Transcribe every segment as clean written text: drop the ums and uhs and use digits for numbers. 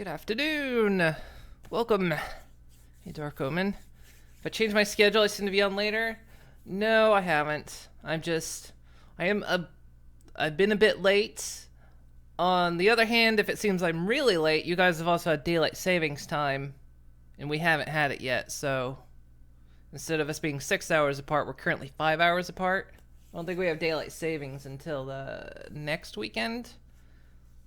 Good afternoon. Welcome. Hey, Dark Omen. If I change my schedule, I seem to be on later. No, I haven't. I've been a bit late. On the other hand, if it seems I'm really late, you guys have also had daylight savings time, and we haven't had it yet. So instead of us being 6 hours apart, we're currently 5 hours apart. I don't think we have daylight savings until the next weekend.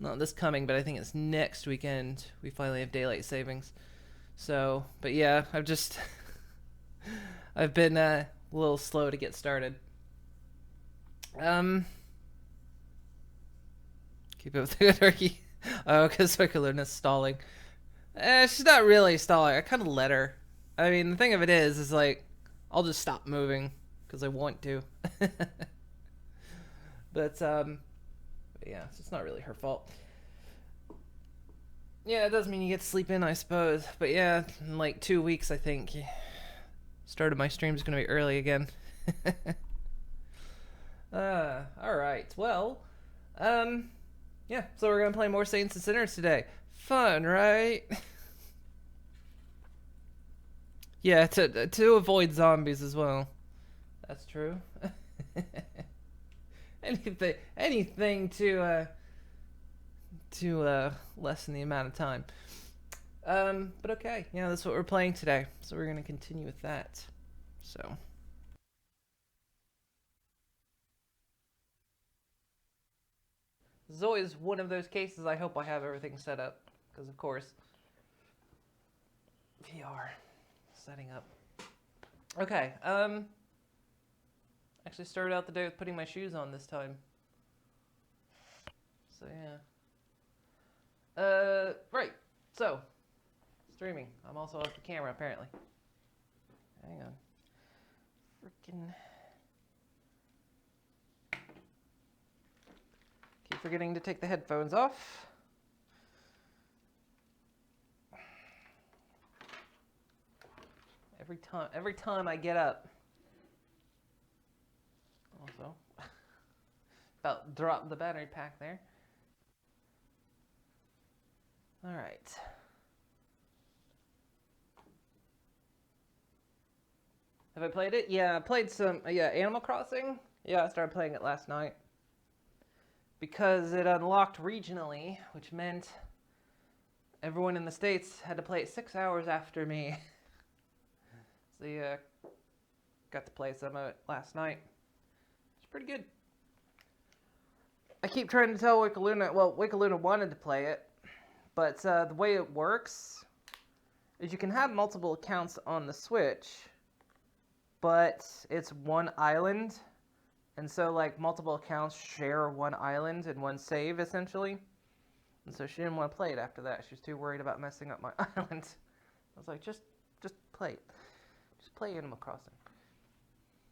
Not this coming, but I think it's next weekend we finally have daylight savings. So, but yeah, I've been a little slow to get started. Keep up with the turkey. Oh, because Wikaluna stalling. She's not really stalling. I kind of let her. I mean, the thing of it is like, I'll just stop moving because I want to. But yeah, it's not really her fault. Yeah, it does mean you get to sleep in, I suppose. But yeah, in like 2 weeks, I think. Start of my stream is going to be early again. Alright. Well, yeah, so we're going to play more Saints and Sinners today. Fun, right? Yeah, to avoid zombies as well. That's true. anything to lessen the amount of time. But okay, yeah, that's what we're playing today. So we're gonna continue with that. So. This is always one of those cases I hope I have everything set up. Because of course, VR setting up. Okay, actually started out the day with putting my shoes on this time. So yeah. Right. So, streaming. I'm also off the camera apparently. Hang on. Freaking. Keep forgetting to take the headphones off. Every time I get up. Also, about dropped the battery pack there. All right. Have I played it? Yeah, I played some. Yeah, Animal Crossing. Yeah, I started playing it last night because it unlocked regionally, which meant everyone in the States had to play it 6 hours after me. So yeah, got to play some of it last night. It's pretty good. I keep trying to tell Wikaluna. Well, Wikaluna wanted to play it, but the way it works is you can have multiple accounts on the Switch, but it's one island, and so like multiple accounts share one island and one save essentially. And so she didn't want to play it after that. She was too worried about messing up my island. I was like, just play it. Just play Animal Crossing.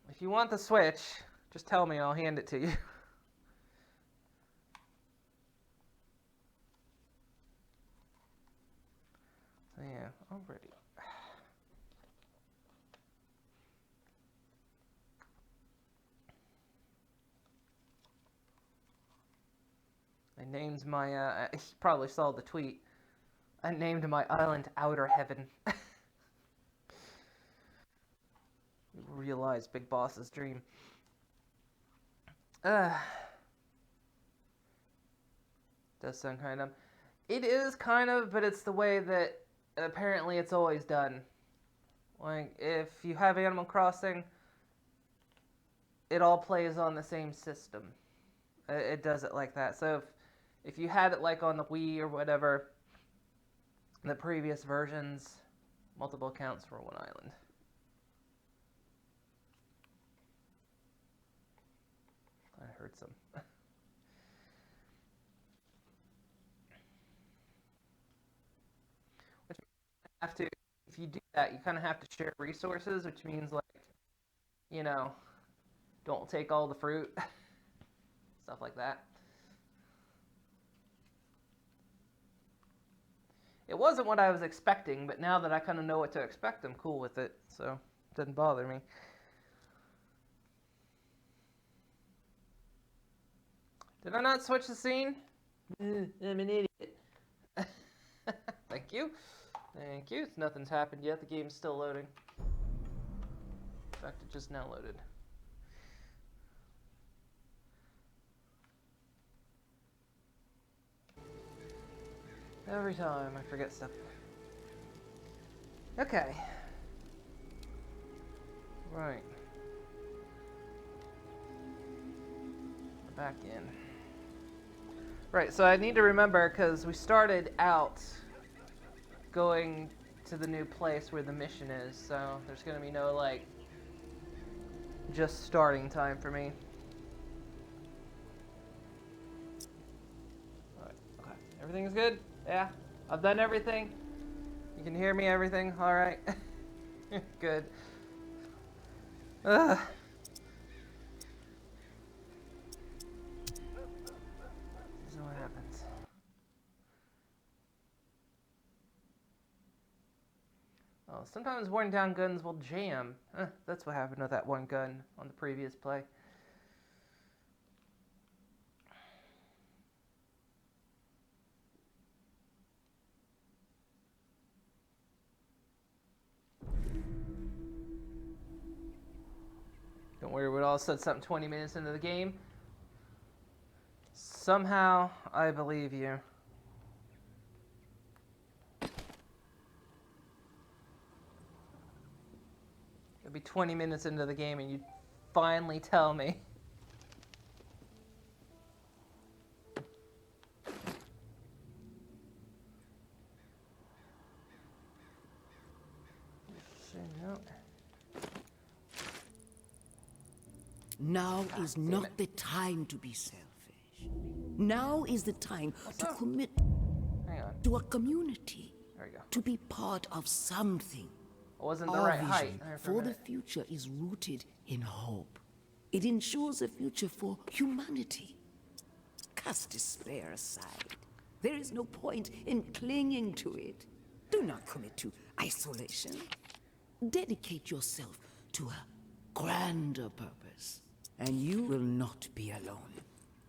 If you want the Switch, just tell me and I'll hand it to you. So yeah, already. I named my, you probably saw the tweet. I named my island Outer Heaven. Realize Big Boss's dream. Does sound kind of. It is kind of, but it's the way that apparently it's always done. Like, if you have Animal Crossing, it all plays on the same system. It does it like that. So if you had it like on the Wii or whatever, the previous versions, multiple accounts for one island. I heard some. Which have to, if you do that, you kind of have to share resources, which means like, you know, don't take all the fruit, stuff like that. It wasn't what I was expecting, but now that I kind of know what to expect, I'm cool with it, so it doesn't bother me. Did I not switch the scene? I'm an idiot. you. Thank you. Nothing's happened yet. The game's still loading. In fact, it just now loaded. Every time I forget stuff. Okay. Right. Back in. Right, so I need to remember, because we started out going to the new place where the mission is, so there's going to be no, like, just starting time for me. Alright, okay. Everything's good? Yeah? I've done everything? You can hear me, everything? Alright. Good. Ugh. This is what happens. Oh, sometimes worn down guns will jam. That's what happened with that one gun on the previous play. Don't worry, we all said something 20 minutes into the game. Somehow, I believe you. It'll be 20 minutes into the game and you finally tell me. Now is not the time to be selfish. Now is the time to commit to a community. There we go. To be part of something. It wasn't the Our right height. vision There for a the minute. future is rooted in hope. It ensures a future for humanity. Cast despair aside. There is no point in clinging to it. Do not commit to isolation. Dedicate yourself to a grander purpose, and you will not be alone.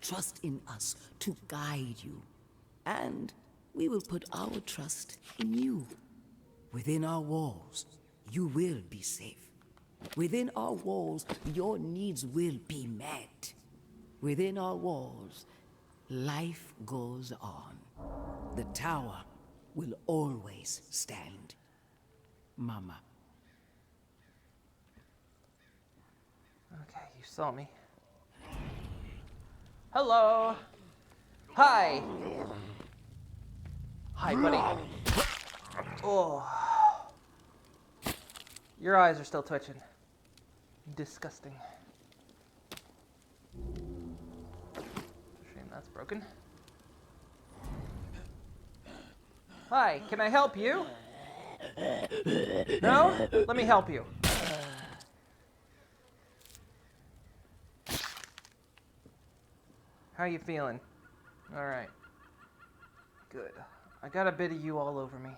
Trust in us to guide you, and we will put our trust in you. Within our walls, you will be safe. Within our walls, your needs will be met. Within our walls, life goes on. The tower will always stand. Mama. Okay, you saw me. Hello. Hi. Hi, buddy. Oh. Your eyes are still twitching. Disgusting. Shame that's broken. Hi, can I help you? No? Let me help you. How you feeling? Alright. Good. I got a bit of you all over me.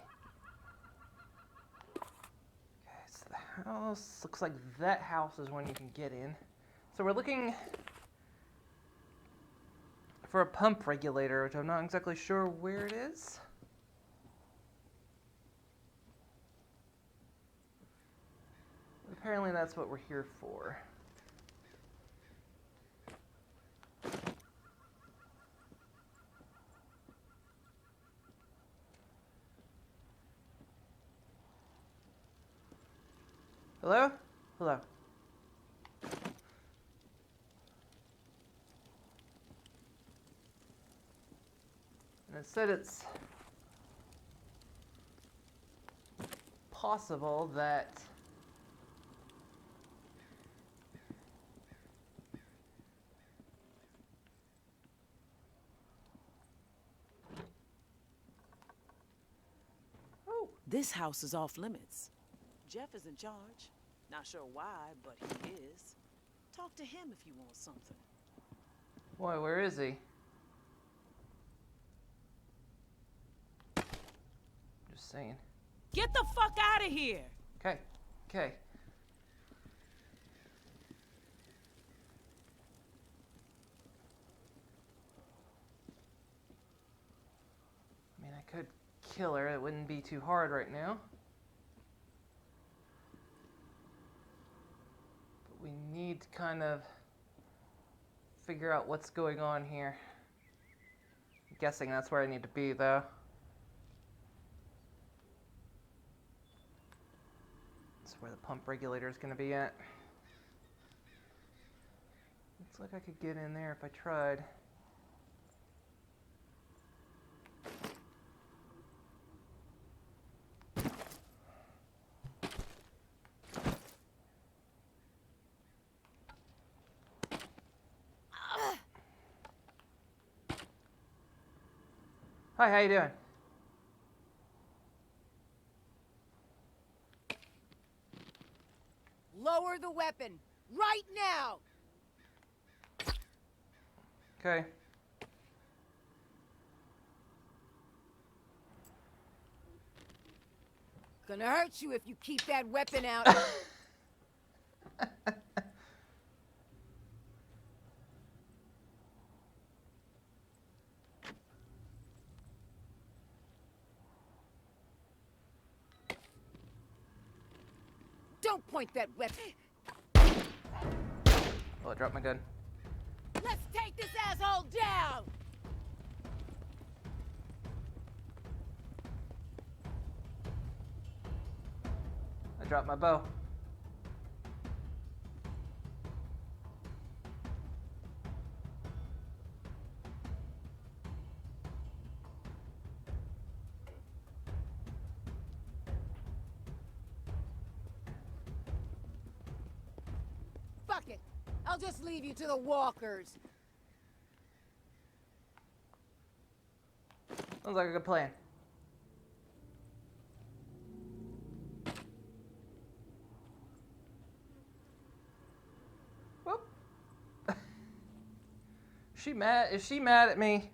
Okay, so the house looks like that house is one you can get in. So we're looking for a pump regulator, which I'm not exactly sure where it is. Apparently that's what we're here for. Hello? Hello. And it said it's possible that this house is off limits. Jeff is in charge. Not sure why, but he is. Talk to him if you want something. Boy, where is he? Just saying. Get the fuck out of here! Okay, okay. I mean, I could kill her. It wouldn't be too hard right now. But we need to kind of figure out what's going on here. I'm guessing that's where I need to be, though. That's where the pump regulator is going to be at. Looks like I could get in there if I tried. Hi, how you doing? Lower the weapon, right now! Okay. Gonna hurt you if you keep that weapon out. Don't point that weapon. Oh, I dropped my gun. Let's take this asshole down! I dropped my bow. Fuck it. I'll just leave you to the walkers. Sounds like a good plan. Whoop. She mad? Is she mad at me?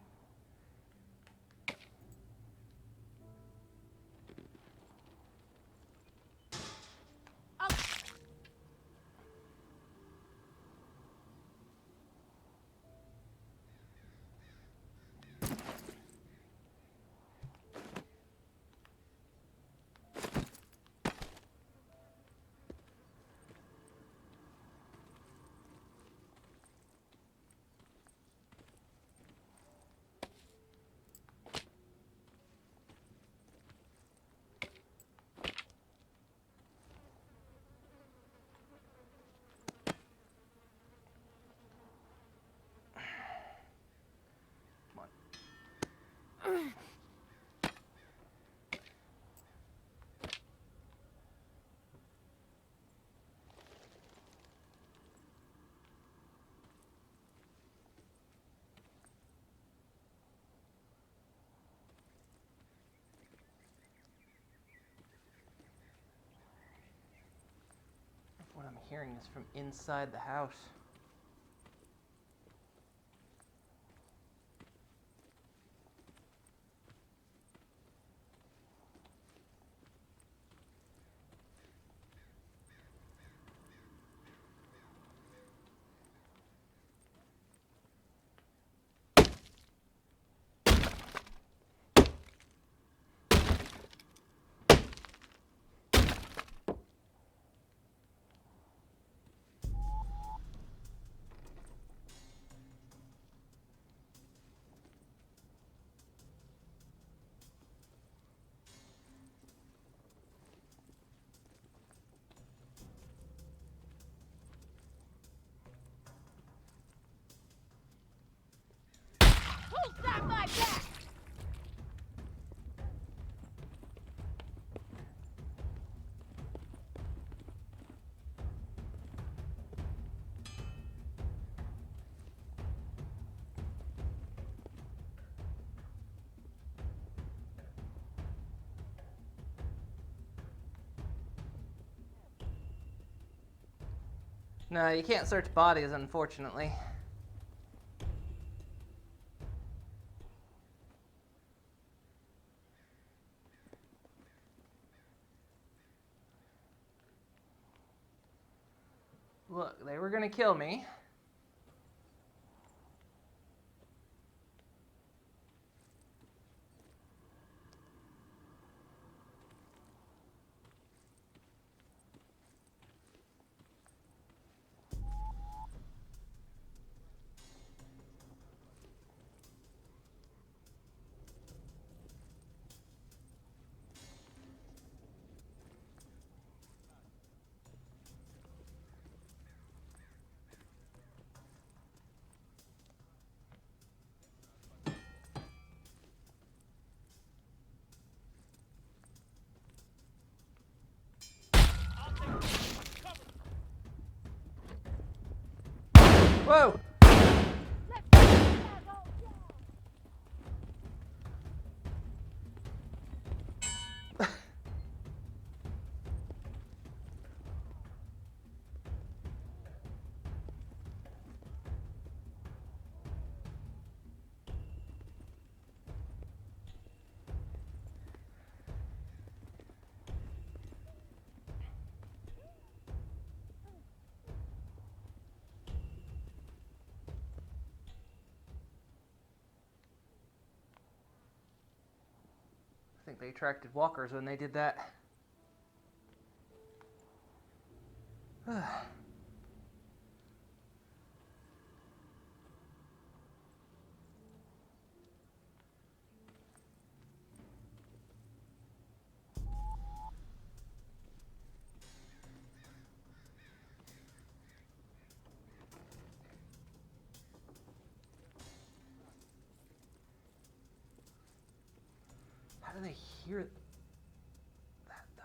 What I'm hearing is from inside the house. Who's got my back? No, you can't search bodies, unfortunately. Look, they were gonna kill me. Whoa! I think they attracted walkers when they did that. How do they hear that, though?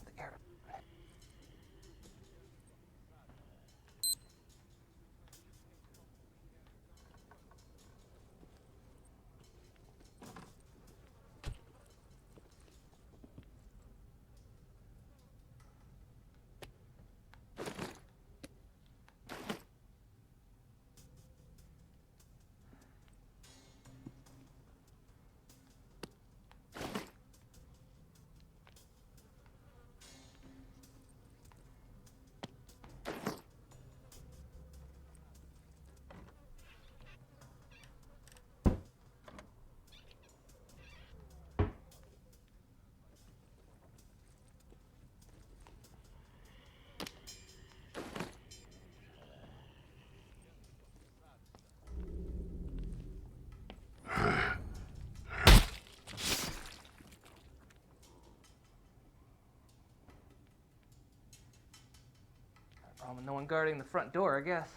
The air. No one guarding the front door, I guess.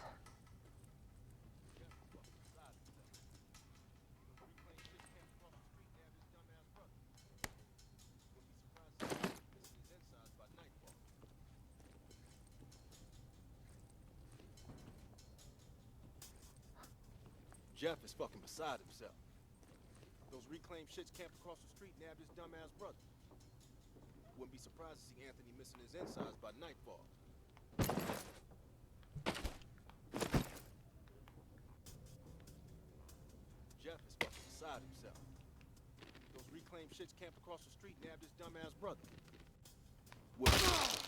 Jeff is fucking beside himself. Those reclaimed shits camped across the street nabbed his dumbass brother. Wouldn't be surprised to see Anthony missing his insides by nightfall. Jeff is fucking beside himself. Those reclaimed shits camped across the street nabbed his dumbass brother. What?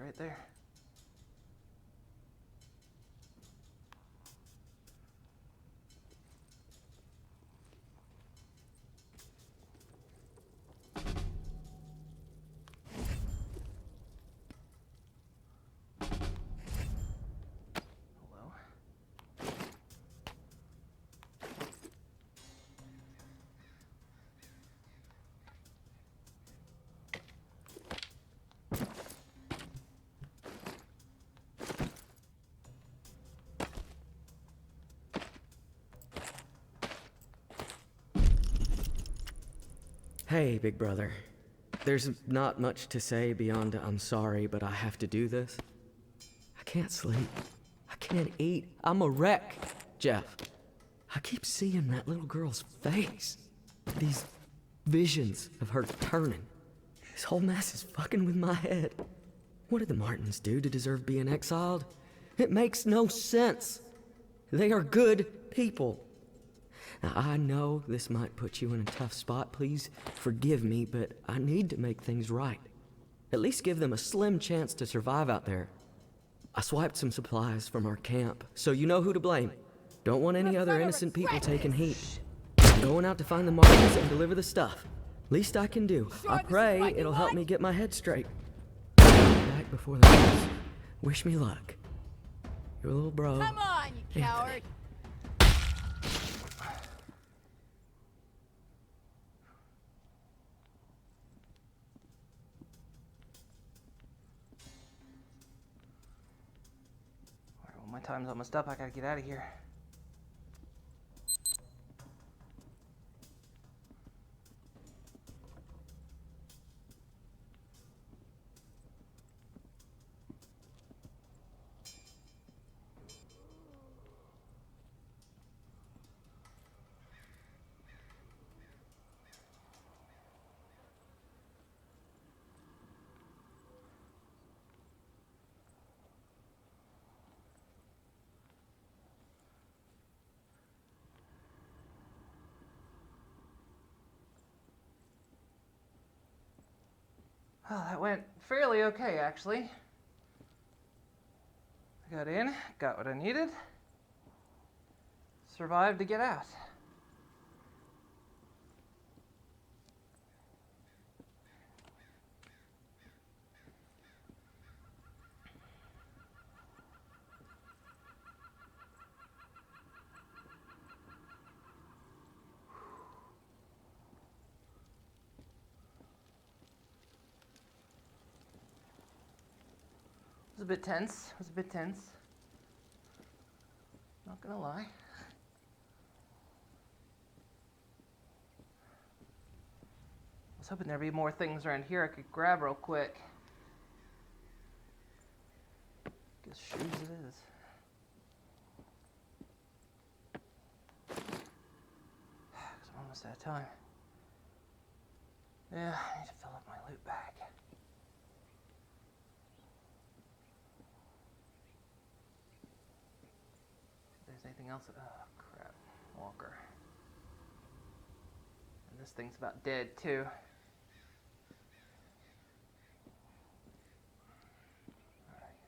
right there. Hello? Hey, big brother. There's not much to say beyond I'm sorry, but I have to do this. I can't sleep. I can't eat. I'm a wreck, Jeff. I keep seeing that little girl's face. These visions of her turning. This whole mess is fucking with my head. What did the Martins do to deserve being exiled? It makes no sense. They are good people. Now, I know this might put you in a tough spot. Please forgive me, but I need to make things right. At least give them a slim chance to survive out there. I swiped some supplies from our camp, so you know who to blame. Don't want any other innocent people taking heat. I'm going out to find the Martins and deliver the stuff. Least I can do. I pray it'll help me get my head straight. Back before the news. Wish me luck. Your little bro. Come on, you coward. Alright, well, my time's almost up. I gotta get out of here. Oh, that went fairly okay, actually. I got in, got what I needed, survived to get out. It was a bit tense. It was a bit tense. Not gonna lie. I was hoping there'd be more things around here I could grab real quick. Guess shoes it is. Cause I'm almost out of time. Yeah, I need to fill up my loot bag. Anything else? Oh, crap. Walker. And this thing's about dead, too. Alright.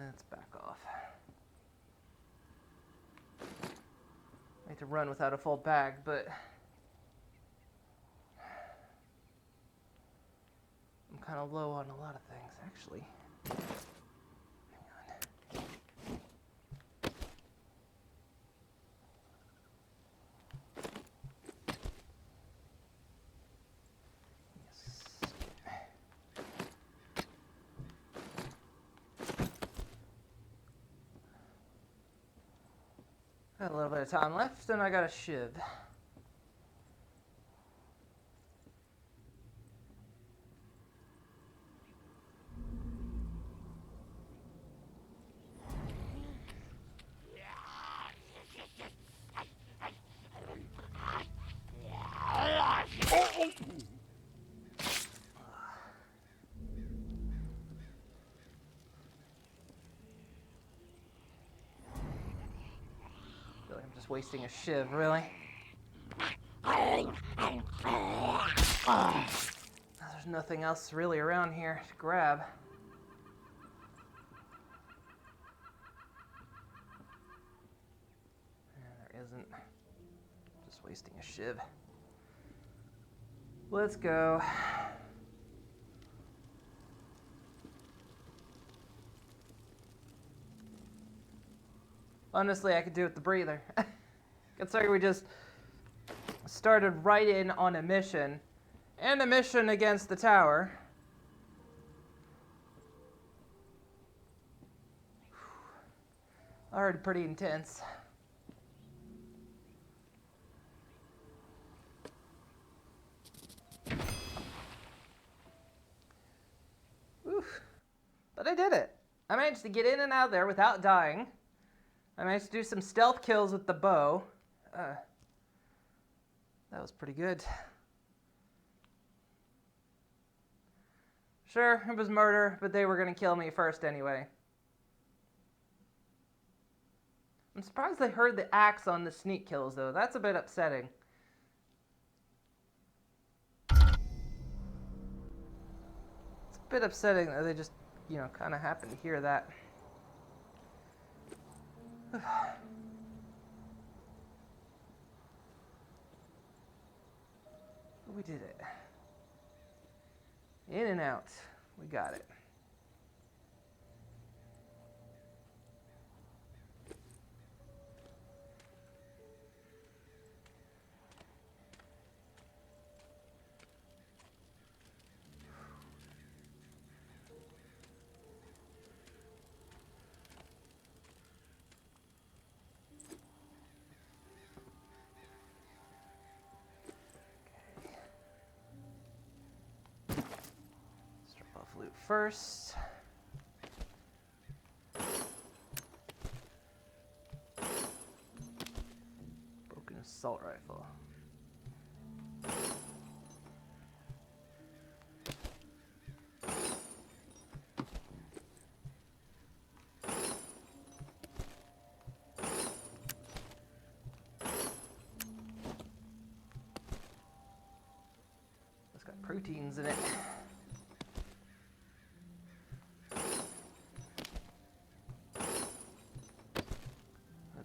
Let's back off. I hate to run without a full bag, but I'm kind of low on a lot of things, actually. Got a little bit of time left, and I got a shiv. Just wasting a shiv, really? There's nothing else really around here to grab. There isn't. Just wasting a shiv. Let's go. Honestly, I could do it with the breather. Considering we just started right in on a mission. And a mission against the tower. Already pretty intense. Oof. But I did it. I managed to get in and out of there without dying. I managed to do some stealth kills with the bow. That was pretty good. Sure, it was murder, but they were going to kill me first anyway. I'm surprised they heard the axe on the sneak kills, though. That's a bit upsetting. It's a bit upsetting that they just, you know, kind of happened to hear that. We did it. In and out. We got it. Loot first. Broken assault rifle. It's got proteins in it.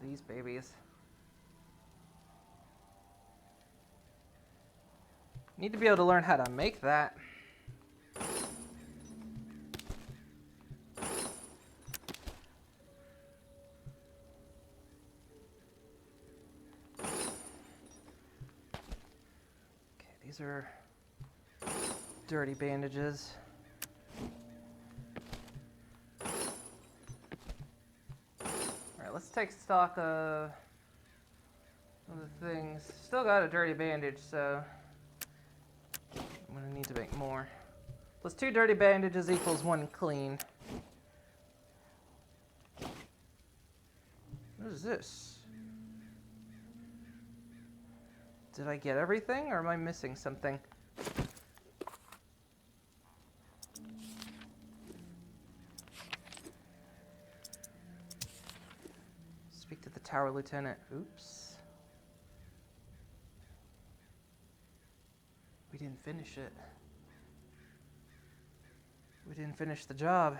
These babies. Need to be able to learn how to make that. Okay, these are dirty bandages. Let's take stock of the things. Still got a dirty bandage, so I'm gonna need to make more. Plus 2 dirty bandages equals 1 clean. What is this? Did I get everything, or am I missing something? Speak to the tower lieutenant. Oops. We didn't finish it. We didn't finish the job.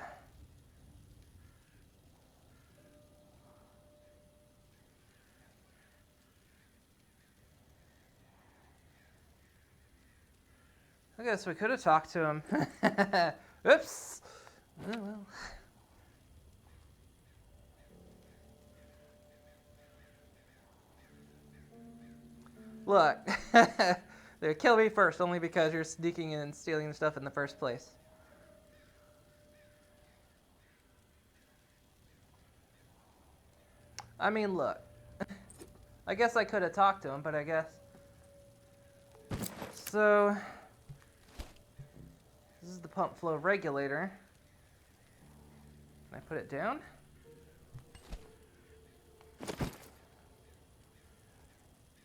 I guess we could have talked to him. Oops. Oh well. Look, they kill me first only because you're sneaking in and stealing stuff in the first place. I mean, look. I guess I could have talked to him, but I guess. So, this is the pump flow regulator. Can I put it down?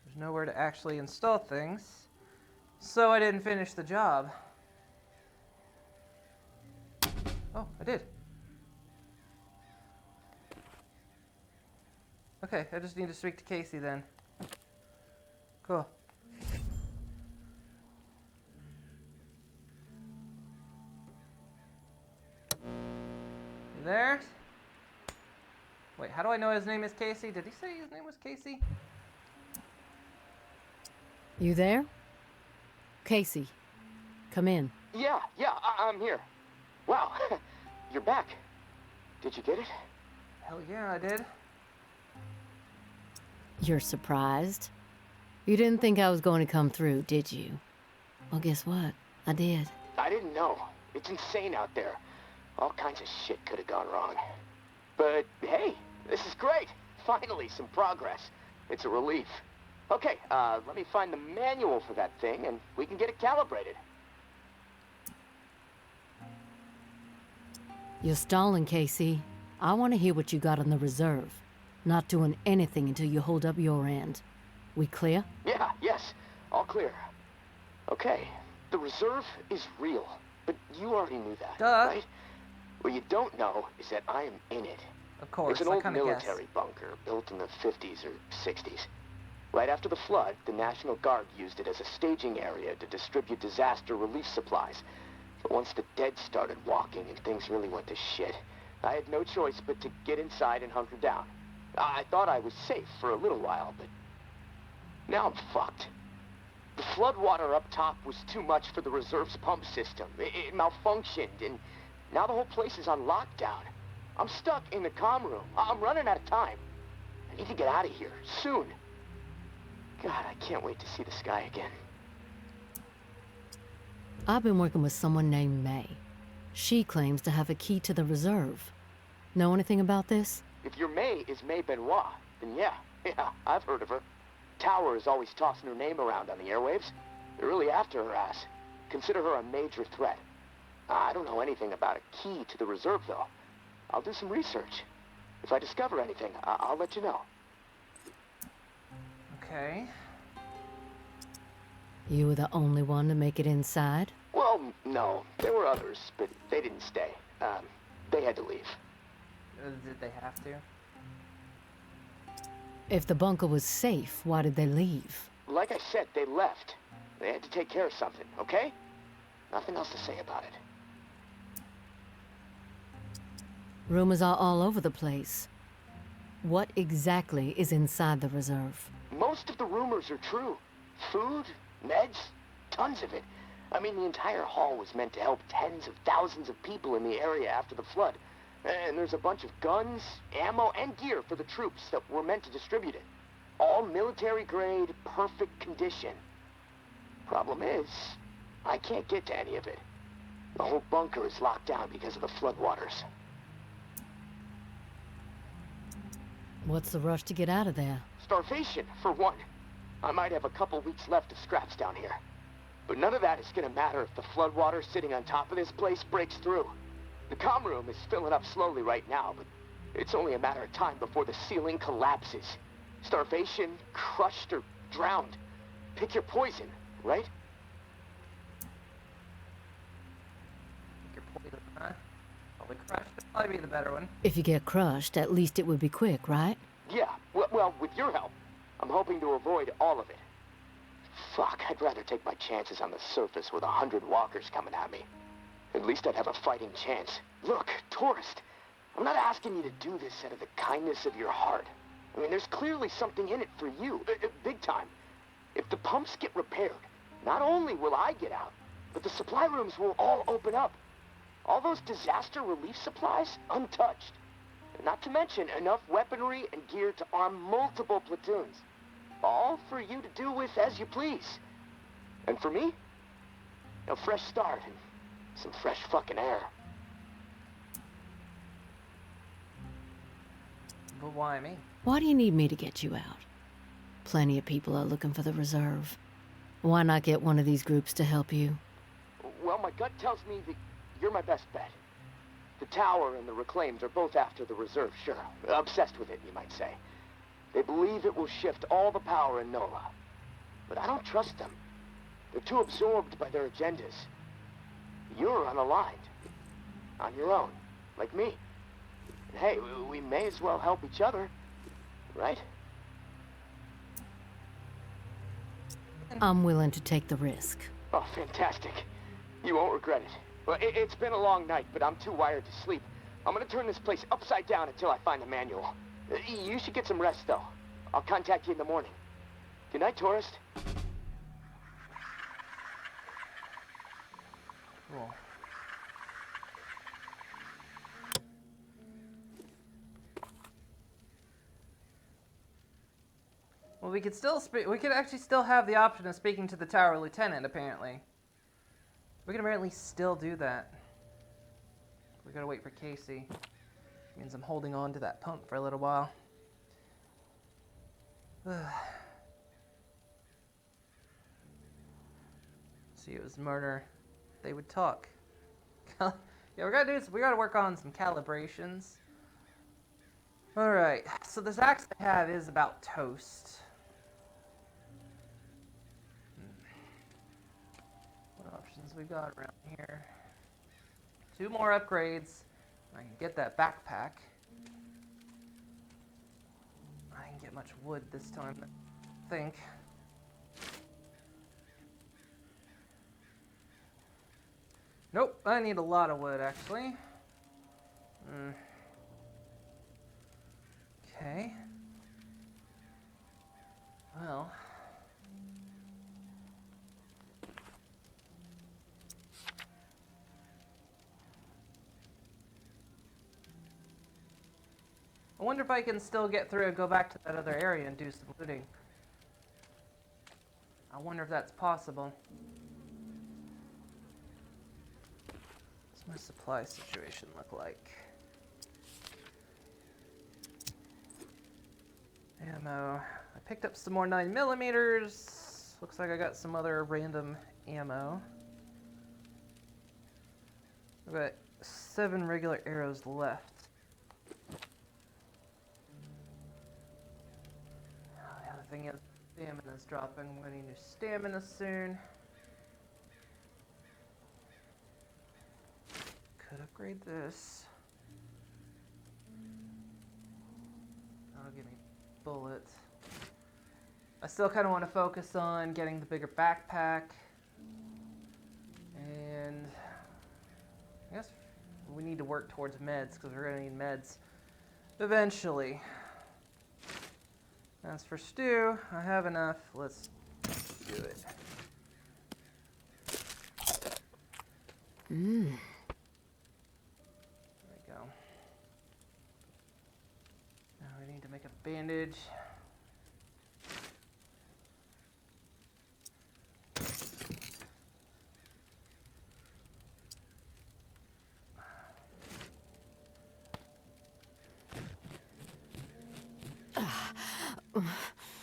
There's nowhere to actually install things, so I didn't finish the job. Oh, I did. Okay, I just need to speak to Casey then. Cool. You there? Wait, how do I know his name is Casey? Did he say his name was Casey? You there? Casey, come in. Yeah, I'm here. Wow, you're back. Did you get it? Hell yeah, I did. You're surprised? You didn't think I was going to come through, did you? Well, guess what? I did. I didn't know. It's insane out there. All kinds of shit could have gone wrong. But hey, this is great. Finally, some progress. It's a relief. Okay, let me find the manual for that thing and we can get it calibrated. You're stalling, Casey. I want to hear what you got on the reserve. Not doing anything until you hold up your end. We clear? Yeah, yes, all clear. Okay, the reserve is real, but you already knew that, Duh. right? What you don't know is that I am in it. Of course, It's an I old kind of guess. military bunker built in the 50s or 60s. Right after the flood, the National Guard used it as a staging area to distribute disaster relief supplies. But once the dead started walking and things really went to shit, I had no choice but to get inside and hunker down. I thought I was safe for a little while, but now I'm fucked. The floodwater up top was too much for the reserve's pump system. It malfunctioned, and now the whole place is on lockdown. I'm stuck in the comm room. I'm running out of time. I need to get out of here, soon. God, I can't wait to see the sky again. I've been working with someone named May. She claims to have a key to the reserve. Know anything about this? If your May is May Benoit, then yeah, I've heard of her. Tower is always tossing her name around on the airwaves. They're really after her ass. Consider her a major threat. I don't know anything about a key to the reserve, though. I'll do some research. If I discover anything, I'll let you know. Okay. You were the only one to make it inside? Well, no. There were others, but they didn't stay. They had to leave. Did they have to? If the bunker was safe, why did they leave? Like I said, they left. They had to take care of something, okay? Nothing else to say about it. Rumors are all over the place. What exactly is inside the reserve? Most of the rumors are true. Food, meds, tons of it. I mean, the entire hall was meant to help tens of thousands of people in the area after the flood. And there's a bunch of guns, ammo, and gear for the troops that were meant to distribute it. All military-grade, perfect condition. Problem is, I can't get to any of it. The whole bunker is locked down because of the floodwaters. What's the rush to get out of there? Starvation, for one. I might have a couple weeks left of scraps down here. But none of that is gonna matter if the floodwater sitting on top of this place breaks through. The comm room is filling up slowly right now, but it's only a matter of time before the ceiling collapses. Starvation, crushed, or drowned. Pick your poison, right? Your poison, huh? Probably crushed. That'd probably be the better one. If you get crushed, at least it would be quick, right? Yeah, well, with your help, I'm hoping to avoid all of it. Fuck, I'd rather take my chances on the surface with 100 walkers coming at me. At least I'd have a fighting chance. Look, tourist, I'm not asking you to do this out of the kindness of your heart. I mean, there's clearly something in it for you, big time. If the pumps get repaired, not only will I get out, but the supply rooms will all open up. All those disaster relief supplies, untouched. Not to mention enough weaponry and gear to arm multiple platoons. All for you to do with as you please. And for me, a fresh start and some fresh fucking air. But why me? Why do you need me to get you out? Plenty of people are looking for the reserve. Why not get one of these groups to help you? Well, my gut tells me that you're my best bet. The Tower and the Reclaimed are both after the reserve, sure. Obsessed with it, you might say. They believe it will shift all the power in NOLA. But I don't trust them. They're too absorbed by their agendas. You're unaligned. On your own, like me. And hey, we may as well help each other, right? I'm willing to take the risk. Oh, fantastic. You won't regret it. Well, it's been a long night, but I'm too wired to sleep. I'm gonna turn this place upside down until I find the manual. You should get some rest, though. I'll contact you in the morning. Good night, tourist. Cool. Well, we could still we could actually still have the option of speaking to the tower lieutenant, apparently. We can apparently still do that. We gotta wait for Casey. Means I'm holding on to that pump for a little while. See, it was murder. They would talk. Yeah, we gotta work on some calibrations. Alright, so this axe I have is about toast. What options we got around here? 2 more upgrades. I can get that backpack. I didn't get much wood this time, I think. Nope, I need a lot of wood, actually. Okay. Well. I wonder if I can still get through and go back to that other area and do some looting. I wonder if that's possible. What's my supply situation look like? Ammo. I picked up some more 9mm. Looks like I got some other random ammo. I've got 7 regular arrows left. The other thing is, stamina's dropping. I'm gonna need new stamina soon. Could upgrade this. That'll give me bullets. I still kind of want to focus on getting the bigger backpack. And I guess we need to work towards meds because we're going to need meds eventually. As for stew, I have enough. Let's do it. There we go. Now we need to make a bandage.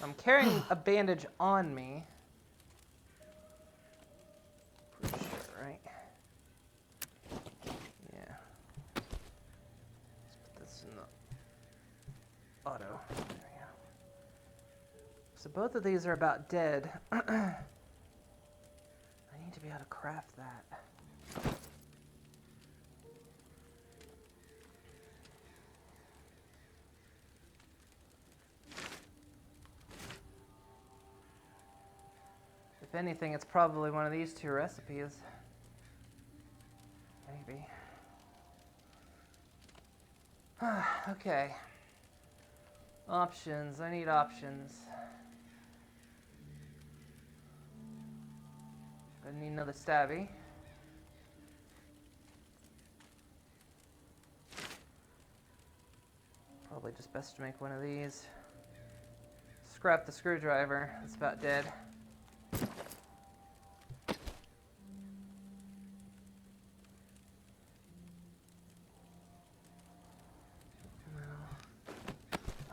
I'm carrying a bandage on me. Pretty sure, right? Yeah. Let's put this in the auto. There we go. So both of these are about dead. I need to be able to craft that. If anything, it's probably one of these 2 recipes. Maybe. Okay. Options. I need options. I need another stabby. Probably just best to make one of these. Scrap the screwdriver. It's about dead.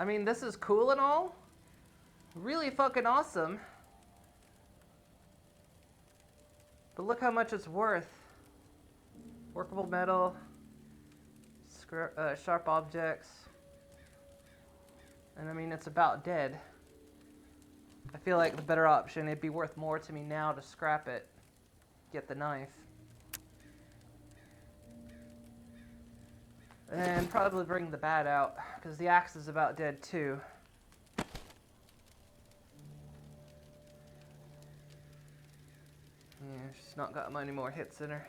I mean, this is cool and all. Really fucking awesome. But look how much it's worth. Workable metal. Sharp objects. And I mean, it's about dead. I feel like the better option, it'd be worth more to me now to scrap it. Get the knife. And probably bring the bat out, because the axe is about dead too. Yeah, she's not got many more hits in her.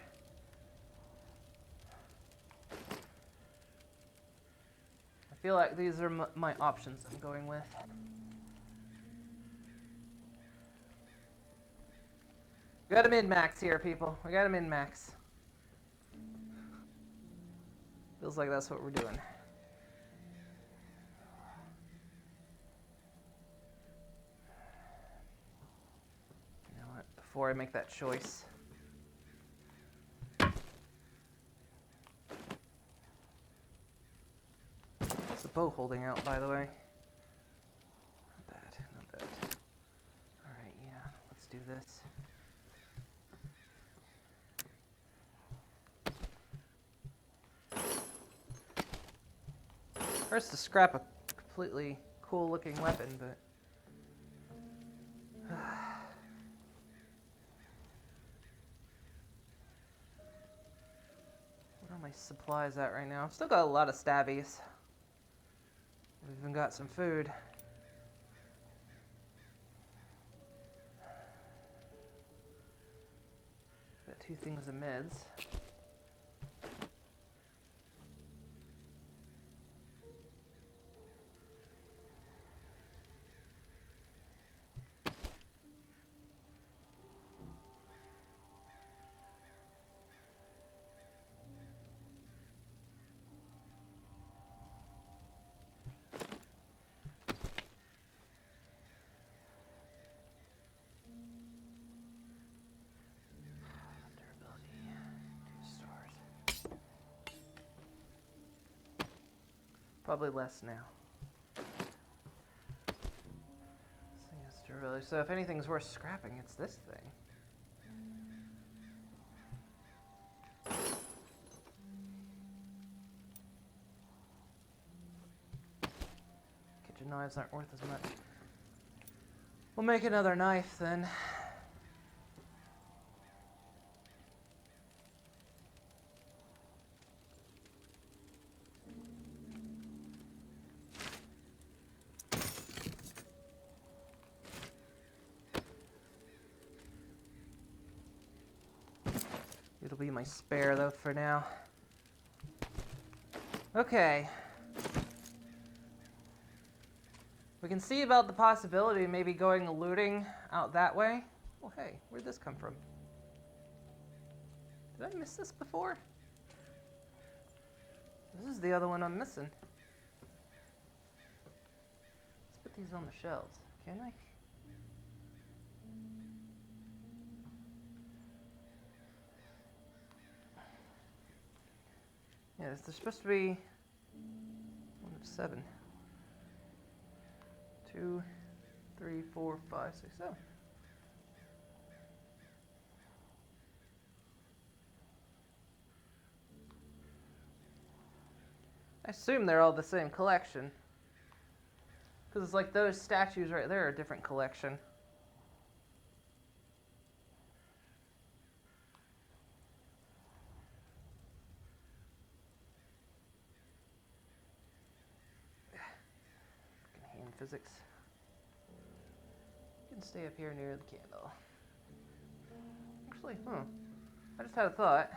feel like these are my options I'm going with. We got a min-max here, people. We got a min-max. Feels like that's what we're doing. You know what? Before I make that choice. What's the bow holding out, by the way? Not bad, not bad. Alright, yeah, let's do this. First to scrap a completely cool looking weapon, but what are my supplies at right now? I've still got a lot of stabbies. We've even got some food. Got 2 things of meds. Probably less now. So if anything's worth scrapping, it's this thing. Kitchen knives aren't worth as much. We'll make another knife then. It'll be my spare, though, for now. Okay. We can see about the possibility of maybe going looting out that way. Oh, hey, where'd this come from? Did I miss this before? This is the other one I'm missing. Let's put these on the shelves, can I? Yeah, there's supposed to be 1 of 7. 2, 3, 4, 5, 6, 7. I assume they're all the same collection. Because it's like those statues right there are a different collection. Hand physics. You can stay up here near the candle. Actually, I just had a thought.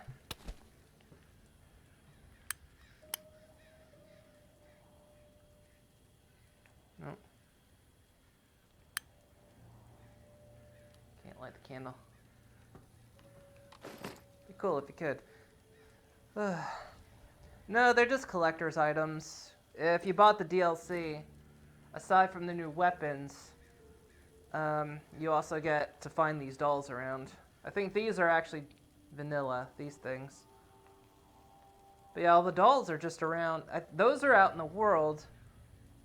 Nope. Can't light the candle. Be cool if you could. No, they're just collector's items. If you bought the DLC, aside from the new weapons, you also get to find these dolls around. I think these are actually vanilla, these things. But yeah, all the dolls are just around. Those are out in the world.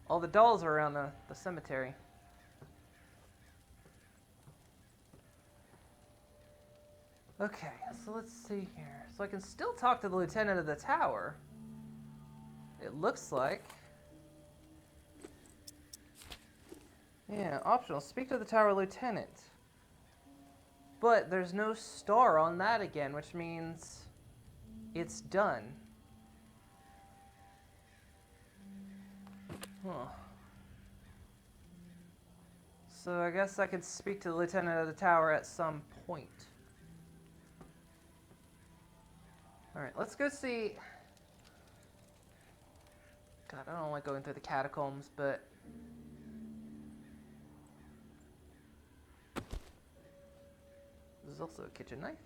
All the dolls are around the cemetery. Okay, so let's see here. So I can still talk to the lieutenant of the tower. It looks like. Yeah, optional. Speak to the tower lieutenant. But there's no star on that again, which means it's done. Huh. So I guess I could speak to the lieutenant of the tower at some point. Alright, let's go see. God, I don't like going through the catacombs, but... There's also a kitchen knife.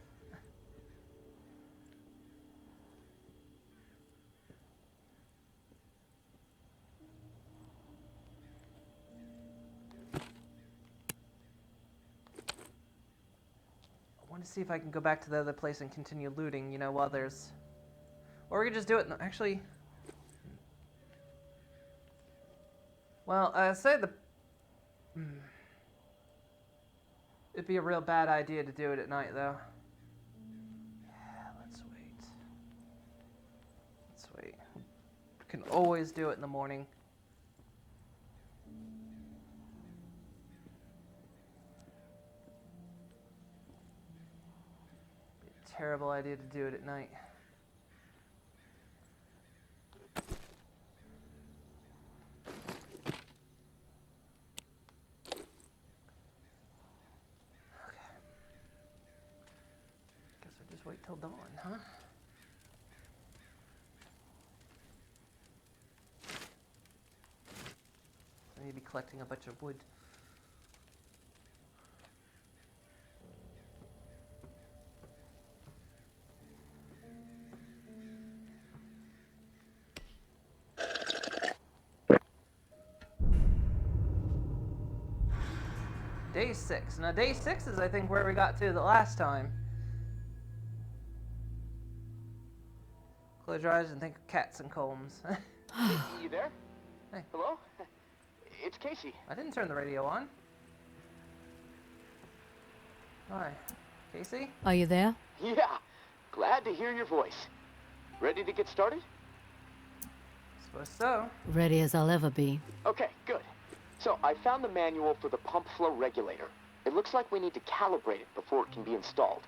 I want to see if I can go back to the other place and continue looting, you know, while there's... Or we could just do it, actually... Well, say the... It'd be a real bad idea to do it at night, though. Yeah, let's wait. Let's wait. We can always do it in the morning. Be a terrible idea to do it at night. Wait till dawn, huh? I need to be collecting a bunch of wood. Day 6. Now day 6 is, I think, where we got to the last time. Close your eyes and think of cats and combs. You there? Hey. Hello? It's Casey. I didn't turn the radio on. Hi. Casey? Are you there? Yeah, glad to hear your voice. Ready to get started? Suppose so. Ready as I'll ever be. Okay, good. So, I found the manual for the pump flow regulator. It looks like we need to calibrate it before it can be installed.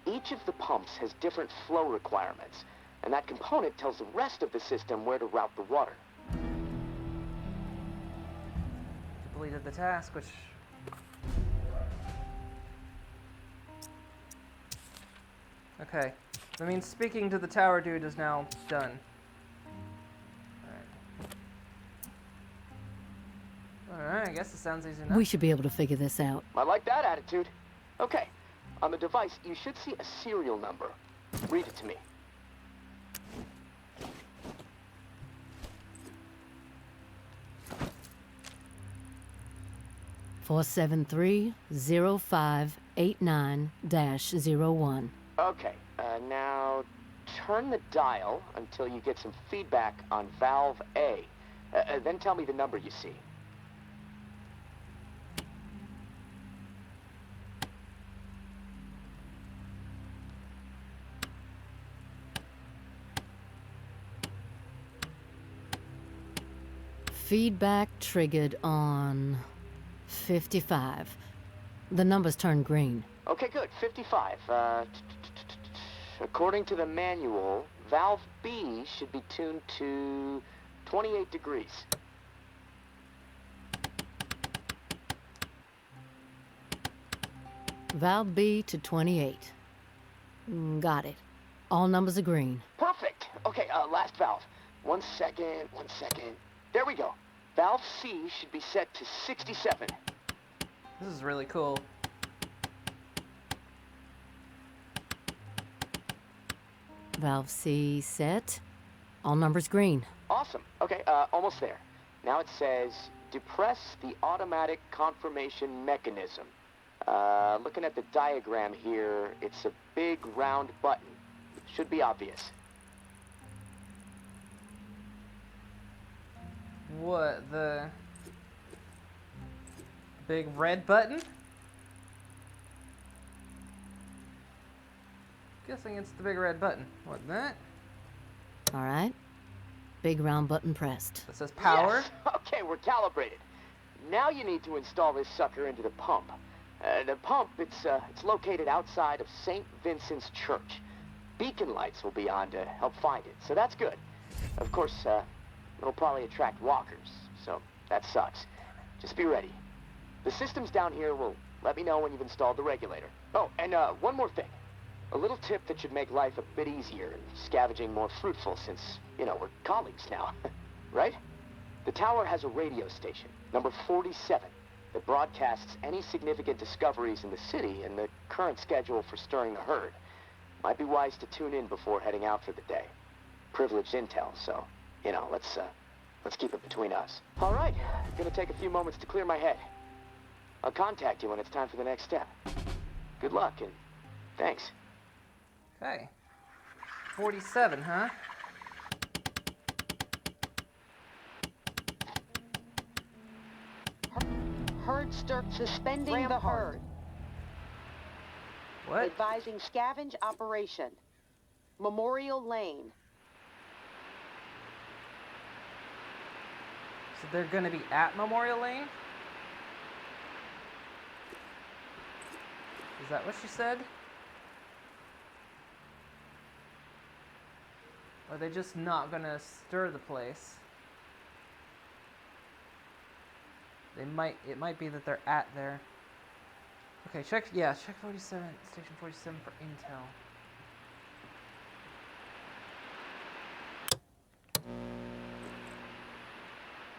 Each of the pumps has different flow requirements, and that component tells the rest of the system where to route the water. Completed the task, which... Okay. That means speaking to the tower dude is now done. Alright, I guess it sounds easy enough. We should be able to figure this out. I like that attitude. Okay, on the device, you should see a serial number. Read it to me. Four 730-589-01. Okay, now turn the dial until you get some feedback on valve A. Then tell me the number you see. Feedback triggered on 55. The numbers turned green. Okay, good. 55. According to the manual, valve B should be tuned to 28 degrees. Valve B to 28. Got it. All numbers are green. Perfect. Okay, last valve. One second. There we go. Valve C should be set to 67. This is really cool. Valve C set. All numbers green. Awesome. Okay, almost there. Now it says, depress the automatic confirmation mechanism. Looking at the diagram here, it's a big round button. Should be obvious. What, the big red button? Guessing it's the big red button. What, that? All right. Big round button pressed. That says power? Yes. Okay, we're calibrated. Now you need to install this sucker into the pump. The pump, it's located outside of St. Vincent's Church. Beacon lights will be on to help find it, so that's good. Of course, it'll probably attract walkers, so that sucks. Just be ready. The systems down here will let me know when you've installed the regulator. Oh, and one more thing. A little tip that should make life a bit easier and scavenging more fruitful since, you know, we're colleagues now. right? The tower has a radio station, number 47, that broadcasts any significant discoveries in the city and the current schedule for stirring the herd. Might be wise to tune in before heading out for the day. Privileged intel, so, you know, let's keep it between us. All right, gonna take a few moments to clear my head. I'll contact you when it's time for the next step. Good luck, and thanks. Okay. 47, huh? Herd stir suspending the herd. What? Advising scavenge operation. Memorial Lane. So they're gonna be at Memorial Lane? Is that what she said? Or are they just not gonna stir the place? It might be that they're at there. Okay, check 47, station 47 for intel.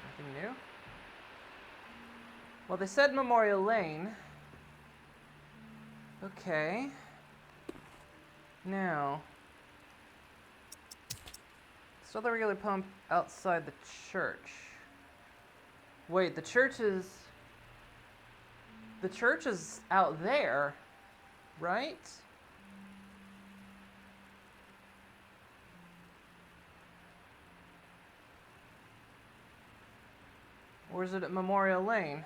Nothing new? Well, they said Memorial Lane. Okay. Now, still the regular pump outside the church. Wait, the church is out there, right? Or is it at Memorial Lane?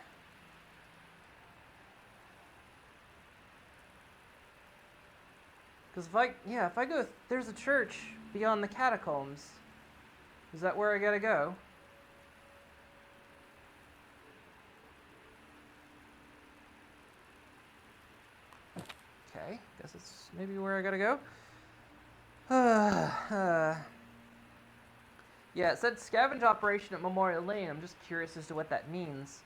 Because if I go, there's a church beyond the catacombs. Is that where I gotta go? Okay, guess it's maybe where I gotta go. Yeah, it said scavenge operation at Memorial Lane. I'm just curious as to what that means.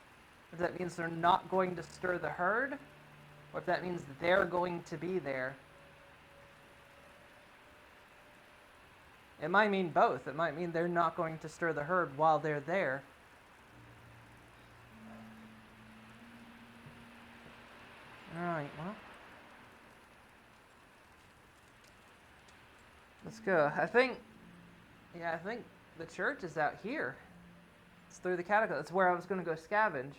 If that means they're not going to stir the herd, or if that means they're going to be there. It might mean both. It might mean they're not going to stir the herd while they're there. Alright, well. Let's go. I think the church is out here. It's through the catacombs. That's where I was going to go scavenge.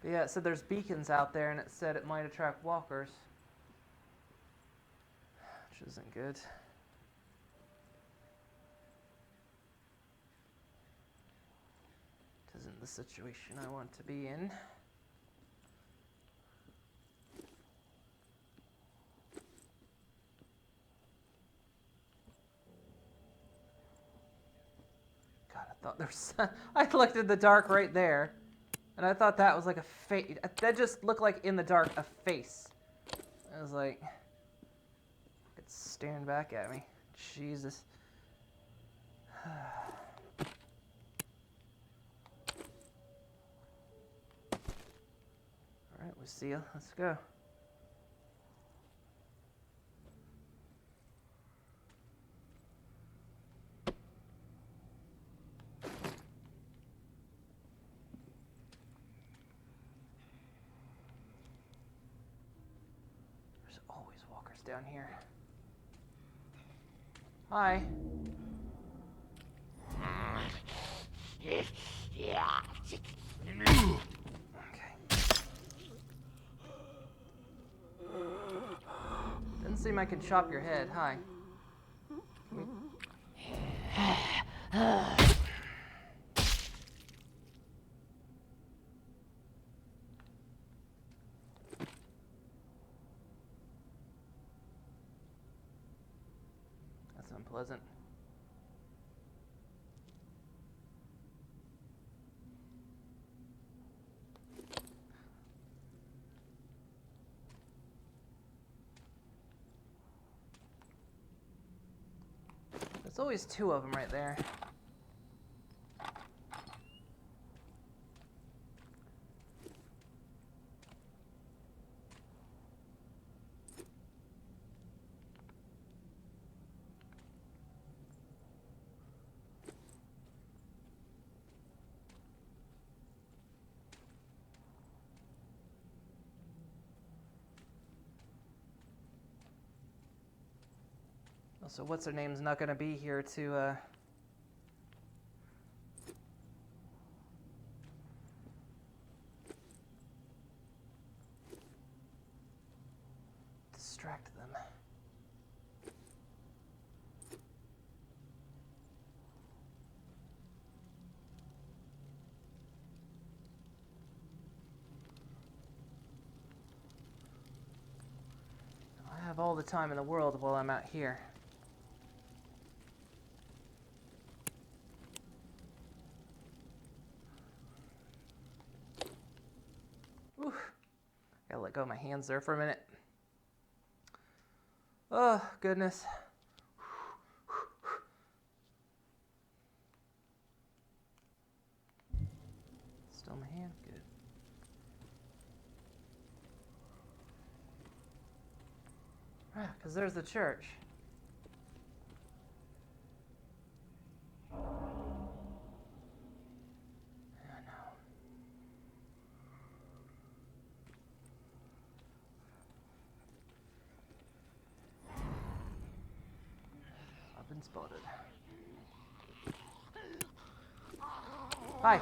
But yeah, it said there's beacons out there, and it said it might attract walkers. Which isn't good. It isn't the situation I want to be in. God, I thought there was... I looked in the dark right there, and I thought that was like a face. That just looked like, in the dark, a face. I was like... It's staring back at me. Jesus. Alright, Lucille, let's go. There's always walkers down here. Hi. Okay. Doesn't seem I can chop your head. Hi. That's unpleasant. There's always two of them right there. Also, what's her name's not gonna be here to distract them. I have all the time in the world while I'm out here. Oof. Gotta let go of my hands there for a minute. Oh, goodness. Still my hand? Good. Ah, because there's the church. Been spotted. Hi.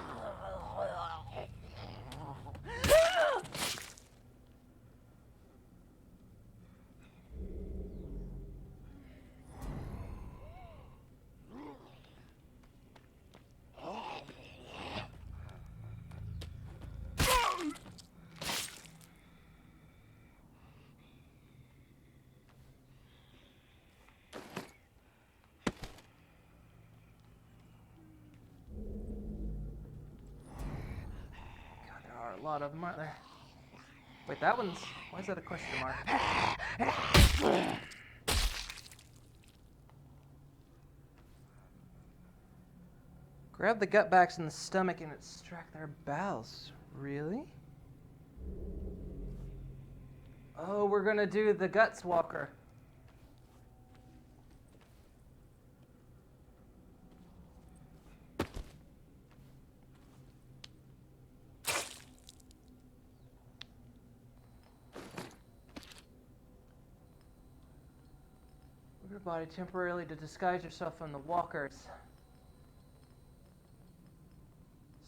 A lot of them, aren't there? Wait, that one's... Why is that a question mark? Grab the gutbacks in the stomach and extract their bowels. Really? Oh, we're gonna do the guts walker. Your body temporarily to disguise yourself from the walkers.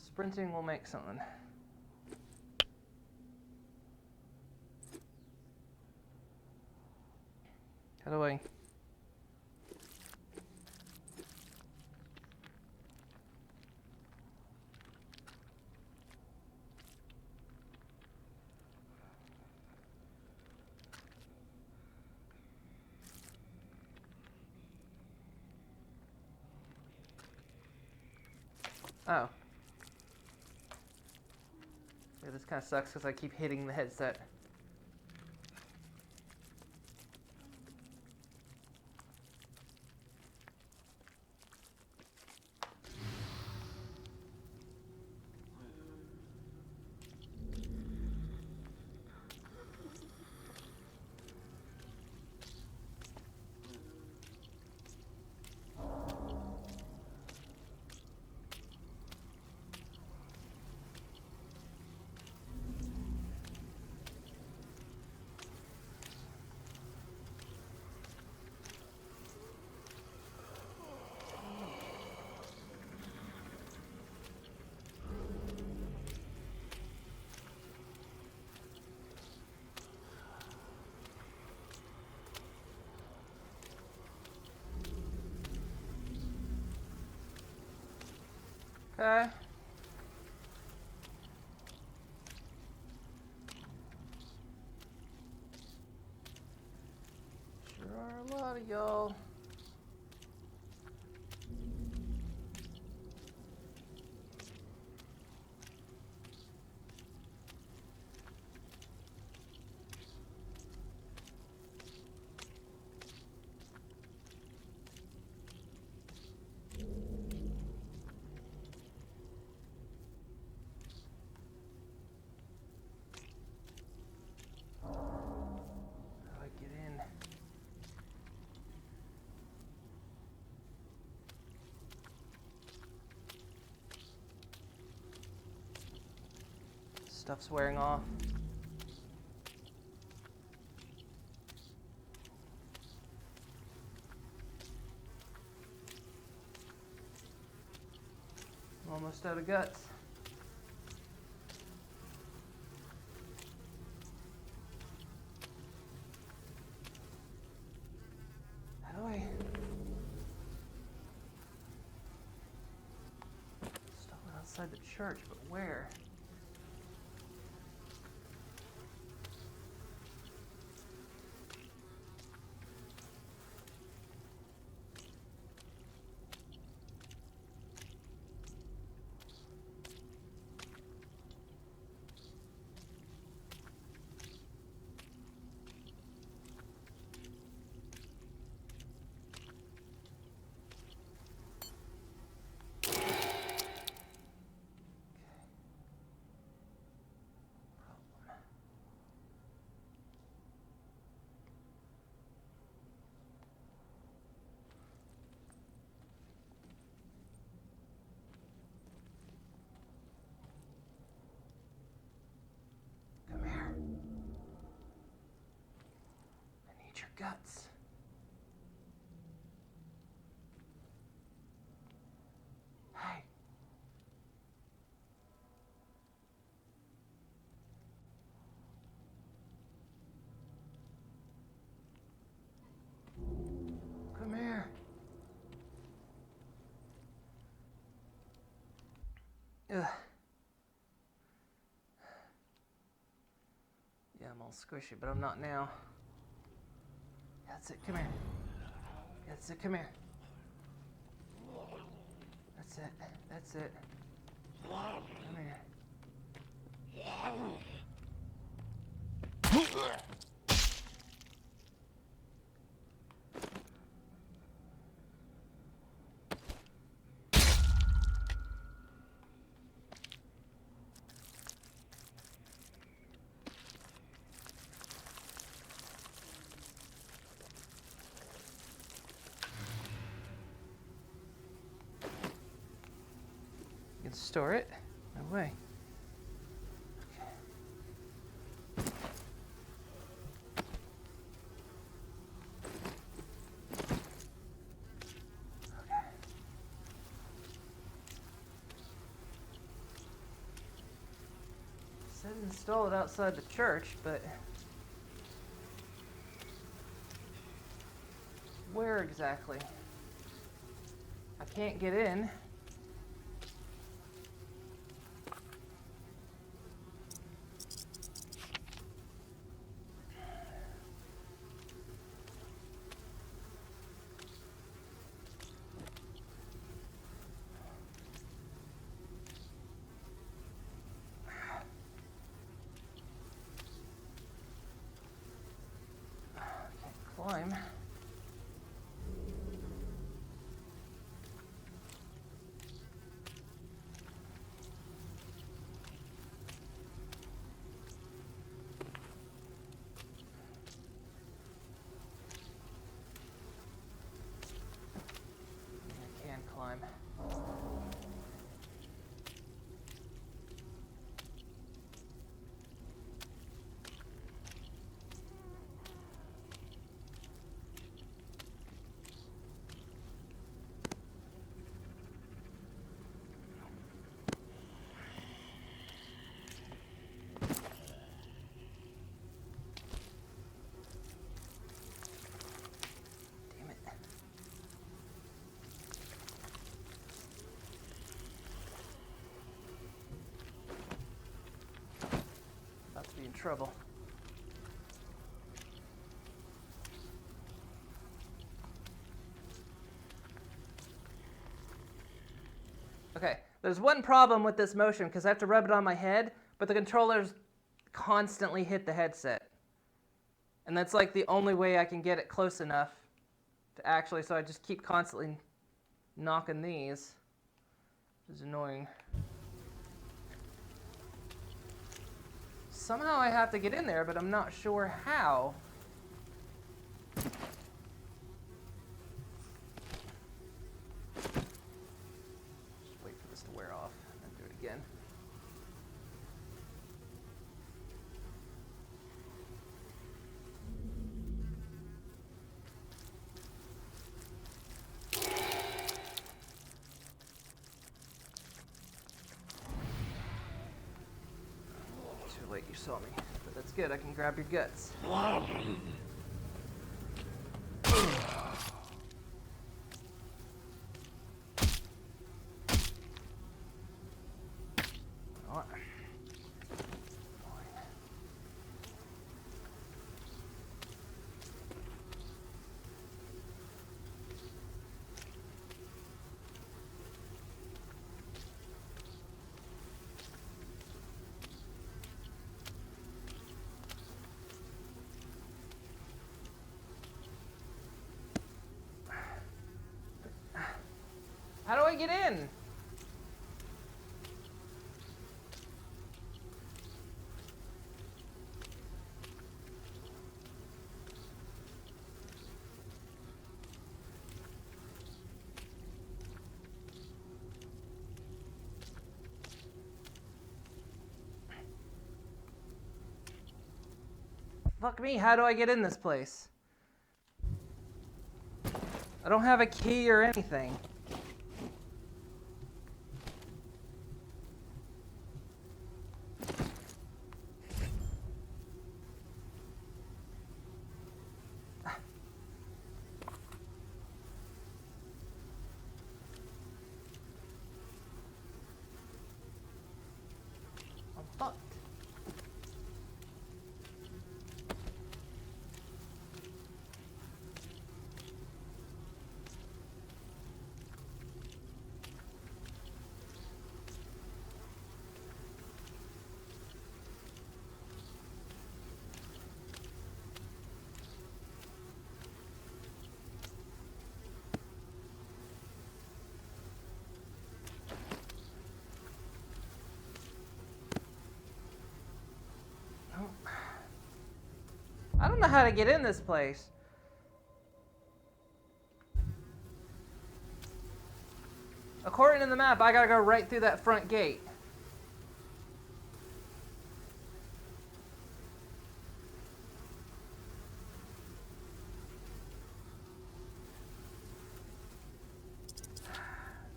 Sprinting will make something. How do I... Oh. Yeah, this kind of sucks because I keep hitting the headset. Okay. Sure are a lot of y'all. Stuff's wearing off. Almost out of guts. How do I stop it outside the church? But where? Come here. I need your guts. Hey. Come here. Ugh. Yeah, I'm all squishy, but I'm not now. That's it, come here. That's it, come here. That's it, that's it. Come here. You can store it. No way. Said install it outside the church, but where exactly? I can't get in. Climb. I can climb. Damn it. About to be in trouble. Okay, there's one problem with this motion because I have to rub it on my head, but the controllers constantly hit the headset. And that's like the only way I can get it close enough to actually, so I just keep constantly knocking these, which is annoying. Somehow I have to get in there, but I'm not sure how. Wait for this to wear off and then do it again. you saw me. But that's good, I can grab your guts. How do I get in? Fuck me, how do I get in this place? I don't have a key or anything. I'm fucked. I don't know how to get in this place. According to the map, I gotta go right through that front gate.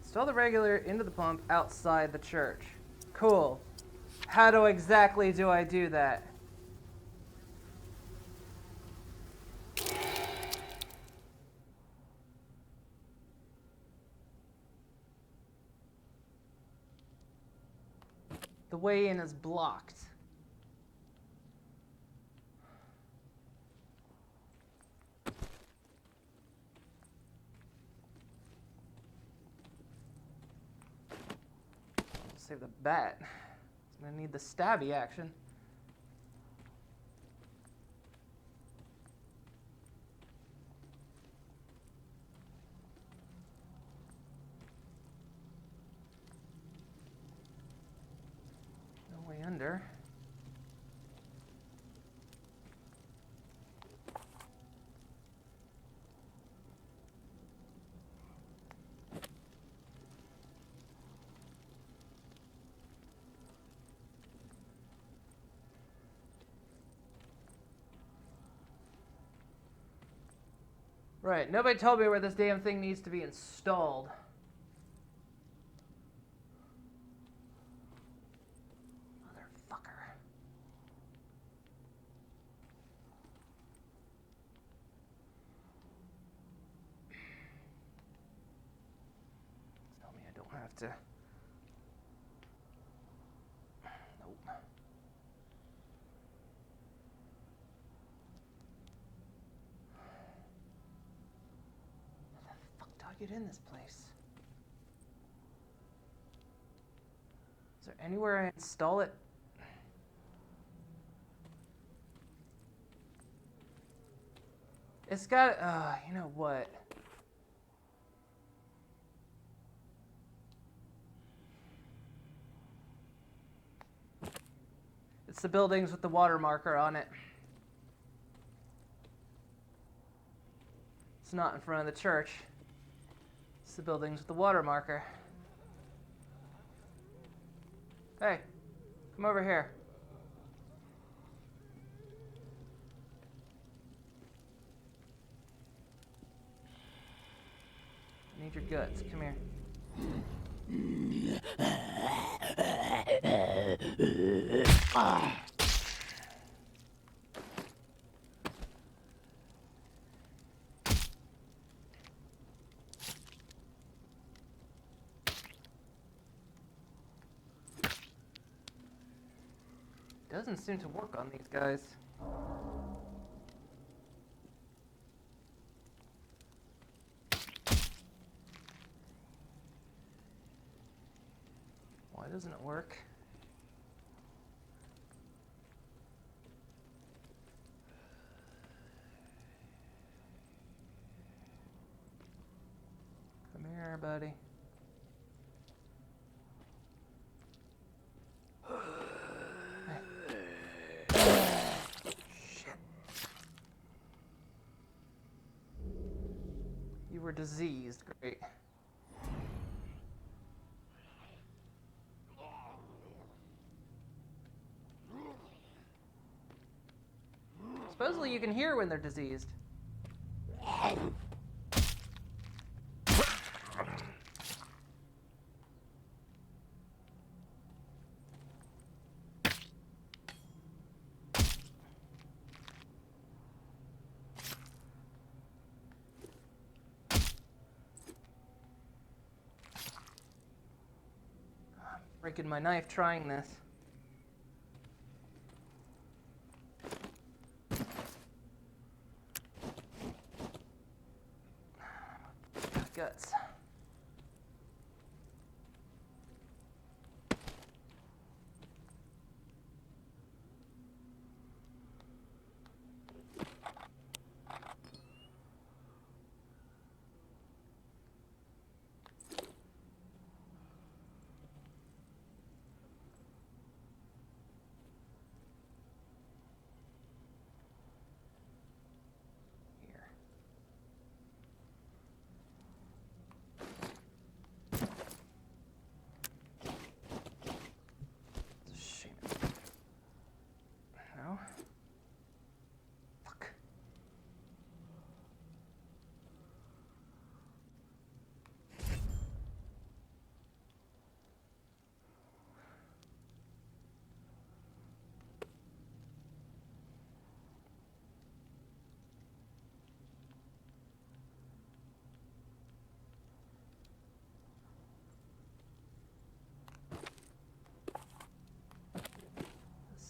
Install the regulator into the pump outside the church. Cool. How exactly do I do that? The way in is blocked. Save the bat. I'm gonna need the stabby action. No way under. Right, nobody told me where this damn thing needs to be installed. Motherfucker. Tell me I don't have to. Nope. Get in this place. Is there anywhere I install it? It's got, you know what? It's the buildings with the water marker on it. It's not in front of the church. The buildings with the water marker. Hey, come over here. I need your guts. Come here. Doesn't seem to work on these guys. Why doesn't it work? Come here, buddy. Shit. You were diseased. Great. Supposedly you can hear when they're diseased. I'm breaking my knife trying this. Guts. Here. Shame it. No. Fuck.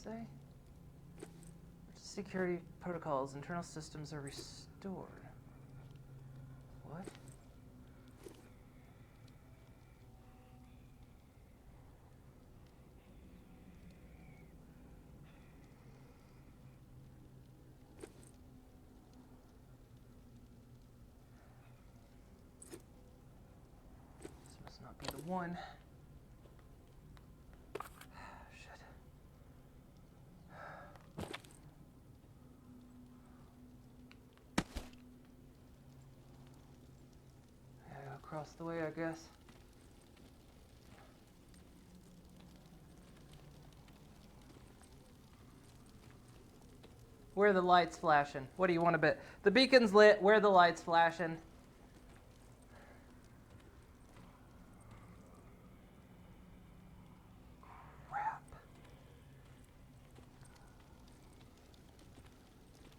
Say? Security protocols, internal systems are restored. What? This must not be the one. Shit. Across the way, I guess. Where are the lights flashing? What do you want to bet? The beacon's lit. Where are the lights flashing? Crap.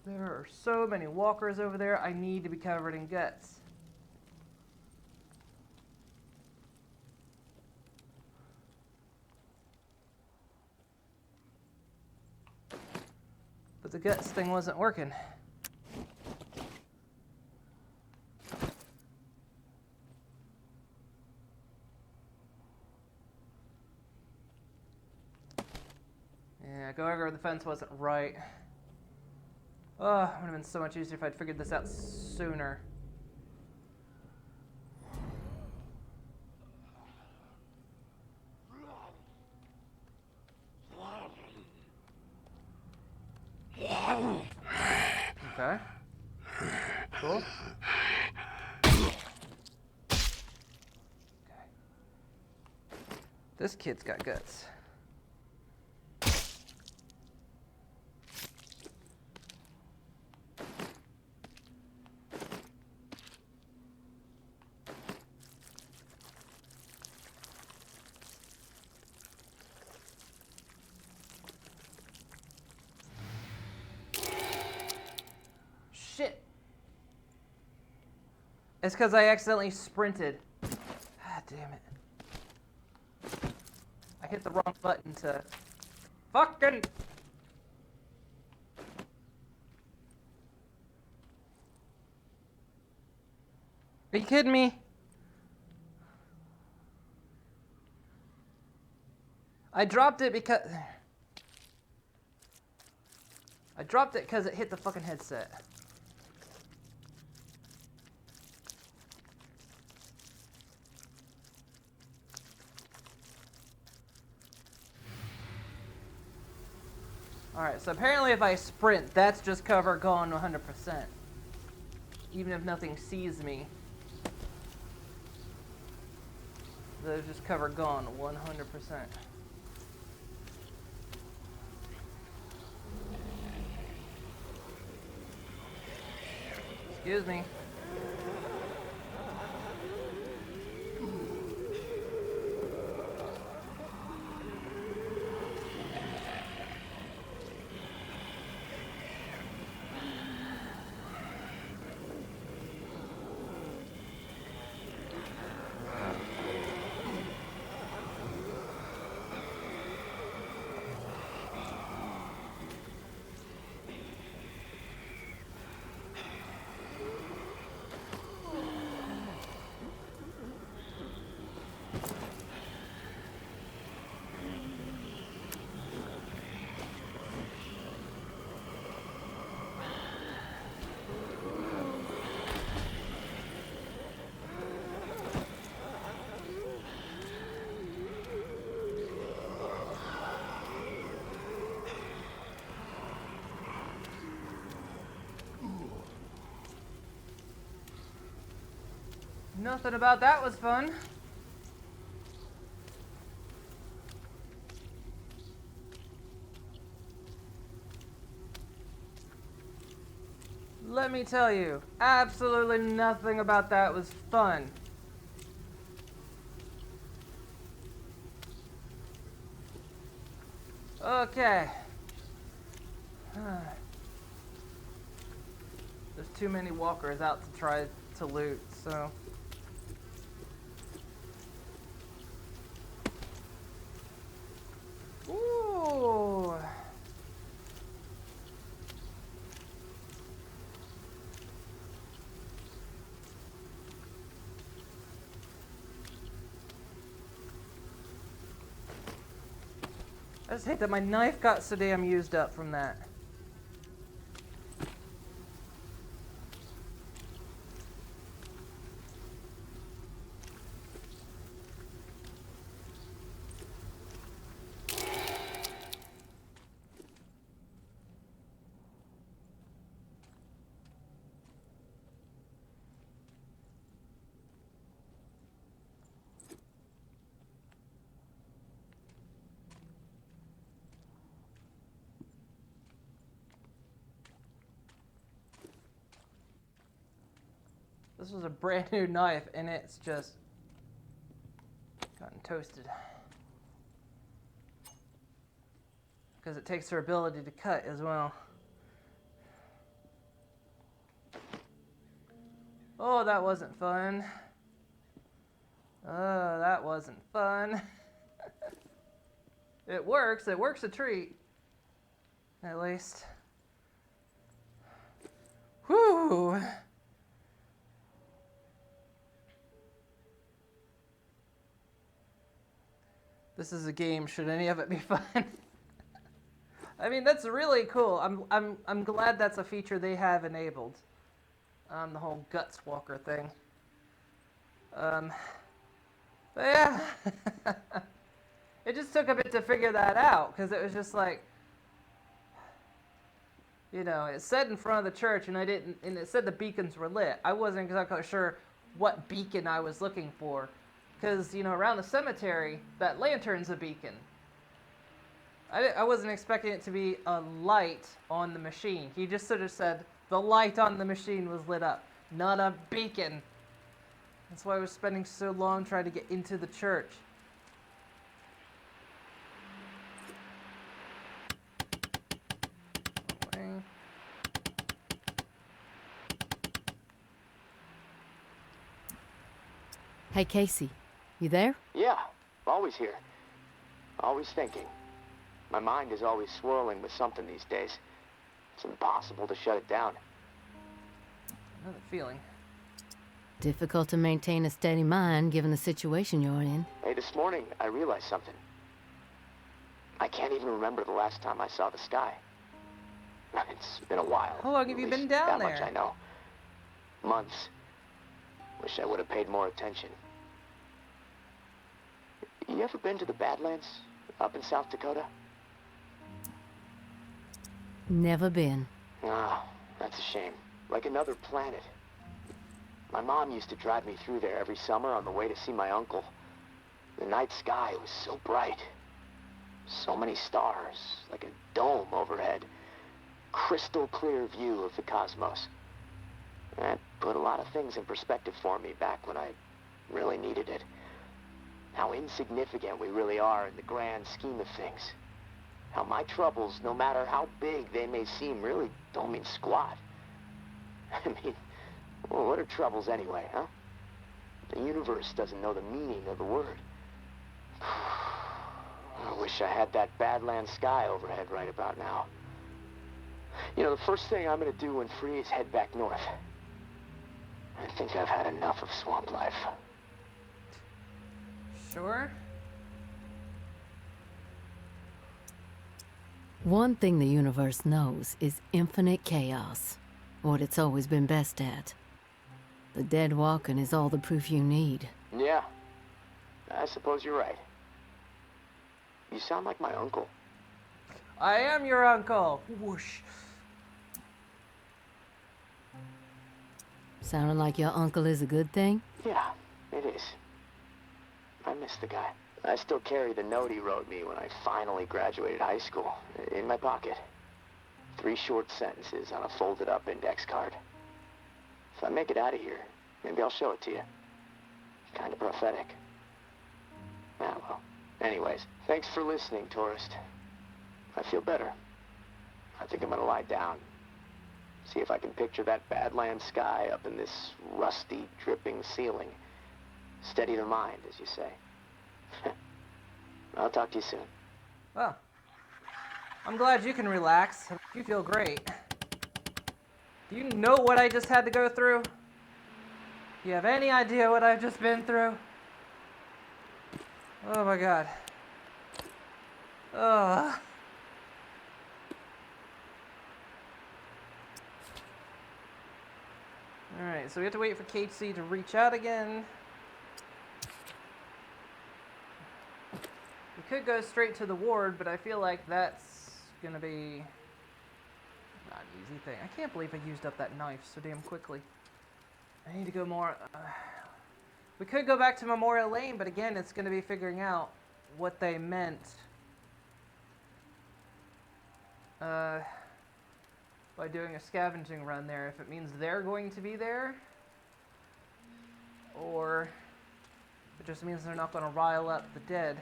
There are so many walkers over there. I need to be covered in guts. But the guts thing wasn't working. Yeah, go over the fence wasn't right. Oh, it would have been so much easier if I'd figured this out sooner. Okay. Cool. Okay. This kid's got guts. Shit. It's because I accidentally sprinted. Ah, damn it. I hit the wrong button to fucking Are you kidding me? I dropped it because it hit the fucking headset. Alright, so apparently if I sprint, that's just cover gone 100%. Even if nothing sees me. There's just cover gone 100%. Excuse me. Nothing about that was fun. Let me tell you, absolutely nothing about that was fun. Okay. There's too many walkers out to try to loot, so... Ooh. I just hate that my knife got so damn used up from that. This was a brand new knife and it's just gotten toasted. Because it takes her ability to cut as well. Oh, that wasn't fun. Oh, that wasn't fun. It works a treat. At least. Whew. This is a game. Should any of it be fun? I mean, that's really cool. I'm glad that's a feature they have enabled. The whole Guts Walker thing. But yeah. It just took a bit to figure that out, because it was just like, you know, it said in front of the church, and it said the beacons were lit. I wasn't exactly sure what beacon I was looking for. Because, you know, around the cemetery, that lantern's a beacon. I wasn't expecting it to be a light on the machine. He just sort of said the light on the machine was lit up, not a beacon. That's why I was spending so long trying to get into the church. Okay. Hey, Casey. You there? Yeah, always here. Always thinking. My mind is always swirling with something these days. It's impossible to shut it down. Another feeling. Difficult to maintain a steady mind given the situation you're in. Hey, this morning I realized something. I can't even remember the last time I saw the sky. It's been a while. How long have you At been least down that there? much I know. Months. Wish I would have paid more attention. You ever been to the Badlands up in South Dakota? Never been. Ah, that's a shame. Like another planet. My mom used to drive me through there every summer on the way to see my uncle. The night sky was so bright. So many stars, like a dome overhead. Crystal clear view of the cosmos. That put a lot of things in perspective for me back when I really needed it. How insignificant we really are in the grand scheme of things. How my troubles, no matter how big they may seem, really don't mean squat. I mean, well, what are troubles anyway, huh? The universe doesn't know the meaning of the word. I wish I had that Badlands sky overhead right about now. You know, the first thing I'm gonna do when free is head back north. I think I've had enough of swamp life. Sure. One thing the universe knows is infinite chaos. What it's always been best at. The dead walking is all the proof you need. Yeah, I suppose you're right. You sound like my uncle. I am your uncle. Whoosh. Sounding like your uncle is a good thing? Yeah, it is. I miss the guy. I still carry the note he wrote me when I finally graduated high school, in my pocket. 3 short sentences on a folded up index card. If I make it out of here, maybe I'll show it to you. Kind of prophetic. Ah, well. Anyways, thanks for listening, tourist. I feel better. I think I'm gonna lie down. See if I can picture that Badlands sky up in this rusty, dripping ceiling. Steady the mind, as you say. I'll talk to you soon. Well, I'm glad you can relax. You feel great. Do you know what I just had to go through? Do you have any idea what I've just been through? Oh my god. Ugh. Alright, so we have to wait for KC to reach out again. We could go straight to the ward, but I feel like that's gonna be not an easy thing. I can't believe I used up that knife so damn quickly. I need to go more... we could go back to Memorial Lane, but again, it's gonna be figuring out what they meant by doing a scavenging run there. If it means they're going to be there, or it just means they're not going to rile up the dead.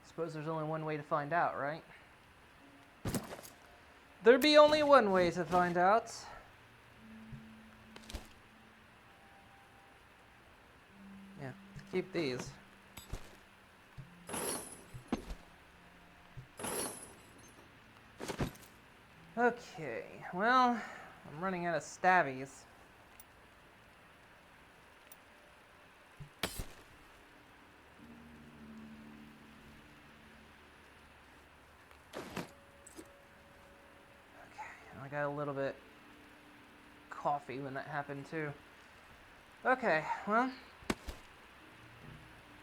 Suppose there's only one way to find out, right? There'd be only one way to find out. Yeah, let's keep these. Okay, well, I'm running out of stabbies. I got a little bit coffee when that happened too. Okay, well,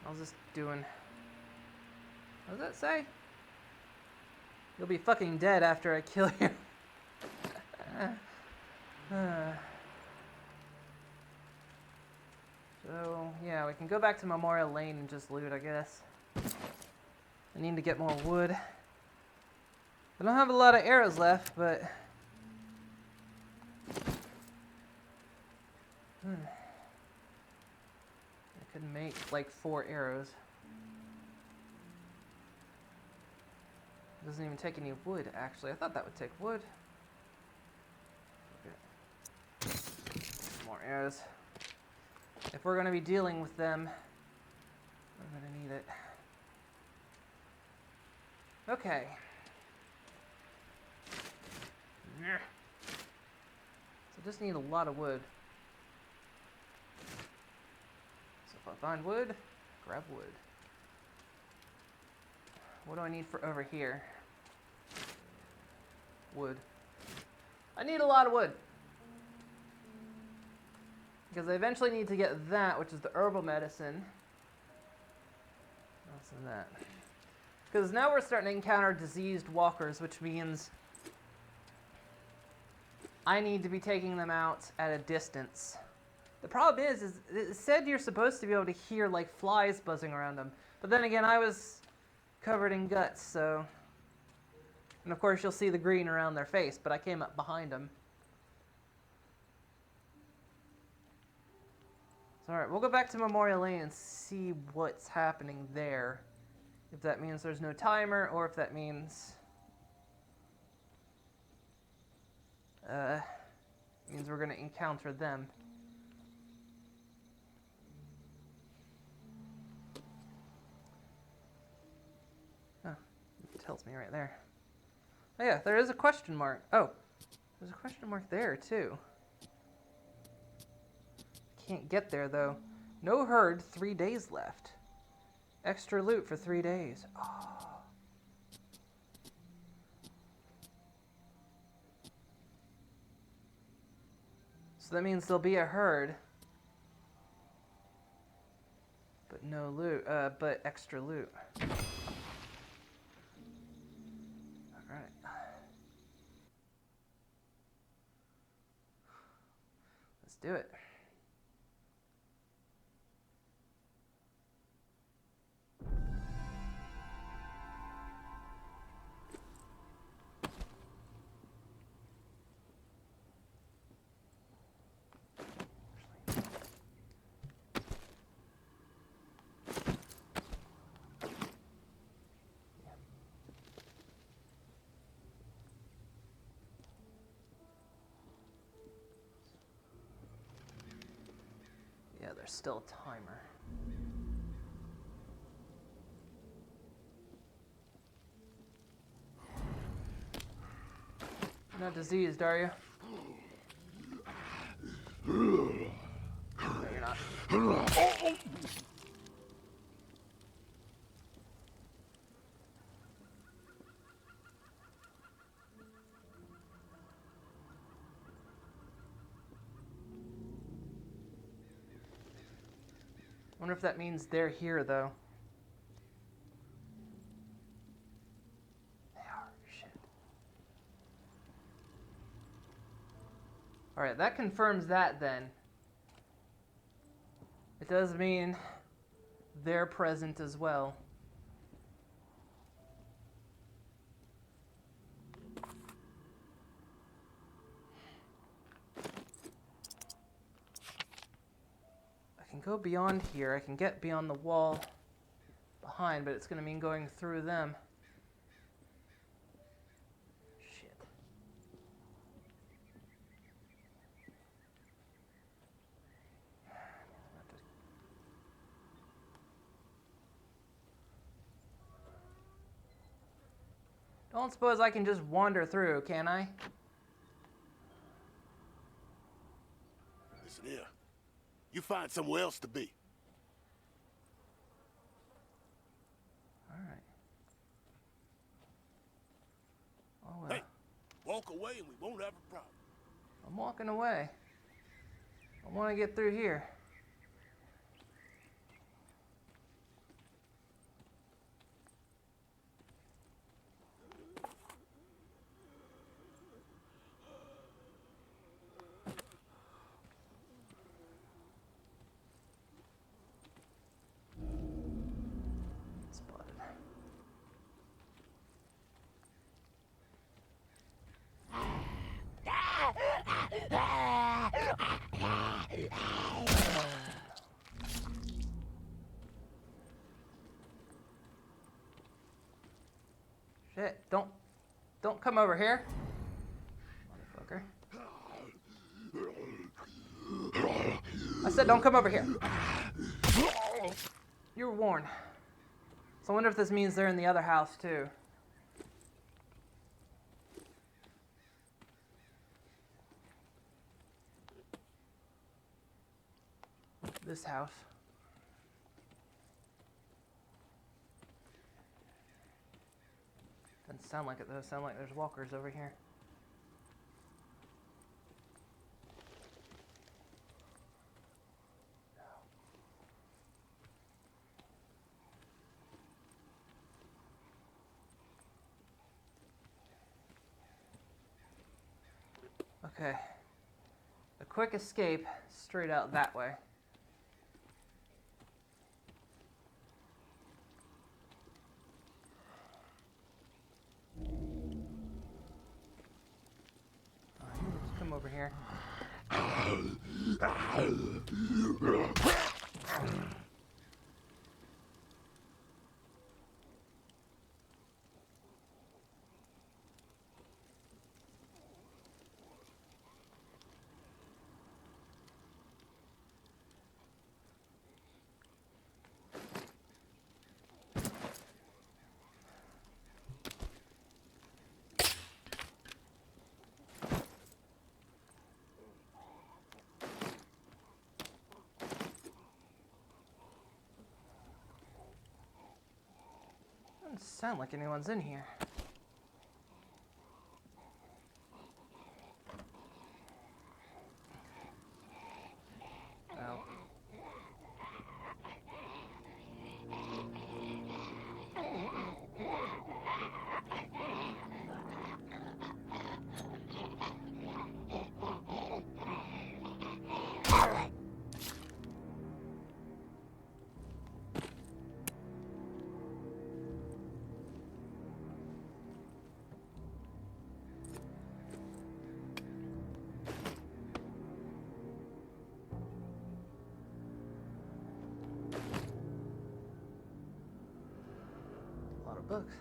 I was just doing, what does that say? You'll be fucking dead after I kill you. So, yeah, we can go back to Memorial Lane and just loot, I guess. I need to get more wood. I don't have a lot of arrows left, but... I could make like 4 arrows. It doesn't even take any wood, actually. I thought that would take wood. Okay. More arrows. If we're going to be dealing with them, we're going to need it. Okay. I just need a lot of wood. So if I find wood, grab wood. What do I need for over here? Wood. I need a lot of wood. Because I eventually need to get that, which is the herbal medicine. What's in that? Because now we're starting to encounter diseased walkers, which means I need to be taking them out at a distance. The problem is it said you're supposed to be able to hear like flies buzzing around them. But then again, I was covered in guts, so... And of course you'll see the green around their face, but I came up behind them. So alright, we'll go back to Memorial Lane and see what's happening there. If that means there's no timer, or if that means... means we're gonna encounter them. Oh, it tells me right there. Oh yeah, there is a question mark. Oh, there's a question mark there too. Can't get there though. No herd, 3 days left. Extra loot for 3 days. Oh. So that means there'll be a herd. But no loot, but extra loot. Alright. Let's do it. Yeah, there's still a timer. You're not diseased, are you? No, you're not. Wonder if that means they're here, though. They are. Shit. Alright, that confirms that, then. It does mean they're present as well. I can go beyond here. I can get beyond the wall behind, but it's going to mean going through them. Shit. Don't suppose I can just wander through, can I? Listen here. You find somewhere else to be. Alright. Oh well. Hey, walk away and we won't have a problem. I'm walking away. I want to get through here. Spotted. Shit, don't come over here. Motherfucker. I said don't come over here. You were warned. So I wonder if this means they're in the other house too. This house. Doesn't sound like it though. Sound like there's walkers over here. Okay. A quick escape straight out that way. Let's come over here. Doesn't sound like anyone's in here. Oh. Books.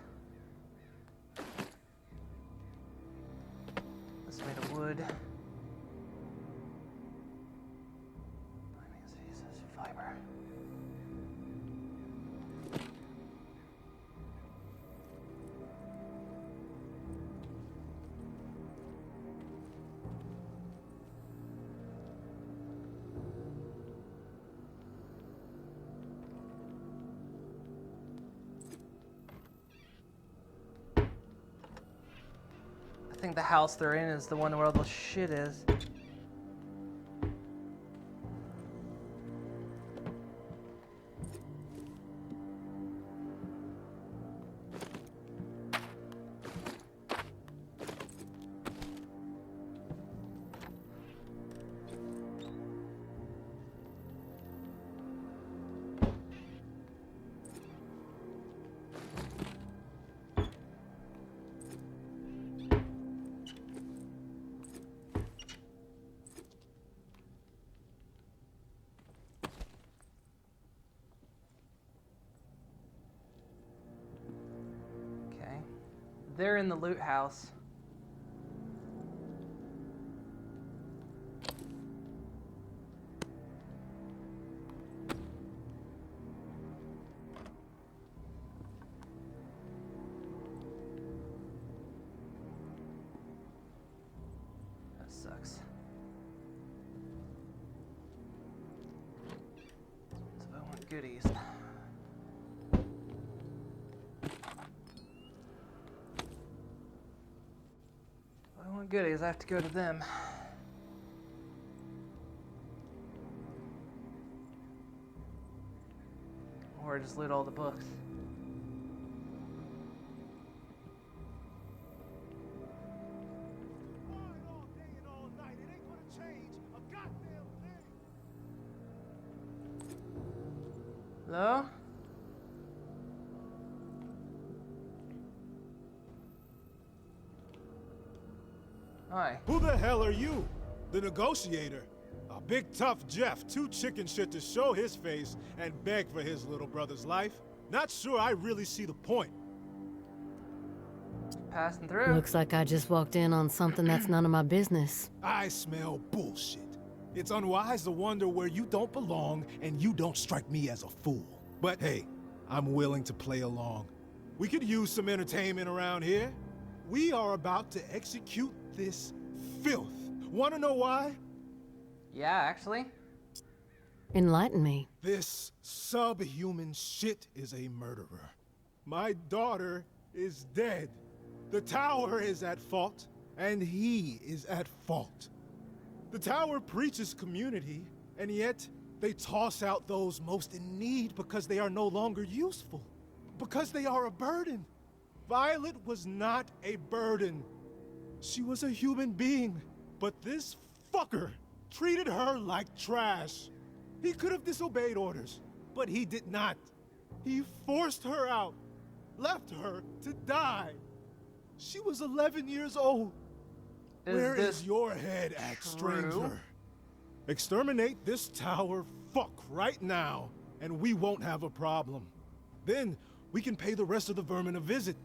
This is made of wood. This is fiber. I think the house they're in is the one where all the shit is. They're in the loot house. That sucks. So I want goodies. Goodies, I have to go to them. Or just loot all the books. Hello? Hi. Who the hell are you? The negotiator. A big tough Jeff, too chicken shit to show his face and beg for his little brother's life. Not sure I really see the point. Passing through. Looks like I just walked in on something that's none of my business. I smell bullshit. It's unwise to wonder where you don't belong, and you don't strike me as a fool. But hey, I'm willing to play along. We could use some entertainment around here. We are about to execute this filth. Want to know why? Yeah, actually. Enlighten me. This subhuman shit is a murderer. My daughter is dead. The tower is at fault, and he is at fault. The tower preaches community, and yet they toss out those most in need because they are no longer useful. Because they are a burden. Violet was not a burden. She was a human being, but this fucker treated her like trash. He could have disobeyed orders, but he did not. He forced her out, left her to die. She was 11 years old. Where is your head at, stranger? Exterminate this tower fuck right now, and we won't have a problem. Then we can pay the rest of the vermin a visit.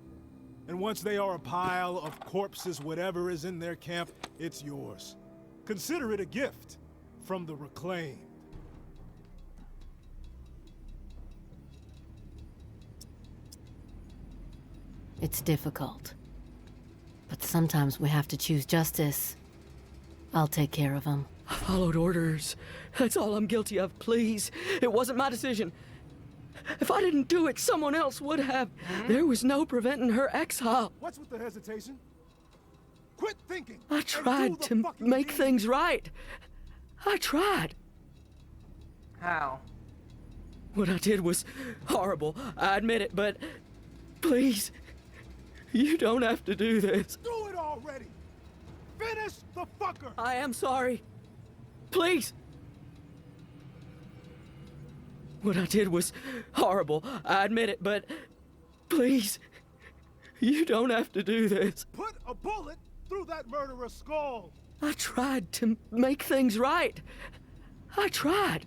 And once they are a pile of corpses, whatever is in their camp, it's yours. Consider it a gift from the Reclaimed. It's difficult. But sometimes we have to choose justice. I'll take care of him. I followed orders. That's all I'm guilty of, please. It wasn't my decision. If I didn't do it, someone else would have. There was no preventing her exile. What's with the hesitation? Quit thinking. I tried to make things right. I tried. How? What I did was horrible. I admit it, but please, you don't have to do this. Do it already. Finish the fucker. I am sorry. Please. What I did was horrible. I admit it, but please, you don't have to do this. Put a bullet through that murderer's skull. I tried to make things right. I tried.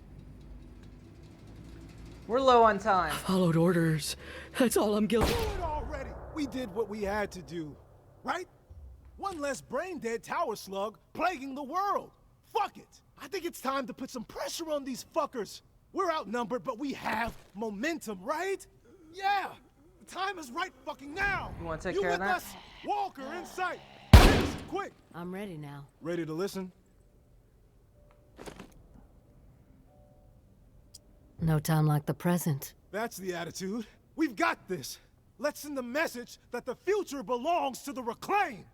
We're low on time. I followed orders. That's all I'm guilty. Do it already. We did what we had to do, right? One less brain-dead tower slug plaguing the world. Fuck it. I think it's time to put some pressure on these fuckers. We're outnumbered, but we have momentum, right? Yeah. The time is right fucking now. You want to take care of that? Us? Walker in sight. Yes, quick. I'm ready now. Ready to listen? No time like the present. That's the attitude. We've got this. Let's send the message that the future belongs to the Reclaimed.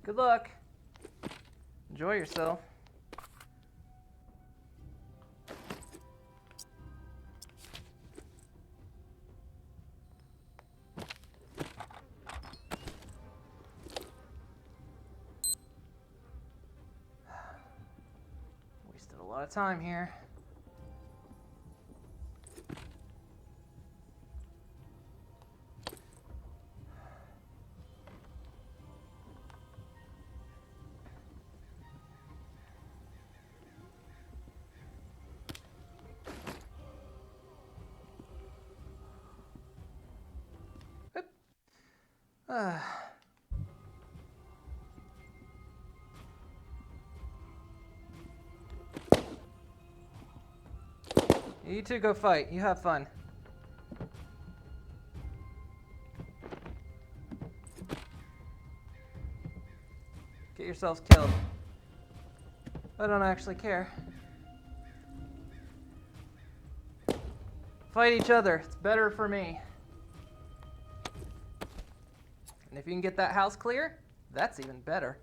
Good luck. Enjoy yourself. Wasted a lot of time here. You two go fight. You have fun. Get yourselves killed. I don't actually care. Fight each other. It's better for me. And if you can get that house clear, that's even better.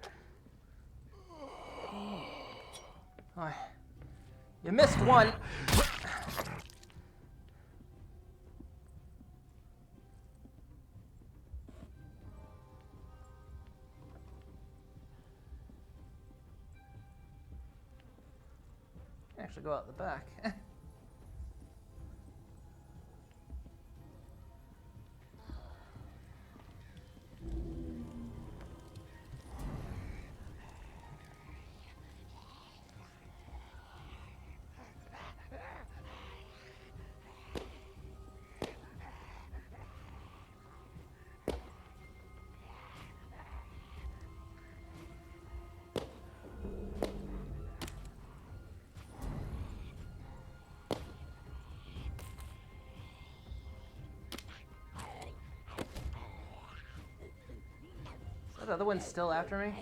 Oh, you missed one. Actually go out the back. Is that other one still after me?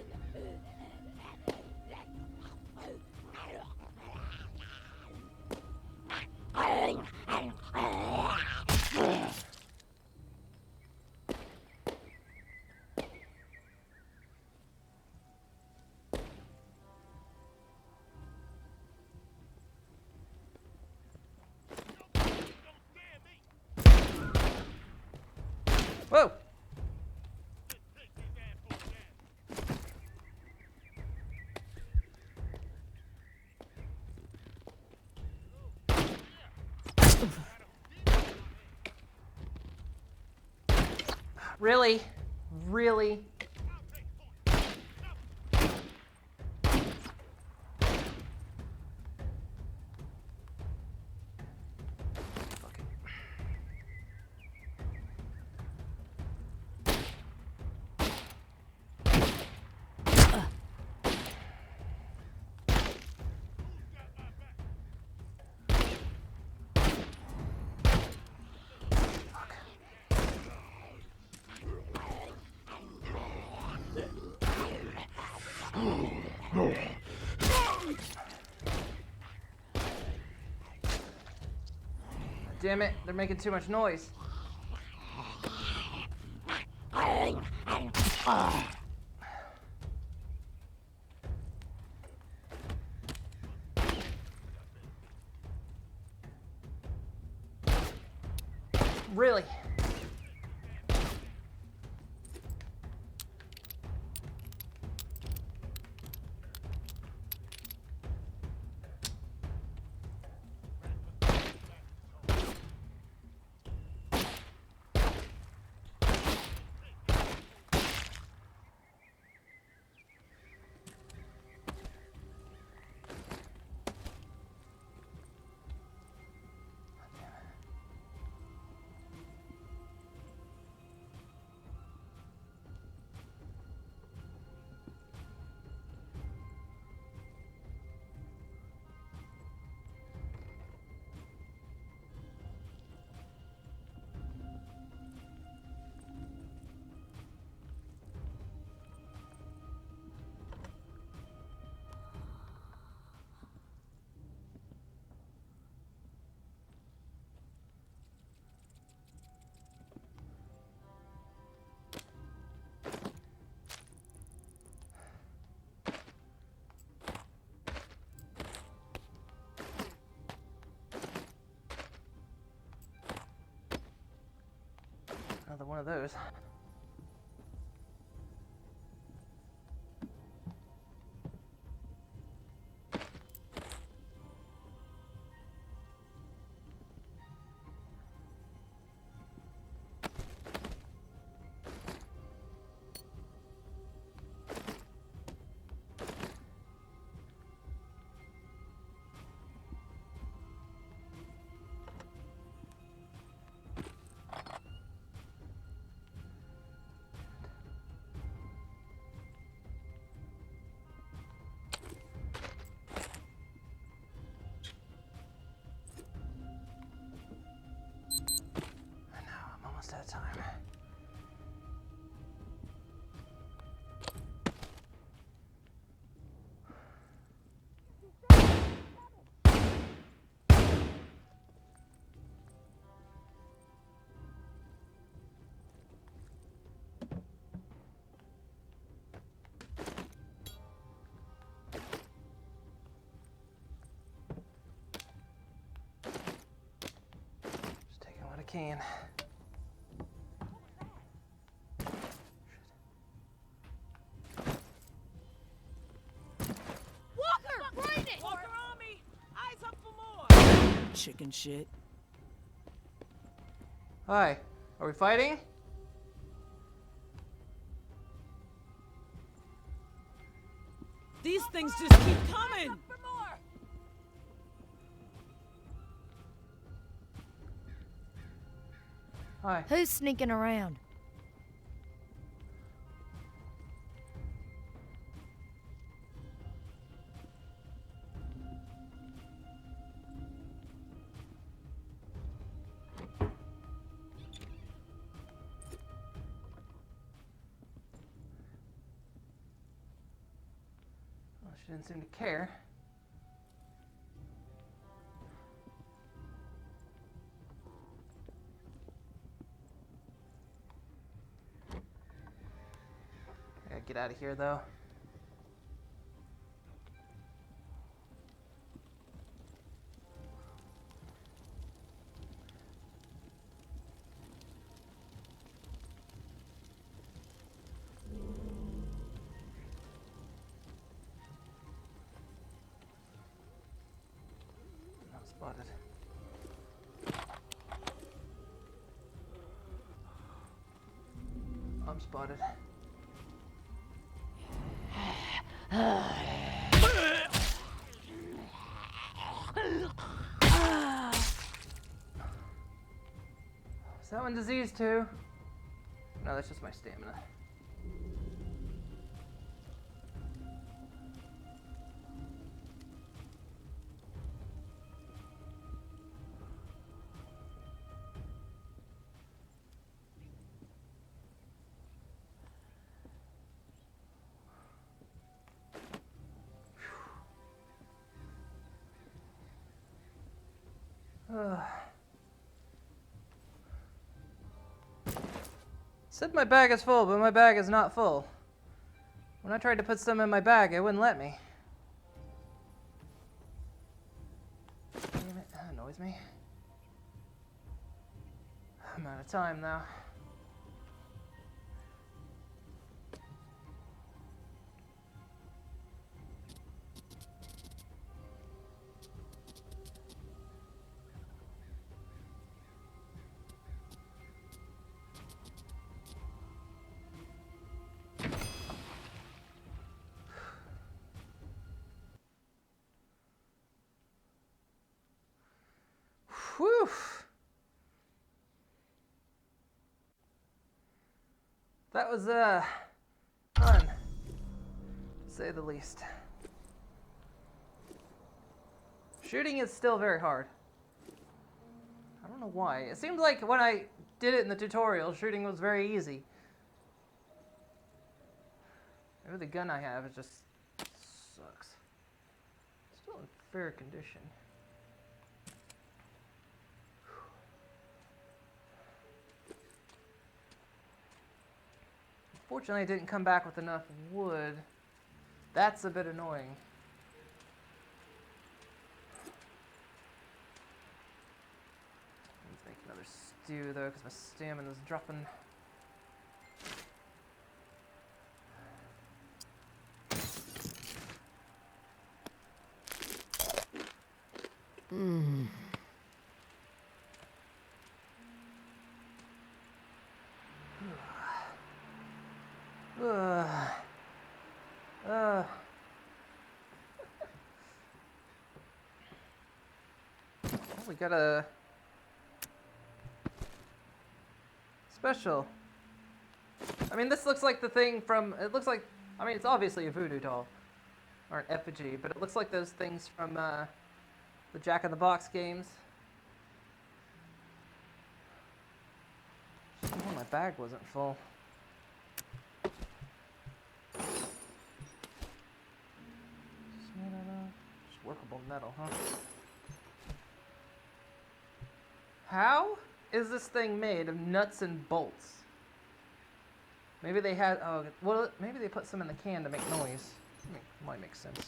Really? Really? Damn it, they're making too much noise. Really? Another one of those. At a time. Just taking what I can. Chicken shit. Hi, are we fighting? These things just keep coming! Hi. Who's sneaking around? Well, she didn't seem to care. I gotta get out of here, though. Not spotted. spotted. Is that one diseased too? No, that's just my stamina. Said my bag is full, but my bag is not full. When I tried to put some in my bag, it wouldn't let me. Damn it, that annoys me. I'm out of time now. Whew. That was fun, to say the least. Shooting is still very hard. I don't know why. It seemed like when I did it in the tutorial, shooting was very easy. Maybe the gun I have just sucks. Still in fair condition. Fortunately, I didn't come back with enough wood. That's a bit annoying. Let's make another stew though, because my stamina's dropping. We got a special. I mean, this looks like the thing from, it looks like, I mean, it's obviously a voodoo doll, or an effigy, but it looks like those things from the Jack in the Box games. Oh, my bag wasn't full. Just workable metal, huh? How is this thing made of nuts and bolts? Maybe they had, oh, well, maybe they put some in the can to make noise. Might make sense.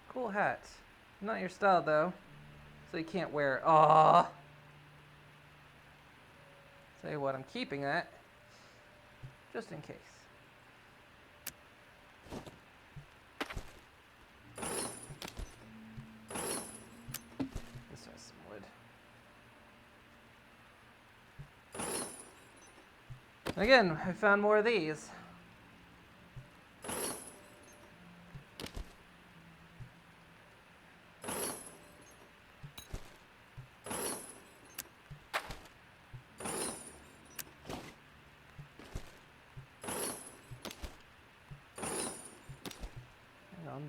Cool hat. Not your style, though. So you can't wear it. Aww. Tell you what, I'm keeping that. Just in case. This has some wood. Again, I found more of these.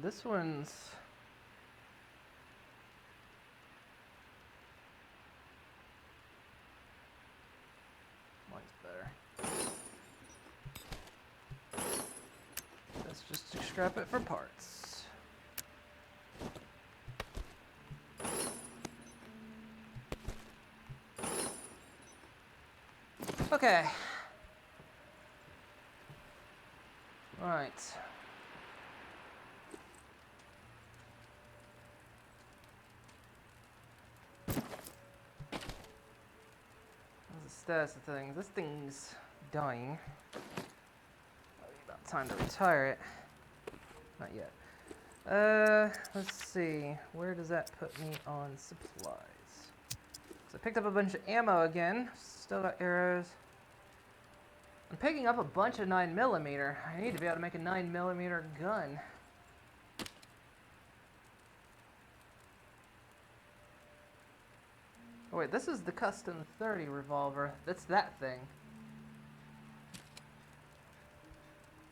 This one's mine's better. Let's just scrap it for parts. Okay. Right. That's the thing. This thing's dying. About time to retire it. Not yet. Let's see. Where does that put me on supplies? So I picked up a bunch of ammo again. Still got arrows. I'm picking up a bunch of 9mm. I need to be able to make a 9mm gun. Oh wait, this is the custom 30 revolver. That's that thing.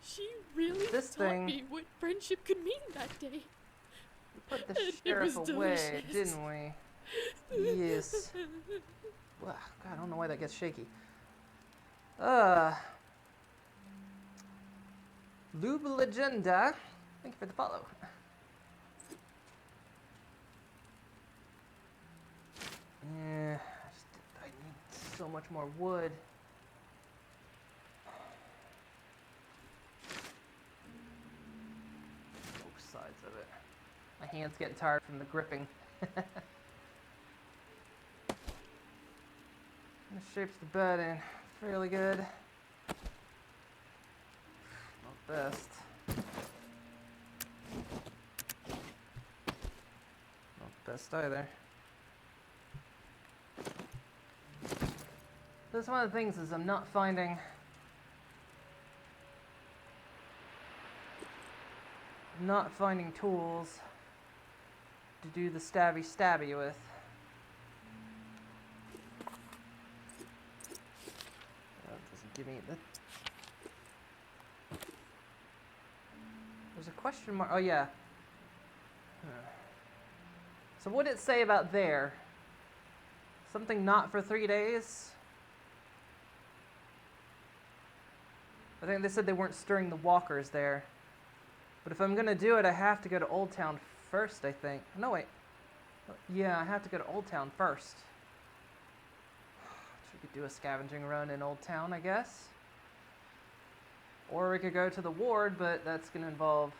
She really This taught thing- me what friendship could mean that day. We put the And it sheriff was away, delicious. didn't we? Yes. Wow, God, I don't know why that gets shaky. Lube Legenda. Thank you for the follow. Yeah, I need so much more wood. Both sides of it. My hand's getting tired from the gripping. This shapes the bed in fairly good. Not best. Not best either. That's one of the things is I'm not finding tools to do the stabby with. That doesn't give me the. There's a question mark. Oh yeah. So what did it say about there? Something not for 3 days? I think they said they weren't stirring the walkers there. But if I'm gonna do it, I have to go to Old Town first, I think. No, wait. Yeah, I have to go to Old Town first. So we could do a scavenging run in Old Town, I guess. Or we could go to the ward, but that's gonna involve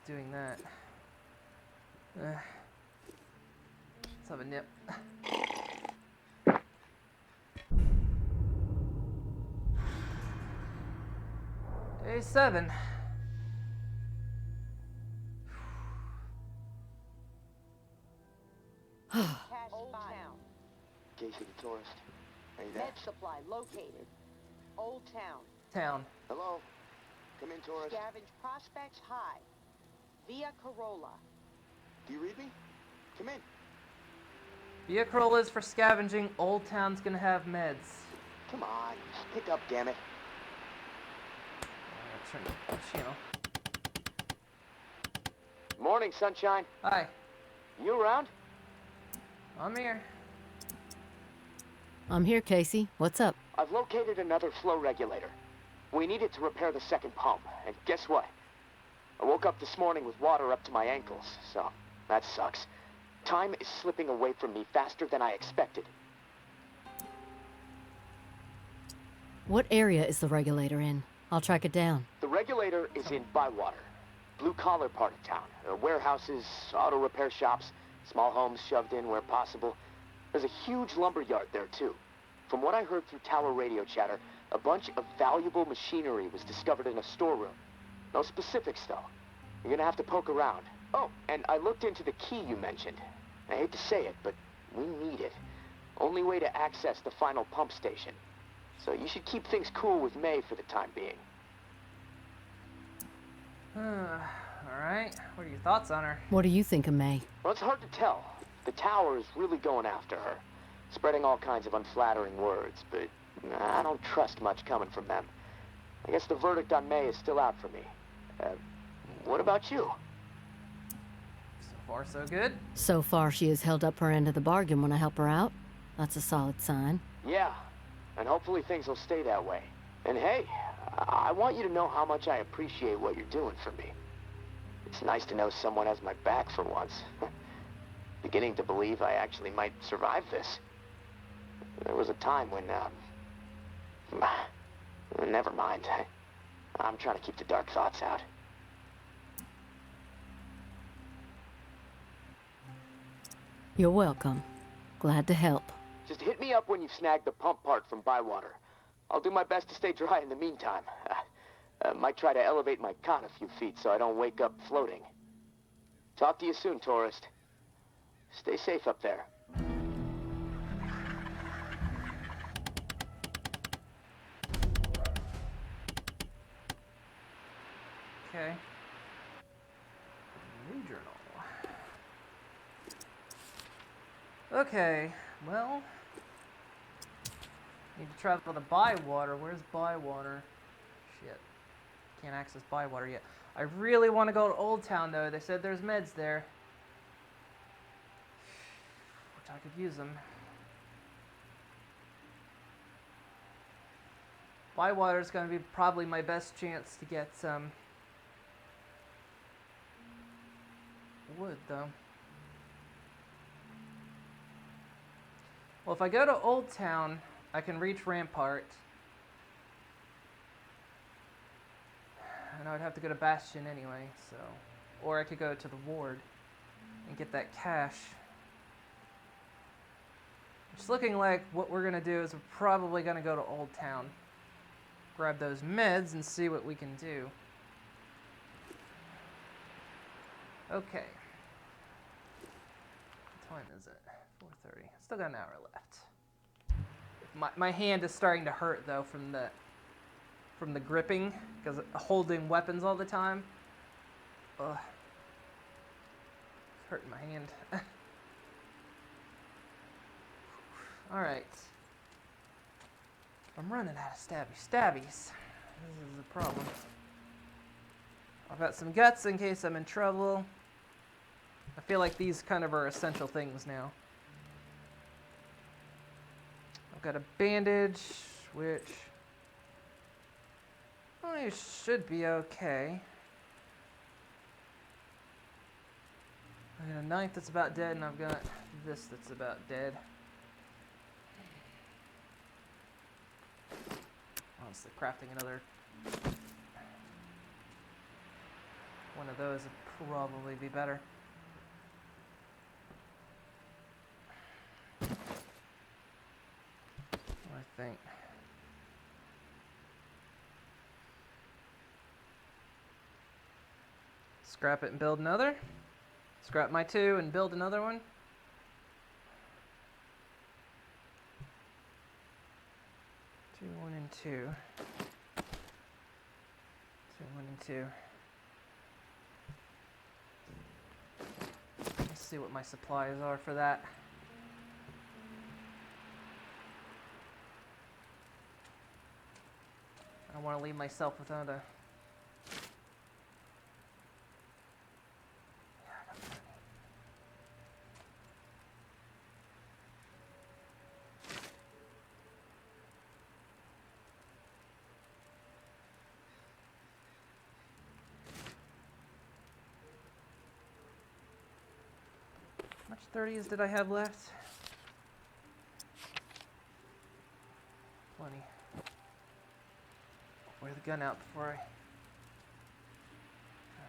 doing that. Let's have a nip. Day 7. Cache Old Town. Casey the tourist. Are you there? Med supply located. Old Town. Town. Hello? Come in, tourist. Scavenge Prospects High. Via Corolla. Do you read me? Come in. Via Corollas for scavenging. Old Town's gonna have meds. Come on. Pick up, damn it. Turn the channel. Morning, sunshine. Hi, You around? I'm here. I'm here, Casey. What's up? I've located another flow regulator. We need it to repair the second pump, and guess what? I woke up this morning with water up to my ankles, so that sucks. Time is slipping away from me faster than I expected. What area is the regulator in? I'll track it down. The regulator is in Bywater, blue-collar part of town. Warehouses, auto repair shops, small homes shoved in where possible. There's a huge lumber yard there, too. From what I heard through tower radio chatter, a bunch of valuable machinery was discovered in a storeroom. No specifics, though. You're gonna have to poke around. Oh, and I looked into the key you mentioned. I hate to say it, but we need it. Only way to access the final pump station. So you should keep things cool with May for the time being. Alright, what are your thoughts on her? What do you think of May? Well, it's hard to tell. The tower is really going after her, spreading all kinds of unflattering words, but I don't trust much coming from them. I guess the verdict on May is still out for me. What about you? So far, so good. So far, she has held up her end of the bargain when I help her out. That's a solid sign. Yeah, and hopefully things will stay that way. And hey, I want you to know how much I appreciate what you're doing for me. It's nice to know someone has my back for once. Beginning to believe I actually might survive this. There was a time when, never mind. I'm trying to keep the dark thoughts out. You're welcome. Glad to help. Just hit me up when you've snagged the pump part from Bywater. I'll do my best to stay dry in the meantime. Might try to elevate my cot a few feet so I don't wake up floating. Talk to you soon, tourist. Stay safe up there. Okay. New journal. Okay, well, need to travel to Bywater. Where's Bywater? Shit. Can't access Bywater yet. I really want to go to Old Town, though. They said there's meds there. Which I could use them. Bywater's going to be probably my best chance to get some wood, though. Well, if I go to Old Town, I can reach Rampart. And I would have to go to Bastion anyway, so... Or I could go to the Ward and get that cash. It's looking like what we're going to do is we're probably going to go to Old Town. Grab those meds and see what we can do. Okay. What time is it? 4:30. Still got an hour left. My hand is starting to hurt though from the gripping because holding weapons all the time. Ugh. It's hurting my hand. All right. I'm running out of stabbies. This is a problem. I've got some guts in case I'm in trouble. I feel like these kind of are essential things now. I've got a bandage, which I should be okay. I got a knife that's about dead, and I've got this that's about dead. Honestly, crafting another one of those would probably be better. I think. Scrap it and build another. Scrap my two and build another one. Two, one, and two. Two, one, and two. Let's see what my supplies are for that. I don't want to leave myself without a... How much 30s did I have left? Plenty. Wear the gun out before I...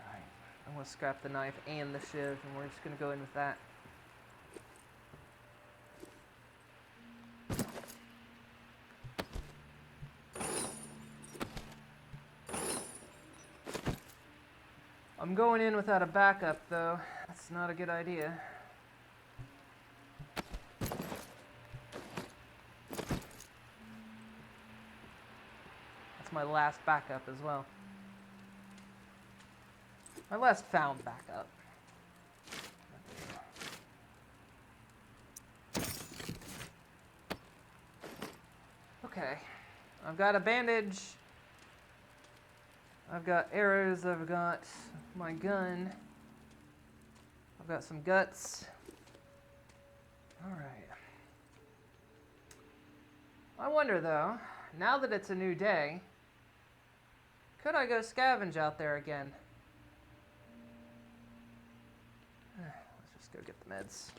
Alright. I'm going to scrap the knife and the shiv, and we're just going to go in with that. I'm going in without a backup, though. That's not a good idea. My last backup as well. My last found backup. Okay. I've got a bandage. I've got arrows. I've got my gun. I've got some guts. Alright. I wonder though, now that it's a new day, could I go scavenge out there again? Let's just go get the meds.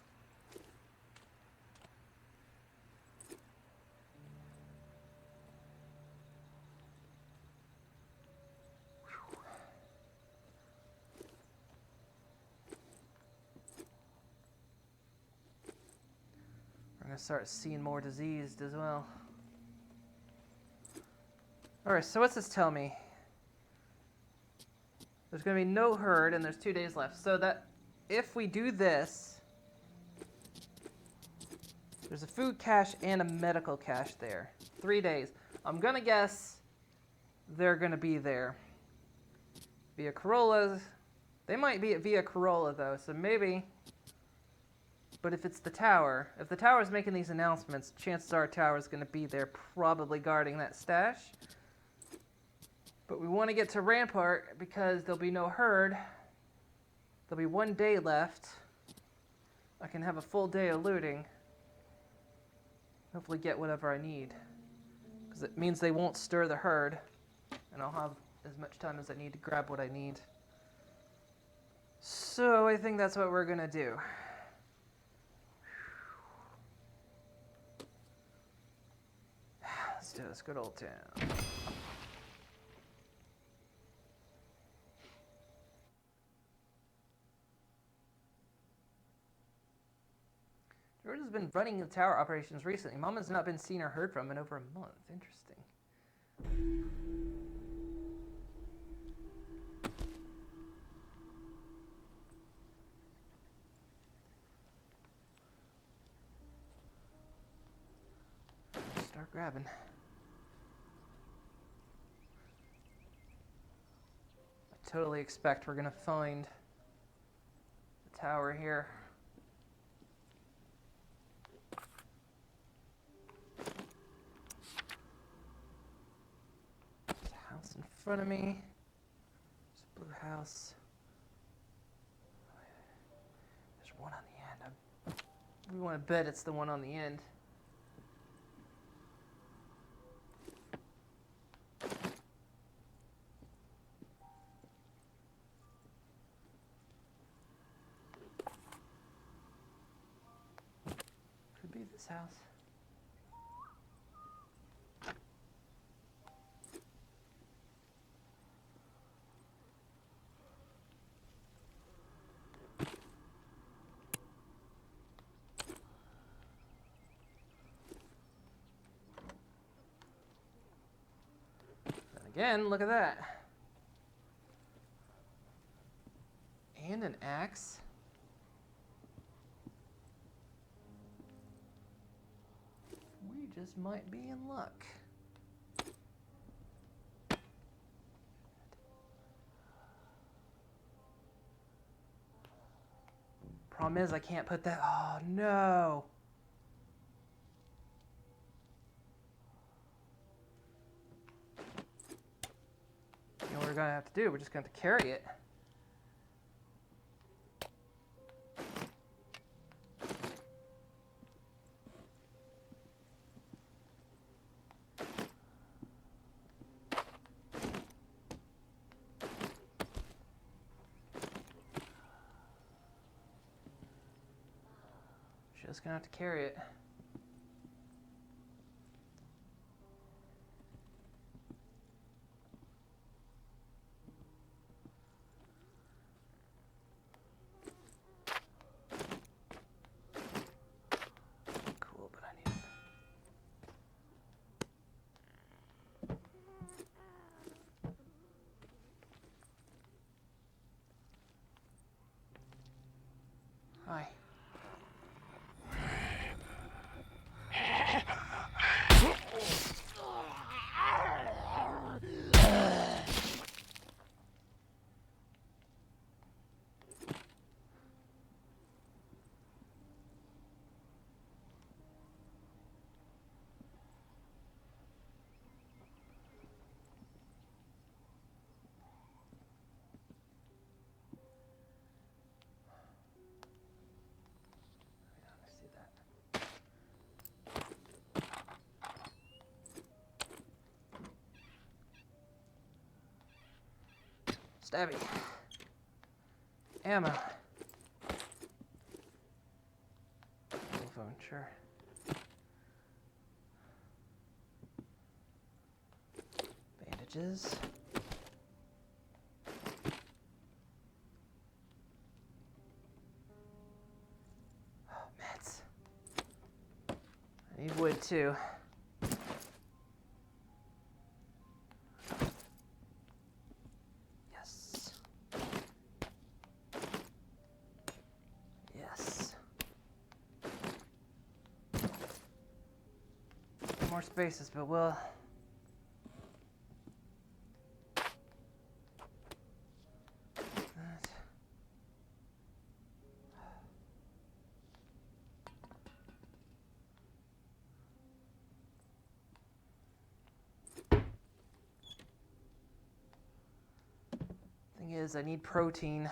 We're gonna start seeing more diseased as well. Alright, so what's this tell me? There's going to be no herd, and there's 2 days left. So that if we do this, There's a food cache and a medical cache there. 3 days. I'm gonna guess they're gonna be there. Via Corollas. They might be at Via Corolla though, so maybe. But if it's the tower, if the tower's making these announcements, chances are tower's gonna be there, probably guarding that stash. But we want to get to Rampart because there'll be no herd. There'll be 1 day left. I can have a full day of looting. Hopefully get whatever I need. Because it means they won't stir the herd. And I'll have as much time as I need to grab what I need. So I think that's what we're going to do. Let's do this good old town. George has been running the tower operations recently. Mama's not been seen or heard from in over a month. Interesting. Start grabbing. I totally expect we're gonna find the tower here. In front of me. There's a blue house. There's one on the end. We want to bet it's the one on the end. Could be this house. Again, look at that. And an axe. We just might be in luck. Problem is, I can't put that. Oh, no. You know what we're gonna have to do? We're just gonna have to carry it. Just gonna have to carry it. Hi. Stabby. Ammo. Telephone, sure. Bandages. Oh, meds. I need wood too. more spaces, but we'll... That. Thing is, I need protein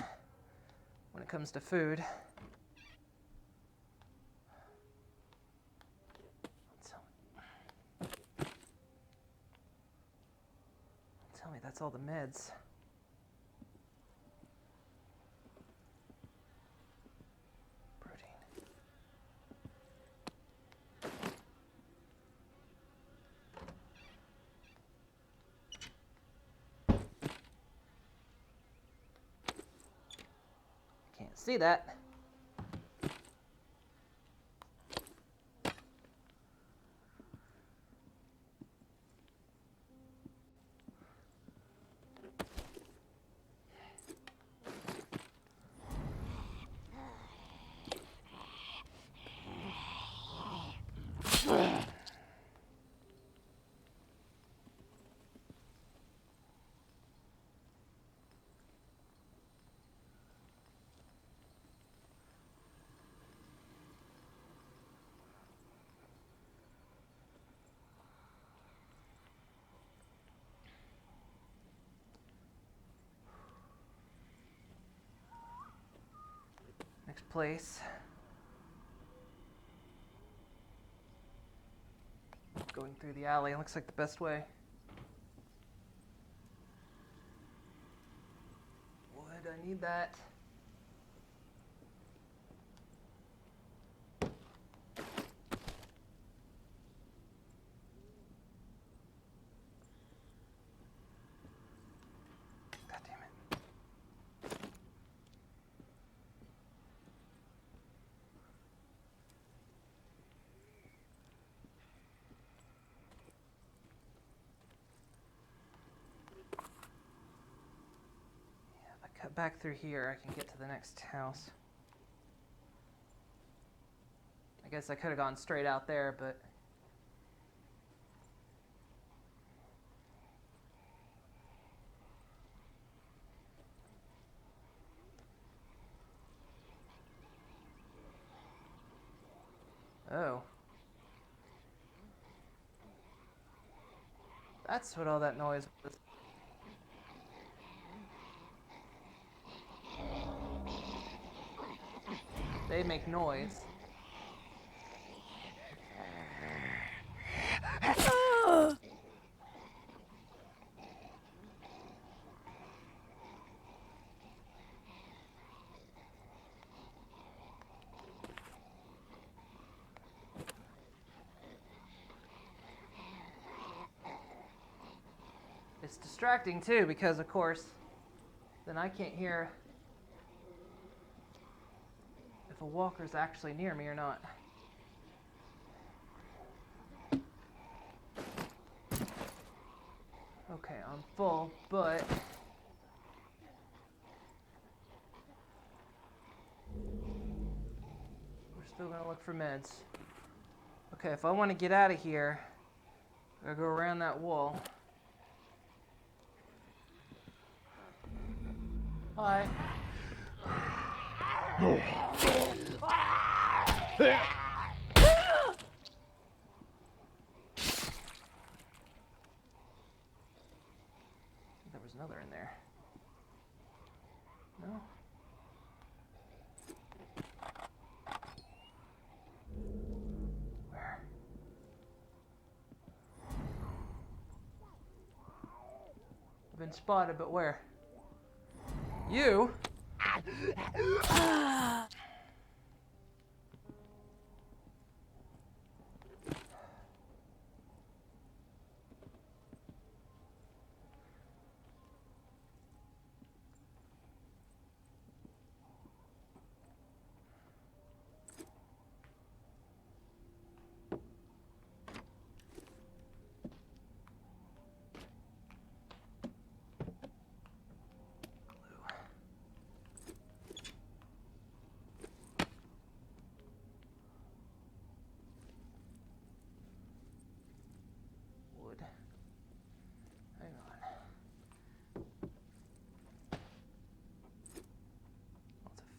when it comes to food. Tell me that's all the meds. Protein. Can't see that. Next place. Going through the alley looks like the best way. Wood, I need that. God damn it. Cut back through here, I can get to the next house. I guess I could have gone straight out there, but... Oh. That's what all that noise was. They make noise. It's distracting too, because of course, then I can't hear if a walker's actually near me or not. Okay, I'm full, but we're still gonna look for meds. Okay, if I want to get out of here, I gotta go around that wall. Hi. There was another in there. No? Where? I've been spotted, but where? You?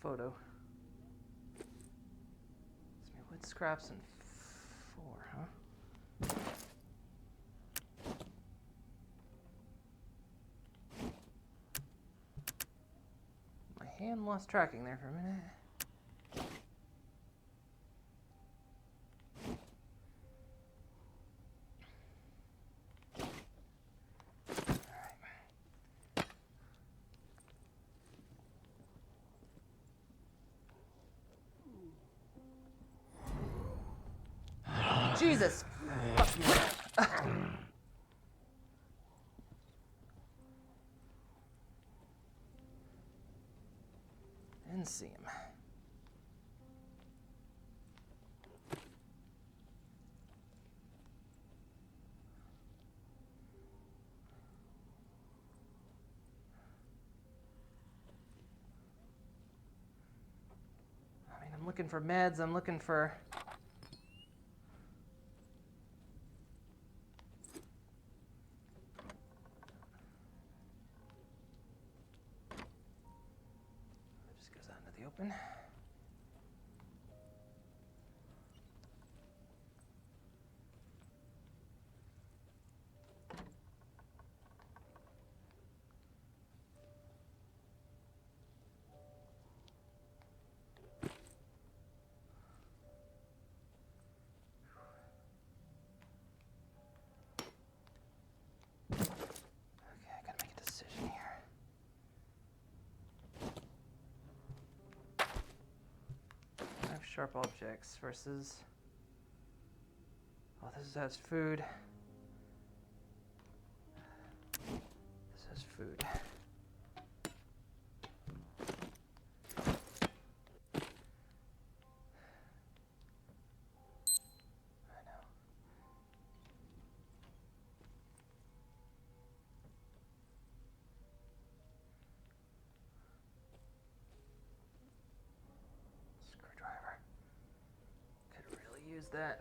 photo. It's me wood scraps and 4, huh? My hand lost tracking there for a minute. Jesus! Fuck me. Didn't see him. I mean, I'm looking for meds, I'm looking for... Just goes out into the open. Okay, I gotta make a decision here. Five sharp objects versus... Oh, this has food. This has food. I know. Screwdriver. Could really use that.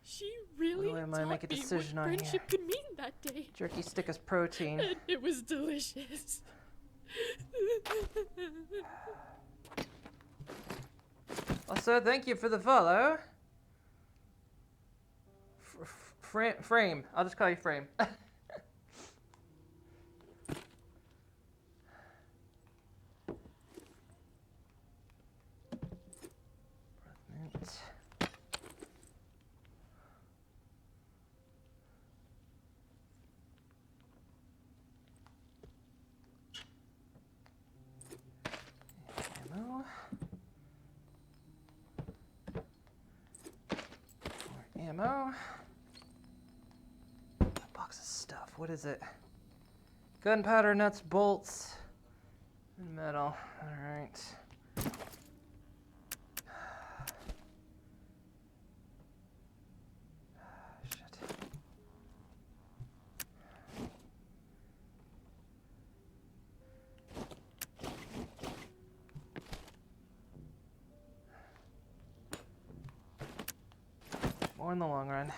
She really What am I taught make a me decision what on here? friendship could mean that day. Jerky stick as protein. And it was delicious. Also, thank you for the follow. Frame. I'll just call you Frame. Mint. Ammo. More ammo. A box of stuff. What is it? Gunpowder, nuts, bolts, and metal. All right. Shit. More in the long run.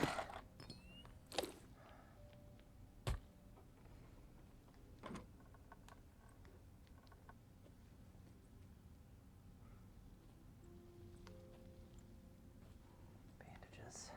Bandages.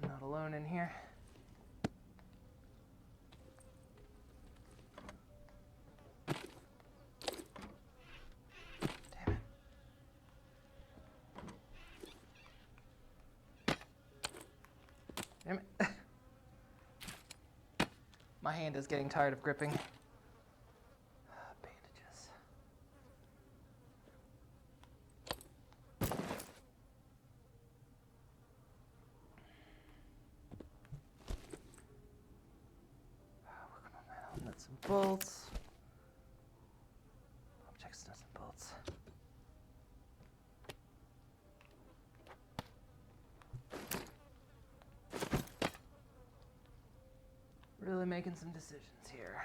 I'm not alone in here. Damn it. Damn it. My hand is getting tired of gripping. Bandages. Work on metal, nuts and bolts. Objects, nuts and bolts. Really making some decisions here.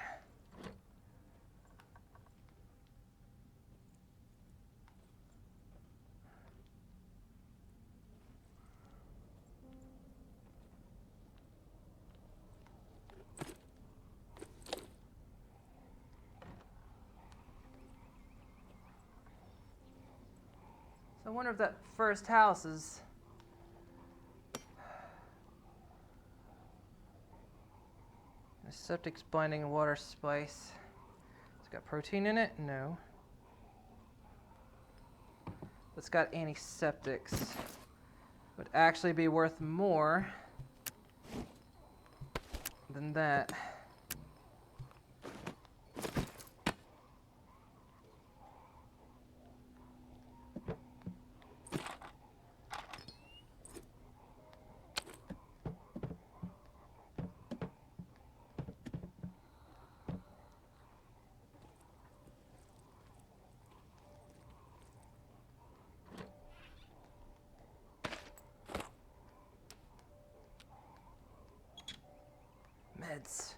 So I wonder if that first house is... A septic's binding water spice. It's got protein in it? No. It's got antiseptics. Would actually be worth more than that. Meds.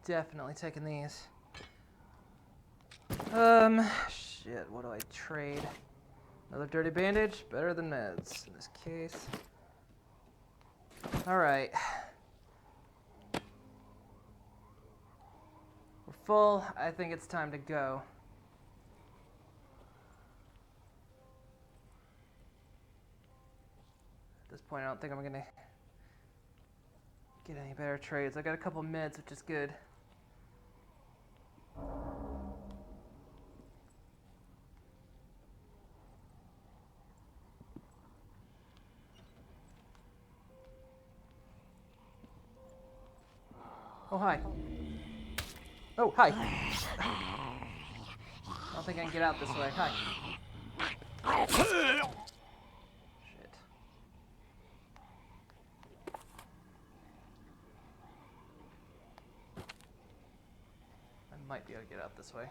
Definitely taking these. Shit, what do I trade? Another dirty bandage? Better than meds in this case. Alright. We're full. I think it's time to go. At this point, I don't think I'm gonna get any better trades. I got a couple meds, which is good. Oh, hi. Oh, hi. I don't think I can get out this way. Hi. Shit. Might be able to get out this way.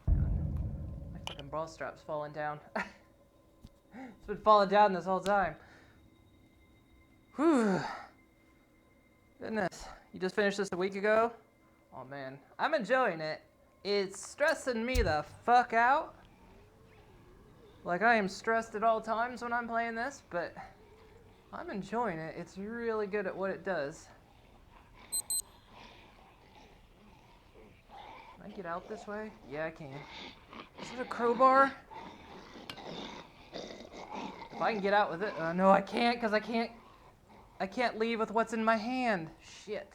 My fucking bra strap's falling down. It's been falling down this whole time. Whew. Goodness. You just finished this a week ago? Oh man. I'm enjoying it. It's stressing me the fuck out. Like I am stressed at all times when I'm playing this, but I'm enjoying it. It's really good at what it does. Can I get out this way? Yeah, I can. Is it a crowbar? If I can get out with it. No, I can't, because I can't leave with what's in my hand. Shit.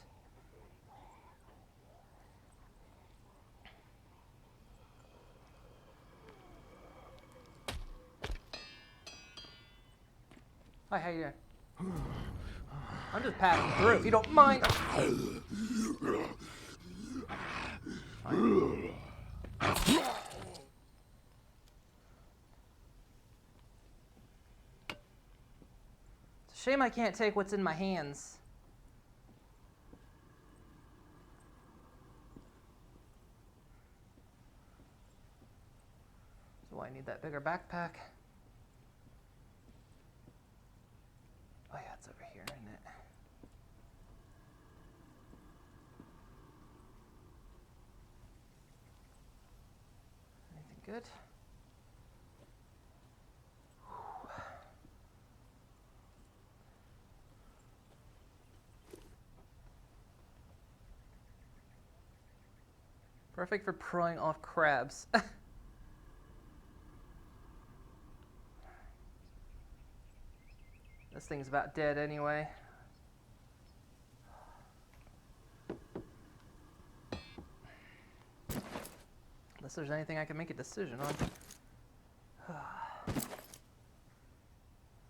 Hi, how you doing? I'm just passing through, if you don't mind. It's a shame I can't take what's in my hands. So I need that bigger backpack. Oh yeah, it's over here, isn't it? Anything good? Perfect for prying off crabs. This thing's about dead anyway. Unless there's anything I can make a decision on.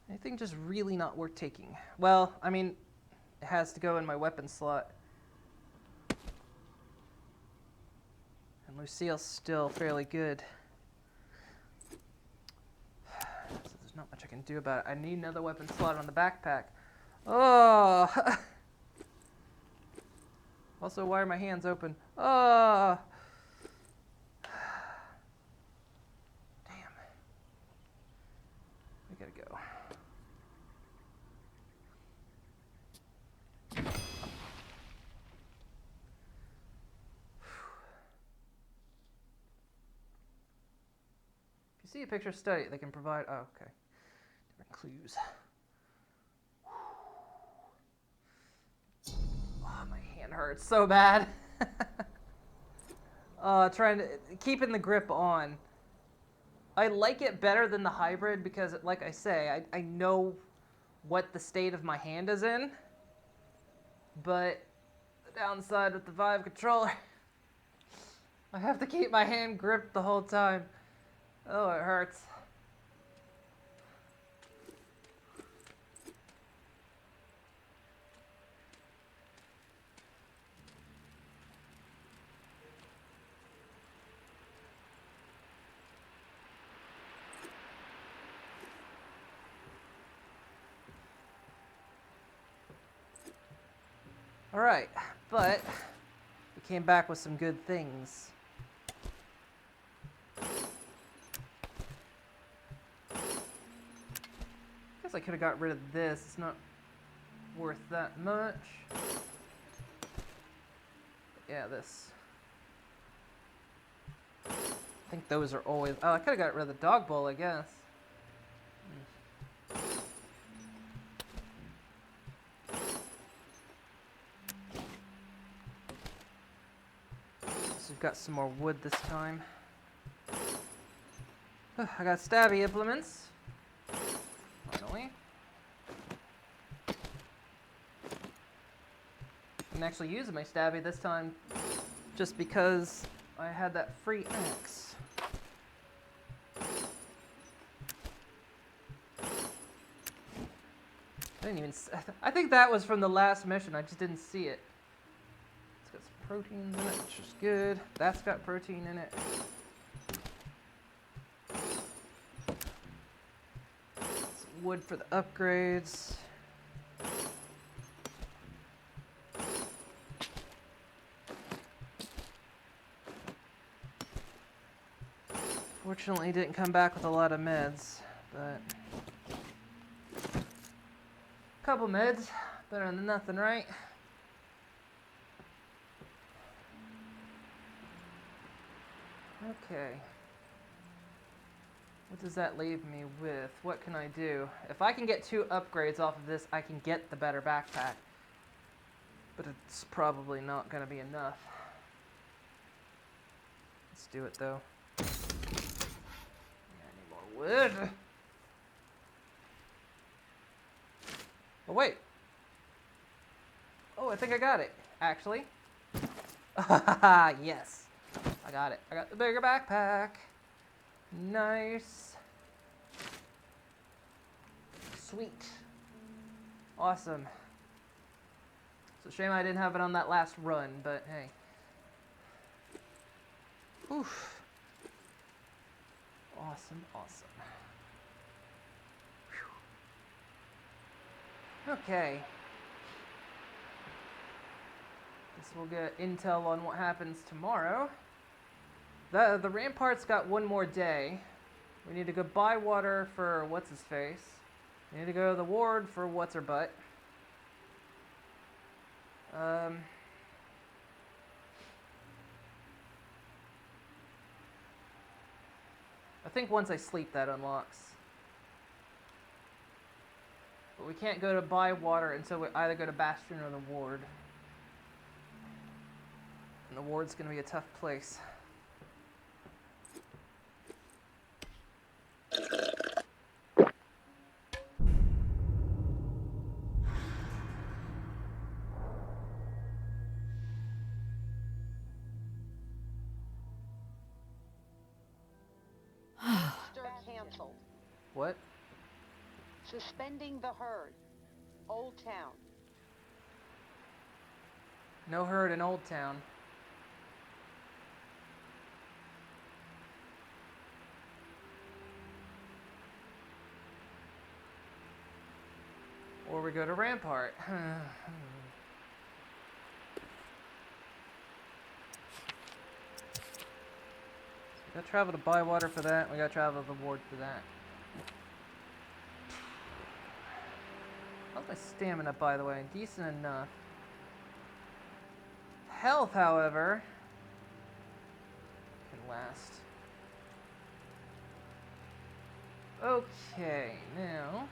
Anything just really not worth taking? Well, I mean, it has to go in my weapon slot. And Lucille's still fairly good. So there's not much I can do about it. I need another weapon slot on the backpack. Oh! Also, why are my hands open? Oh! Damn. We gotta go. see a picture, study. They can provide. Oh, okay. Different clues. Oh, my hand hurts so bad. Trying to keeping the grip on. I like it better than the hybrid because, like I say, I know what the state of my hand is in. But the downside with the Vive controller, I have to keep my hand gripped the whole time. Oh, it hurts. Alright, but we came back with some good things. Guess I could have got rid of this. It's not worth that much. Yeah, this. I think those are always... Oh, I could have got rid of the dog bowl, I guess. So we've got some more wood this time. I got stabby implements. Finally. I'm actually using my stabby this time just because I had that free axe. I didn't even... I think that was from the last mission. I just didn't see it. It's got some proteins in it, which is good. That's got protein in it. Some wood for the upgrades. Fortunately, didn't come back with a lot of meds, but... Couple meds, better than nothing, right? Okay. What does that leave me with? What can I do? If I can get 2 upgrades off of this, I can get the better backpack. But it's probably not going to be enough. Let's do it, though. Yeah, I need more wood. Oh, wait. Oh, I think I got it, actually. Yes. I got it. I got the bigger backpack. Nice. Sweet. Awesome. It's a shame I didn't have it on that last run, but hey. Oof. Awesome, awesome. Okay. Guess we'll get intel on what happens tomorrow. The Rampart's got one more day. We need to go buy water for what's-his-face. We need to go to the ward for what's-her-butt. I think once I sleep that unlocks. But we can't go to buy water until we either go to Bastion or the ward. And the ward's gonna be a tough place. Canceled. What? Suspending the herd. Old Town. No herd in Old Town. Or we go to Rampart. We gotta travel to buy water for that. We gotta travel to the ward for that. How's my stamina, by the way? Decent enough. Health, however, can last. Okay, now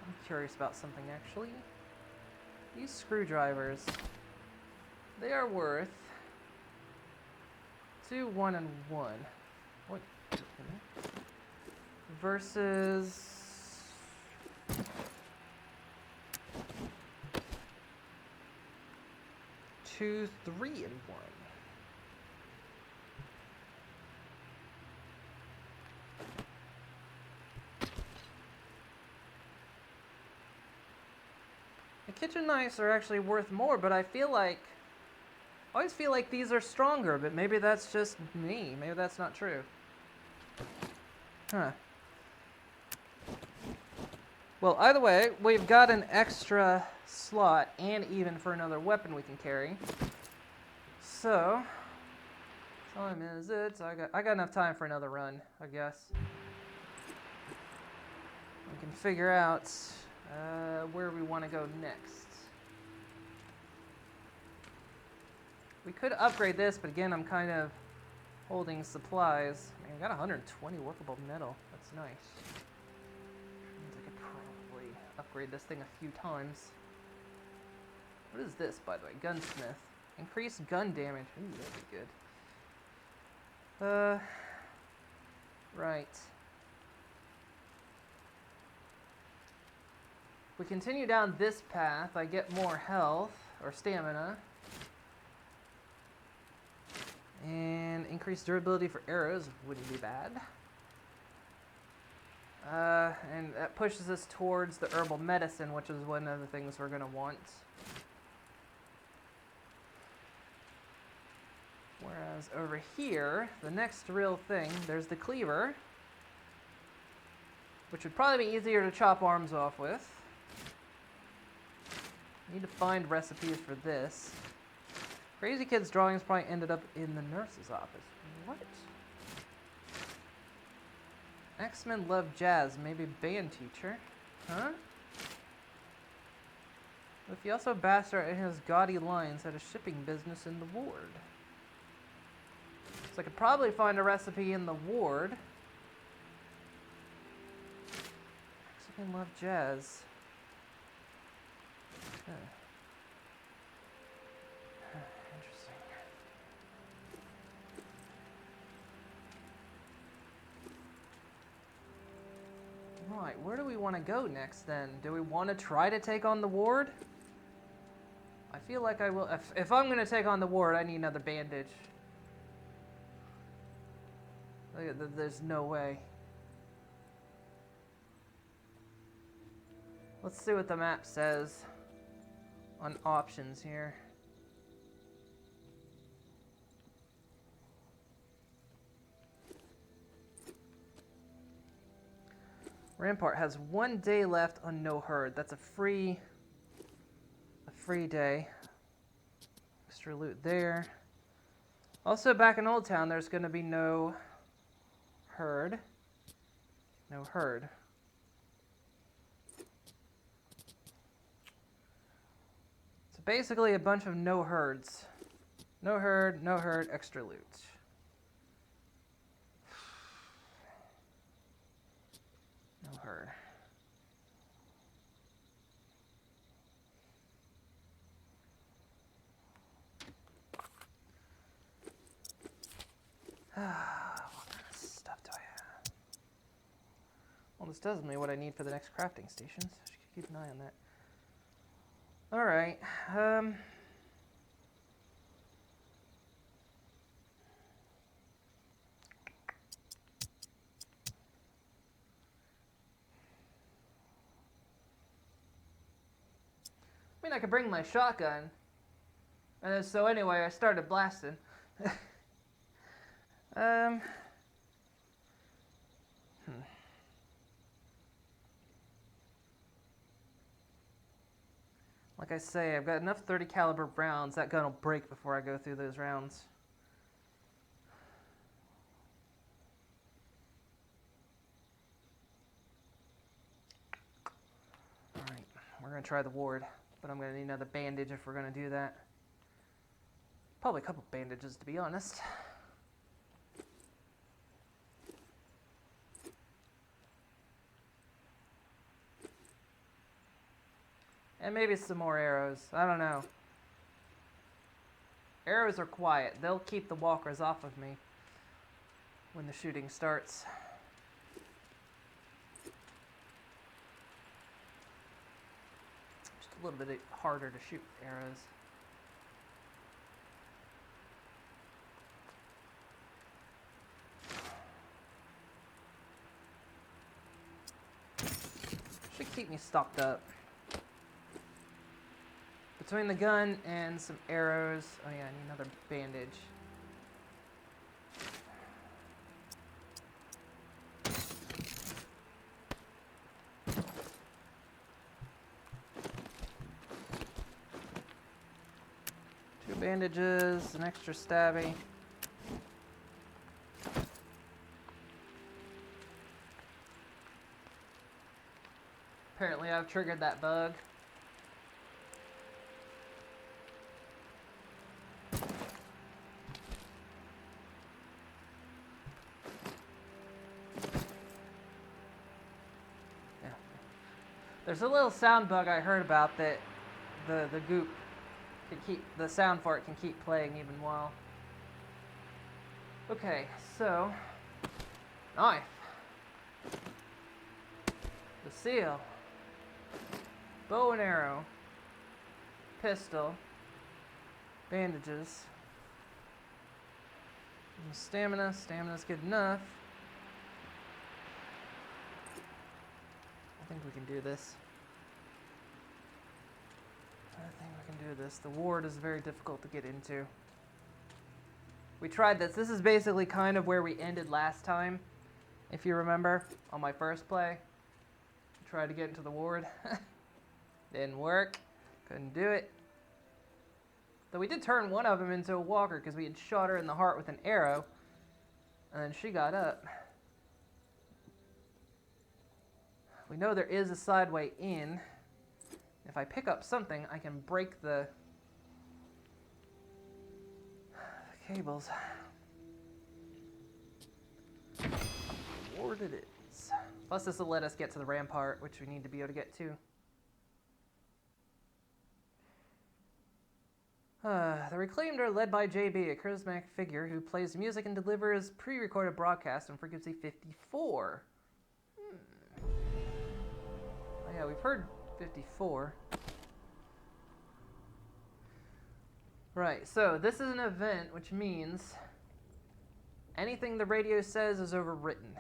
I'm curious about something actually. These screwdrivers, they are worth 2, 1, and 1. What? Versus 2, 3, and 1. The kitchen knives are actually worth more, but I always feel like these are stronger, but maybe that's just me. Maybe that's not true. Huh. Well, either way, we've got an extra slot and even for another weapon we can carry. So, time is it? I got enough time for another run, I guess. We can figure out where we want to go next. We could upgrade this, but again, I'm kind of holding supplies. I mean, we got 120 workable metal. That's nice. Means I could probably upgrade this thing a few times. What is this, by the way? Gunsmith. Increased gun damage. Ooh, that'd be good. Right. If we continue down this path, I get more health, or stamina. And increased durability for arrows wouldn't be bad. And that pushes us towards the herbal medicine, which is one of the things we're going to want. Whereas over here, the next real thing, there's the cleaver, which would probably be easier to chop arms off with. Need to find recipes for this. Crazy Kid's drawings probably ended up in the nurse's office. What? X-Men love jazz, maybe band teacher. Huh? Mafioso Bastard and his gaudy lines had a shipping business in the ward. So I could probably find a recipe in the ward. X-Men love jazz. Huh. Interesting. Right, where do we want to go next then? Do we want to try to take on the ward? I feel like I will. If I'm going to take on the ward, I need another bandage. There's no way. Let's see what the map says on options here. Rampart has 1 day left on no herd. That's a free day. Extra loot there. Also back in Old Town, there's going to be no herd. No herd. So basically a bunch of no herds. No herd, extra loot. No herd. What kind of stuff do I have? Well, this tells me what I need for the next crafting stations. I should keep an eye on that. Alright, I mean, I could bring my shotgun. And so anyway, I started blasting. Like I say, I've got enough 30 caliber rounds. That gun will break before I go through those rounds. Alright, we're going to try the ward, but I'm going to need another bandage if we're going to do that. Probably a couple bandages, to be honest. And maybe some more arrows. I don't know. Arrows are quiet. They'll keep the walkers off of me when the shooting starts. Just a little bit harder to shoot arrows. Should keep me stocked up. Between the gun and some arrows. Oh yeah, I need another bandage. Two bandages, an extra stabby. Apparently I've triggered that bug. Yeah. There's a little sound bug I heard about that the goop can keep, the sound for it can keep playing even while. Okay, so knife. The seal. Bow and arrow, pistol, bandages, and stamina. Stamina's good enough. I think we can do this. The ward is very difficult to get into. We tried this. This is basically kind of where we ended last time, if you remember, on my first play. Tried to get into the ward. Didn't work. Couldn't do it. Though we did turn one of them into a walker because we had shot her in the heart with an arrow. And then she got up. We know there is a side way in. If I pick up something, I can break the cables. Ward it is. Plus this will let us get to the rampart, which we need to be able to get to. The Reclaimed are led by JB, a charismatic figure who plays music and delivers pre-recorded broadcasts on Frequency 54. Oh yeah, we've heard 54. Right, so this is an event, which means anything the radio says is overwritten.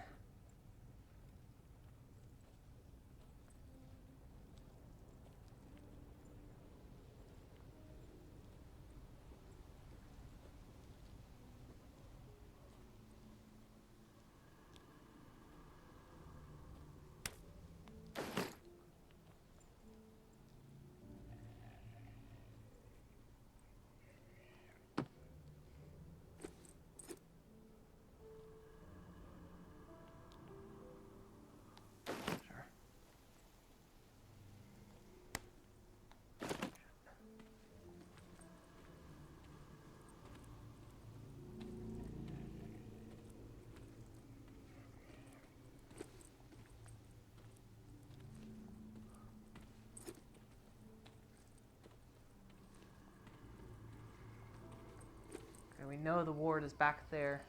We know the ward is back there.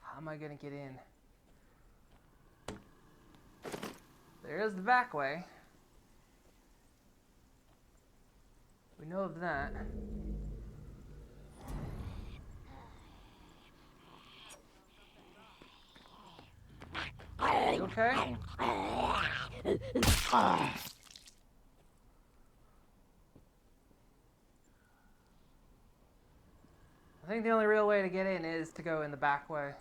How am I gonna get in? There is the back way. We know of that. You okay? I think the only real way to get in is to go in the back way.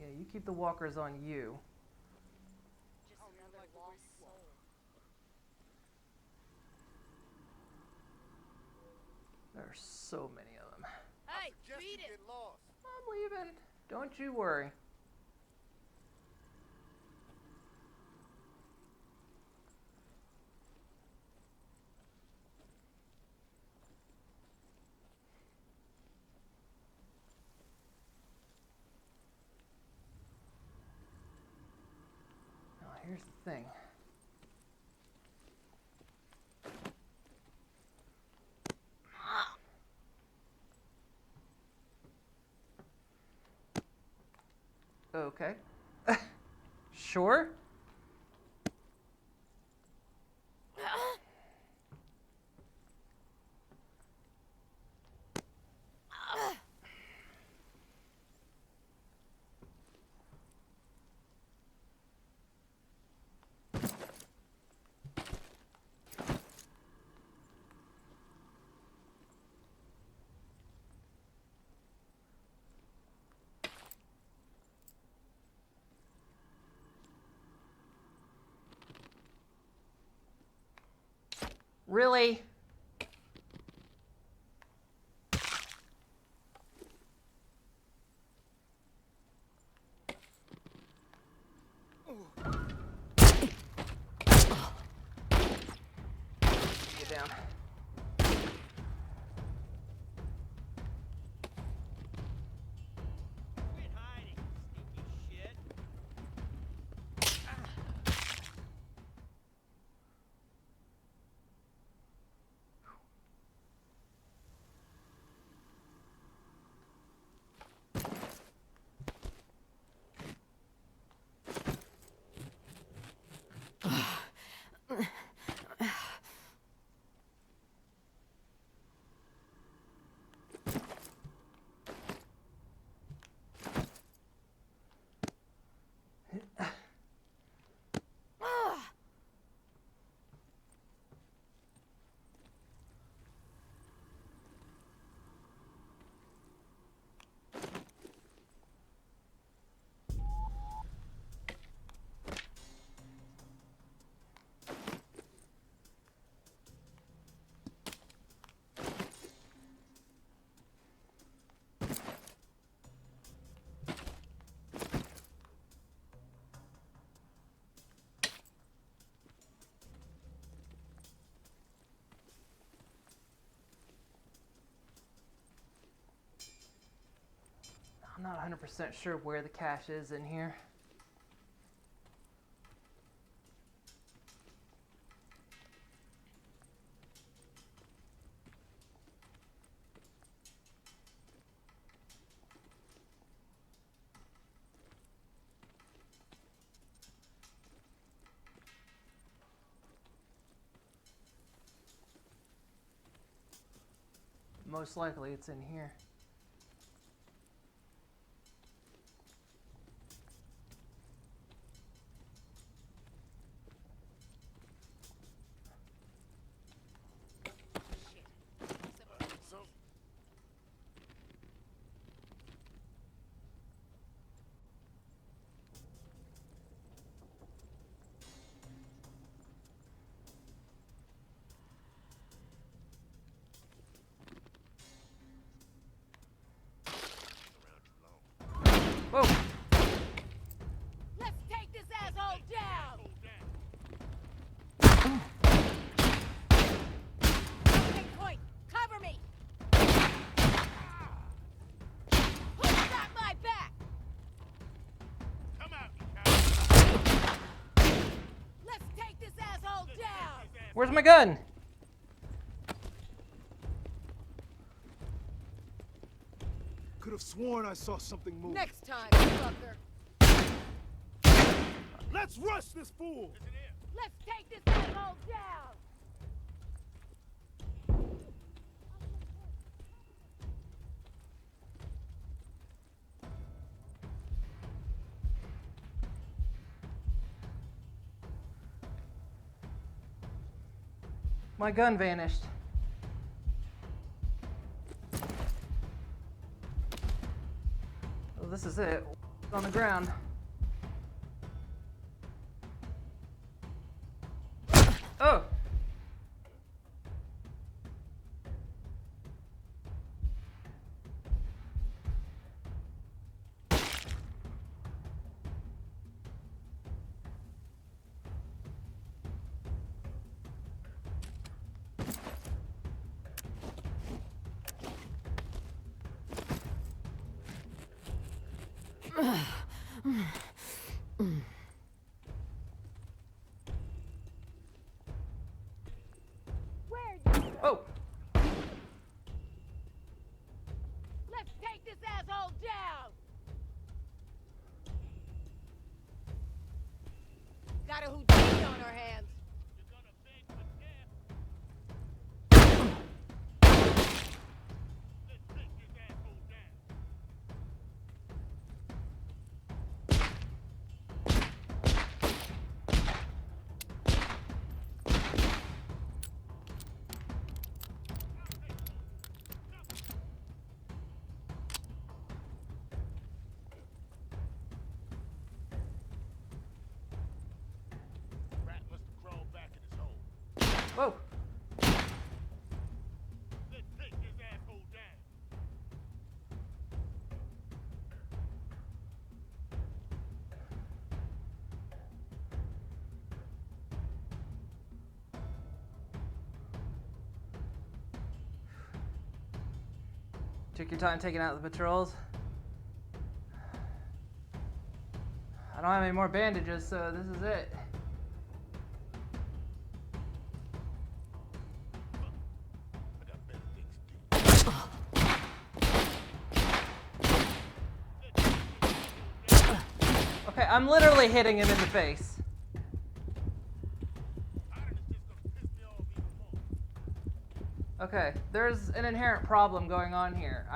Yeah, you keep the walkers on you. There are so many of them. Hey, beat it! I'm leaving. Don't you worry. Now, here's the thing. Okay. Sure. Really? Get down. Quit hiding, sneaky shit. I'm not 100% sure where the cache is in here. Most likely it's in here. Whoa! Let's take this asshole down! Okay, point! Cover me! Who's got my back? Come out, Let's take this asshole down! Where's my gun? Could have sworn I saw something move. Next time, fucker! Let's rush this fool! Let's take this asshole down! My gun vanished. Oh, this is it. It's on the ground. Oh! Oh! Let's take this asshole down! Got a Houdini on our hands. Whoa! Took your time taking out the patrols. I don't have any more bandages, so this is it. Okay, I'm literally hitting him in the face. Okay, there's an inherent problem going on here.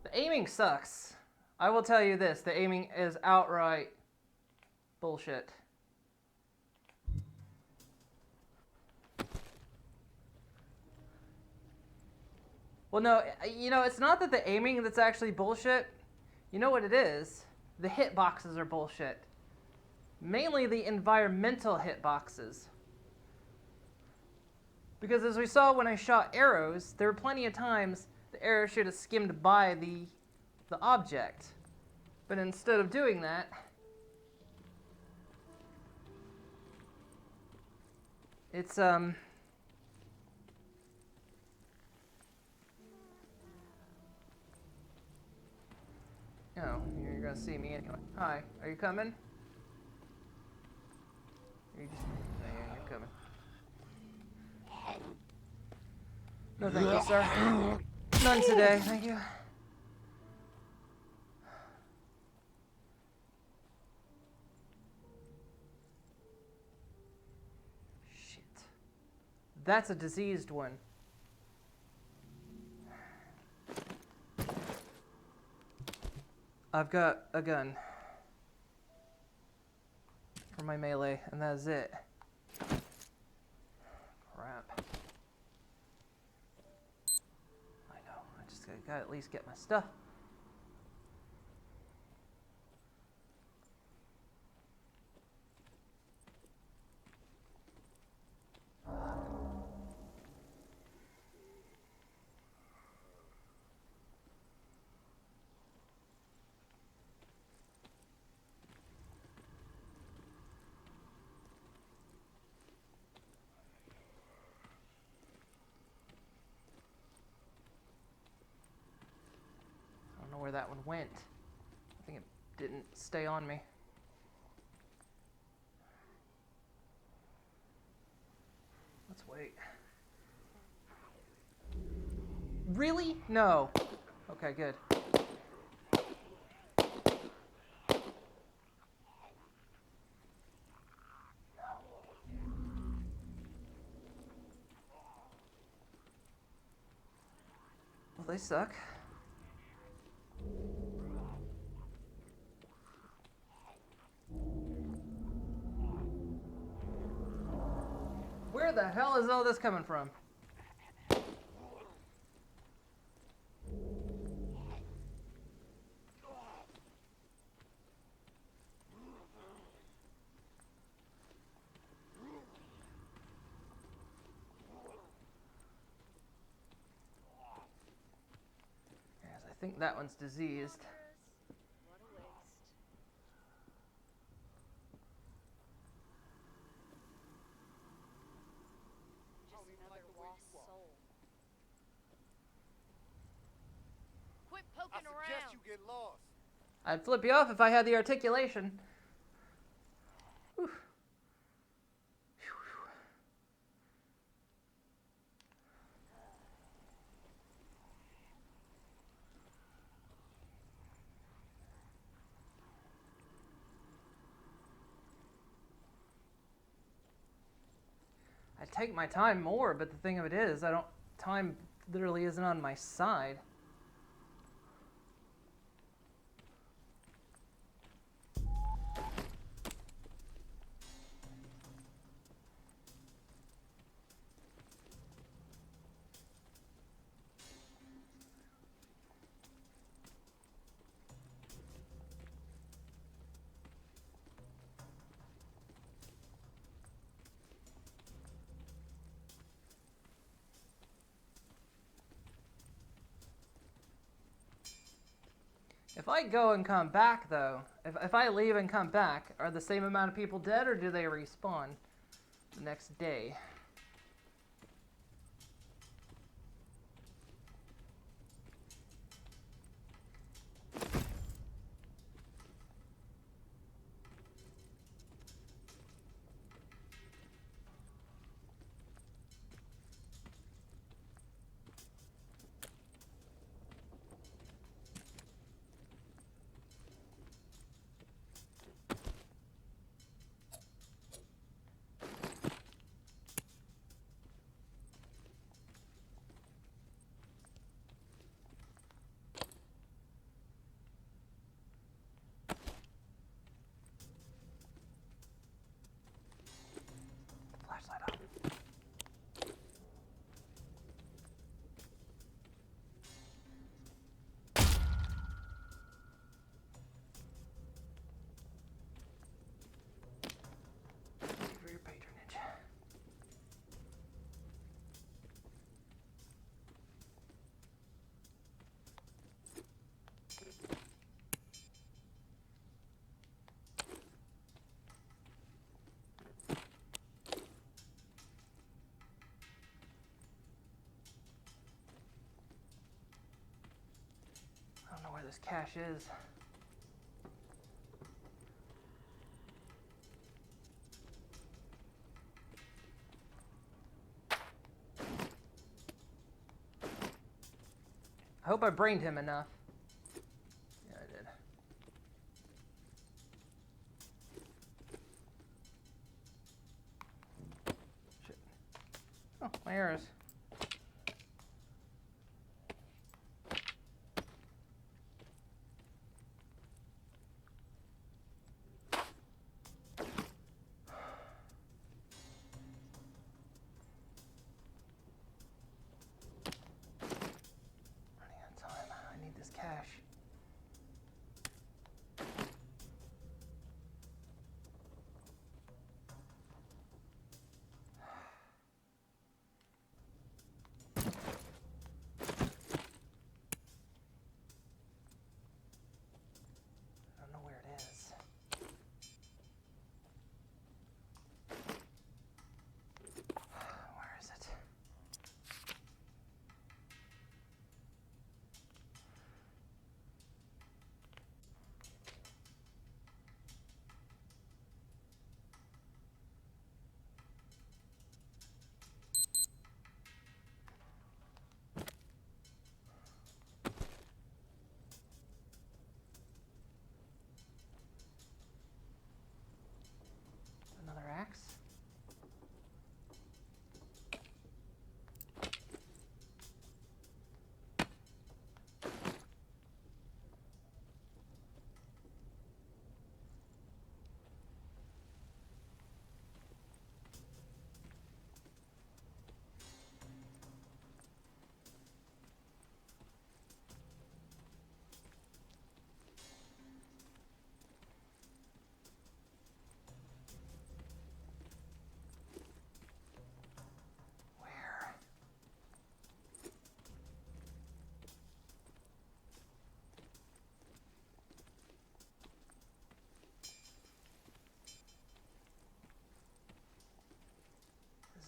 The aiming sucks. I will tell you this, the aiming is outright bullshit. Well, no, you know, it's not that the aiming that's actually bullshit. You know what it is? The hitboxes are bullshit. Mainly the environmental hitboxes. Because as we saw when I shot arrows, there were plenty of times the arrow should have skimmed by the object. But instead of doing that, it's Oh, you're gonna see me anyway. Hi, are you coming? Are you just... Yeah, you're coming. No, thank you, sir. None today, thank you. Shit. That's a diseased one. I've got a gun for my melee, and that is it. Crap. I know, I just gotta at least get my stuff. Where that one went. I think it didn't stay on me. Let's wait. Really? No. Okay, good. Well, they suck. Where the hell is all this coming from? think that one's diseased. What a waste. Just another lost soul. Quit poking around. you get lost. I'd flip you off if I had the articulation. Whew. I take my time more, but the thing of it is, time literally isn't on my side. If I go and come back, though, if I leave and come back, are the same amount of people dead, or do they respawn the next day? Flashlight up. Thank you for your patronage. I don't know where this cache is. I hope I brained him enough. Yeah, I did. Shit. Oh, my arrows. Running out of time. I need this cash.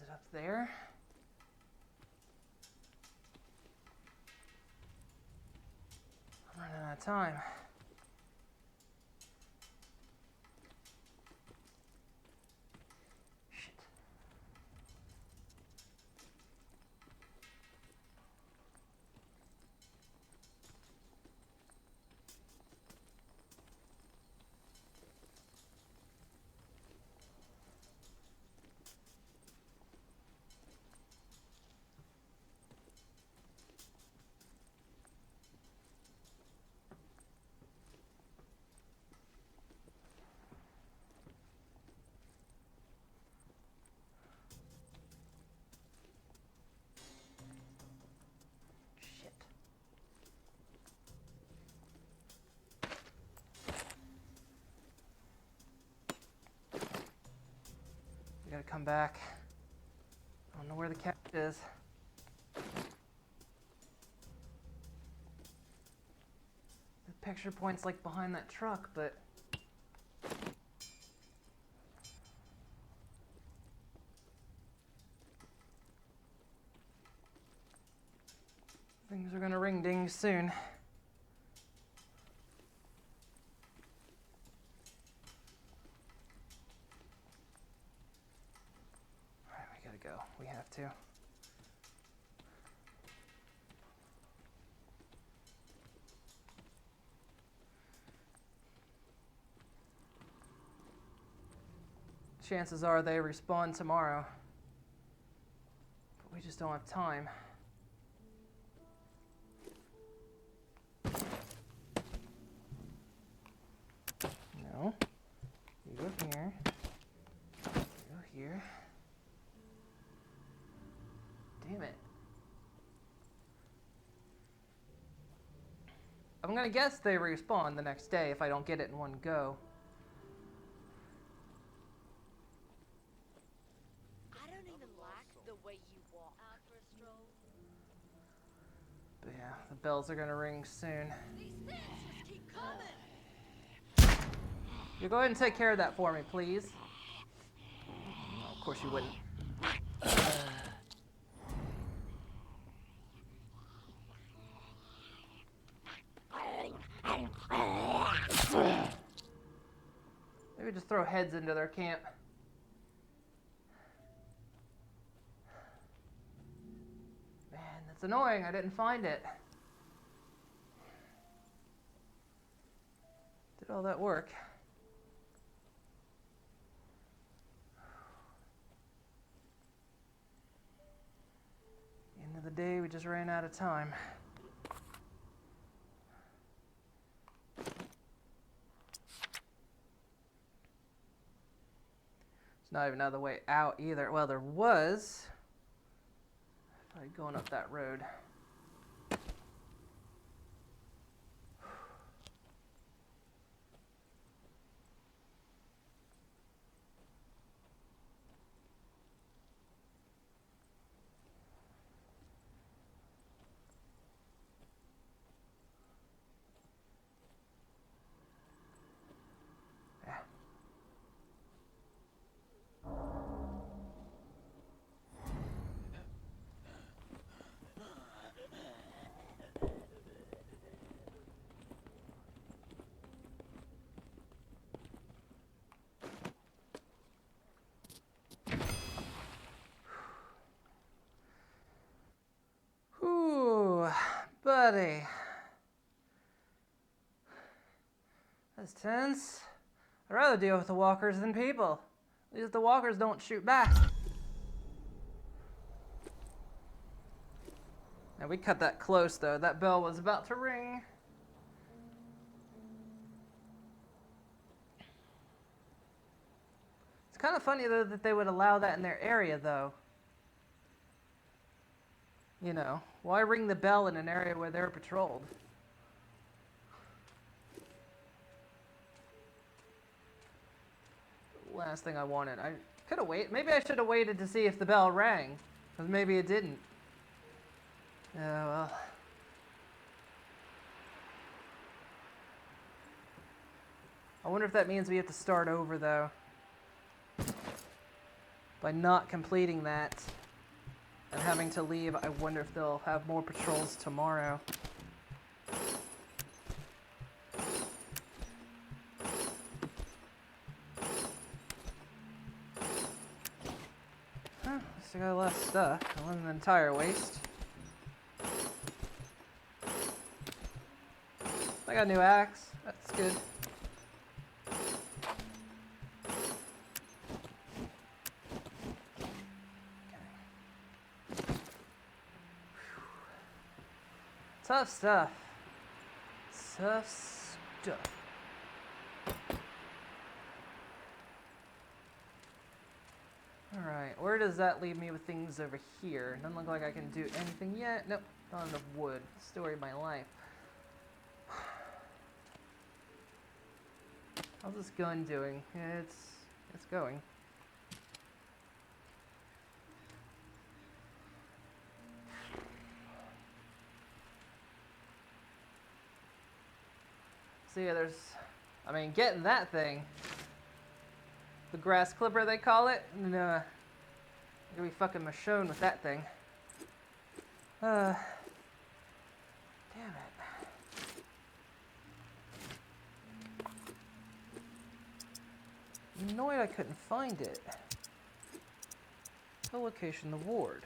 Is it up there? I'm running out of time. Shit. Shit. We gotta come back. I don't know where the cat is. The picture points like behind that truck, but things are gonna ring ding soon. Alright, we gotta go. We have to. Chances are they respawn tomorrow. But we just don't have time. No. You go here. You go here. Damn it. I'm gonna guess they respawn the next day if I don't get it in one go. I don't even like the way you walk. Out for a stroll? But yeah, the bells are gonna ring soon. These things just keep coming. You go ahead and take care of that for me, please. Oh, of course you wouldn't. Maybe just throw heads into their camp. Man, that's annoying. I didn't find it. Did all that work. End of the day, we just ran out of time. It's not even another way out either. Well, there was. Probably going up that road. Buddy. That's tense. I'd rather deal with the walkers than people. At least the walkers don't shoot back. Now we cut that close though. That bell was about to ring. It's kind of funny though that they would allow that in their area though. You know, why ring the bell in an area where they're patrolled? Last thing I wanted. I could have waited. Maybe I should have waited to see if the bell rang. Because maybe it didn't. Yeah, well. I wonder if that means we have to start over, though. by not completing that and having to leave. I wonder if they'll have more patrols tomorrow. Huh, at least I got less stuff. It wasn't an entire waste. I got a new axe. That's good. Tough stuff. Tough stuff. Alright, where does that leave me with things over here? Doesn't look like I can do anything yet. Nope, not enough wood. Story of my life. How's this gun doing? It's going. So yeah, I mean, getting that thing, the grass clipper they call it, and gonna be fucking Michonne with that thing. Damn it. I'm annoyed I couldn't find it. Co-location, the ward.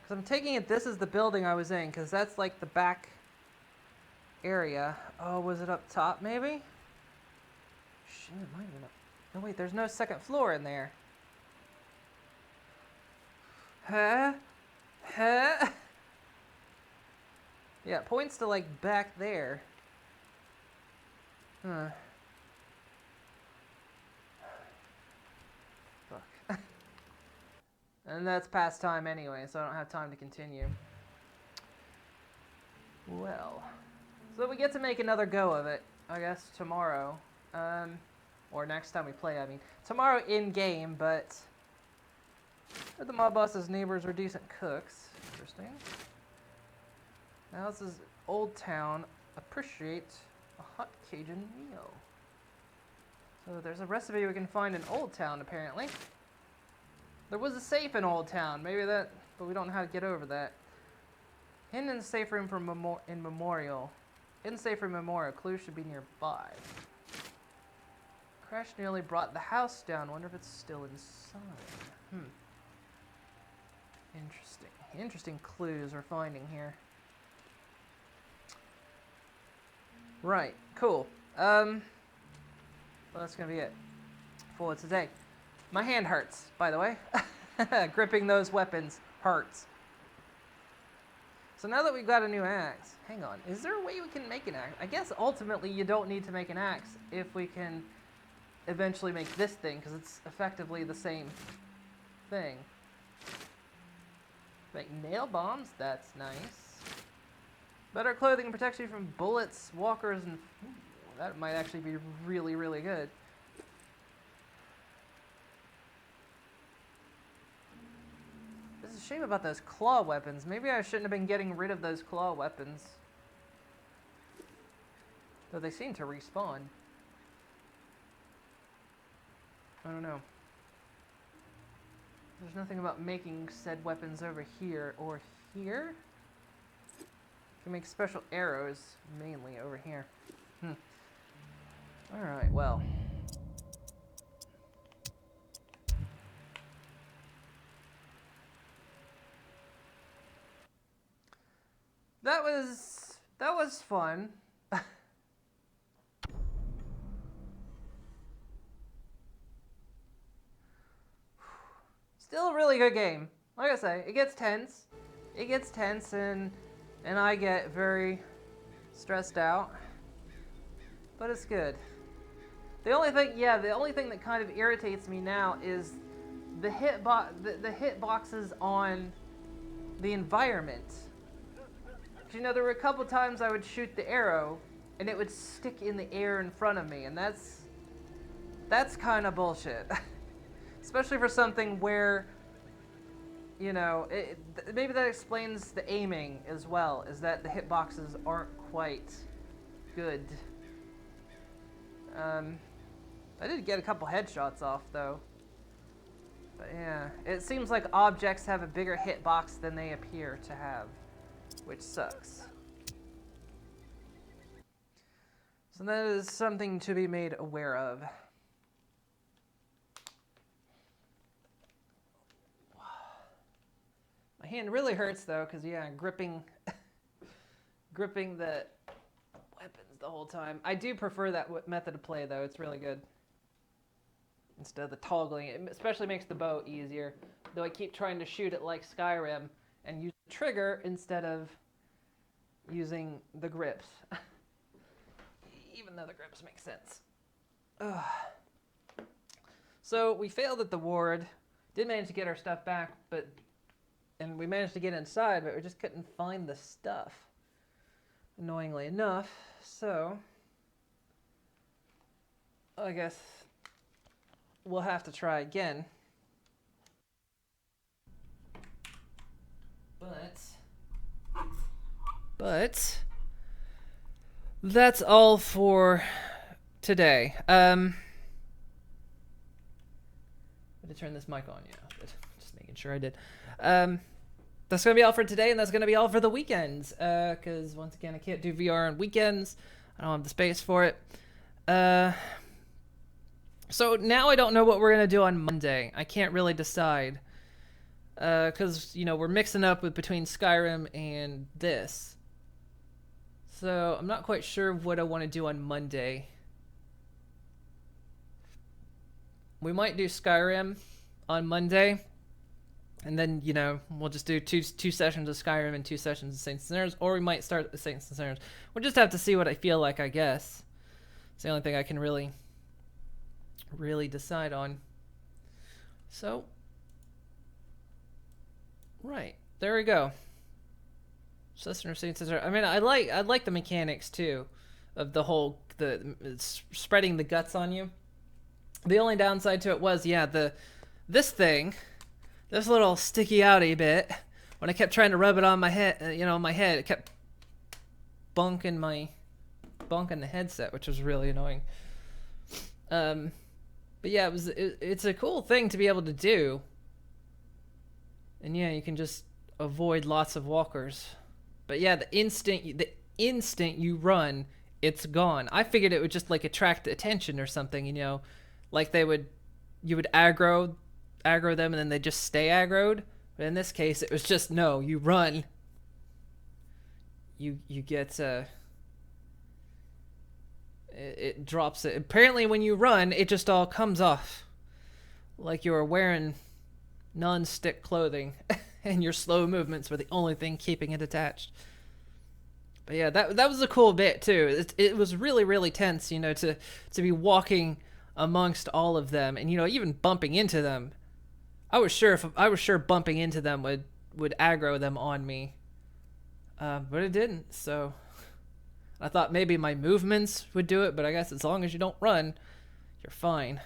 Because I'm taking it this is the building I was in, because that's like the back area. Oh, was it up top maybe? Shit, it might have been up. No, wait, there's no second floor in there. Huh? Huh? Yeah, it points to like back there. Huh. Fuck. And that's past time anyway, so I don't have time to continue. Well. So we get to make another go of it, I guess, tomorrow. Or next time we play, I mean. Tomorrow in-game, but the mob boss's neighbors are decent cooks. Interesting. Now this is Old Town. Appreciate a hot Cajun meal. So there's a recipe we can find in Old Town, apparently. There was a safe in Old Town. Maybe that, but we don't know how to get over that. Hidden in the safe room for Memorial. In the safe room Memorial. Clues should be nearby. Crash nearly brought the house down. Wonder if it's still inside. Interesting. Interesting clues we're finding here. Right, cool. Well, that's gonna be it for today. My hand hurts, by the way. Gripping those weapons hurts. So now that we've got a new axe, hang on, is there a way we can make an axe? I guess ultimately you don't need to make an axe if we can eventually make this thing, because it's effectively the same thing. Make nail bombs, that's nice. Better clothing and protection from bullets, walkers, and ooh, that might actually be really, really good. This is a shame about those claw weapons. Maybe I shouldn't have been getting rid of those claw weapons. Though they seem to respawn. I don't know. There's nothing about making said weapons over here or here. Can make special arrows, mainly over here. Alright, well. That was fun. Still a really good game. Like I say, it gets tense. It gets tense and I get very stressed out. But it's good. The only thing that kind of irritates me now is the hitboxes on the environment. 'Cause, you know, there were a couple times I would shoot the arrow and it would stick in the air in front of me, and that's kind of bullshit. Especially for something where, you know, maybe that explains the aiming as well, is that the hitboxes aren't quite good. I did get a couple headshots off though. But yeah, it seems like objects have a bigger hitbox than they appear to have, which sucks. So that is something to be made aware of. My hand really hurts though, because yeah, gripping gripping the weapons the whole time. I do prefer that method of play though, it's really good. Instead of the toggling, it especially makes the bow easier. Though I keep trying to shoot it like Skyrim and use the trigger instead of using the grips. Even though the grips make sense. Ugh. So we failed at the ward. Did manage to get our stuff back, and we managed to get inside, but we just couldn't find the stuff. Annoyingly enough, so I guess we'll have to try again. But that's all for today. I'm gonna turn this mic on, yeah. Good. Just making sure I did. That's gonna be all for today, and that's gonna be all for the weekends. Because once again, I can't do VR on weekends. I don't have the space for it. So now I don't know what we're gonna do on Monday. I can't really decide. Because, you know, we're mixing up between Skyrim and this. So I'm not quite sure what I want to do on Monday. We might do Skyrim on Monday. And then, you know, we'll just do two sessions of Skyrim and 2 sessions of Saints and Sinners. Or we might start with Saints and Sinners. We'll just have to see what I feel like, I guess. It's the only thing I can really decide on. So, right. There we go. Sister Saints and Sinners. I mean, I like the mechanics, too. Of the whole, spreading the guts on you. The only downside to it was, yeah, this thing... This little sticky outy bit, when I kept trying to rub it on my head, you know, my head, it kept bunking the headset, which was really annoying. But yeah, it's a cool thing to be able to do. And yeah, you can just avoid lots of walkers. But yeah, the instant you run, it's gone. I figured it would just like attract attention or something, you know, like you would aggro them and then they just stay aggroed. But in this case, it was just, no, you run. You get, it drops it. Apparently when you run, it just all comes off. Like you were wearing non-stick clothing and your slow movements were the only thing keeping it attached. But yeah, that was a cool bit too. It was really, really tense, you know, to be walking amongst all of them and, you know, even bumping into them. I was sure bumping into them would aggro them on me, but it didn't. So I thought maybe my movements would do it, but I guess as long as you don't run, you're fine.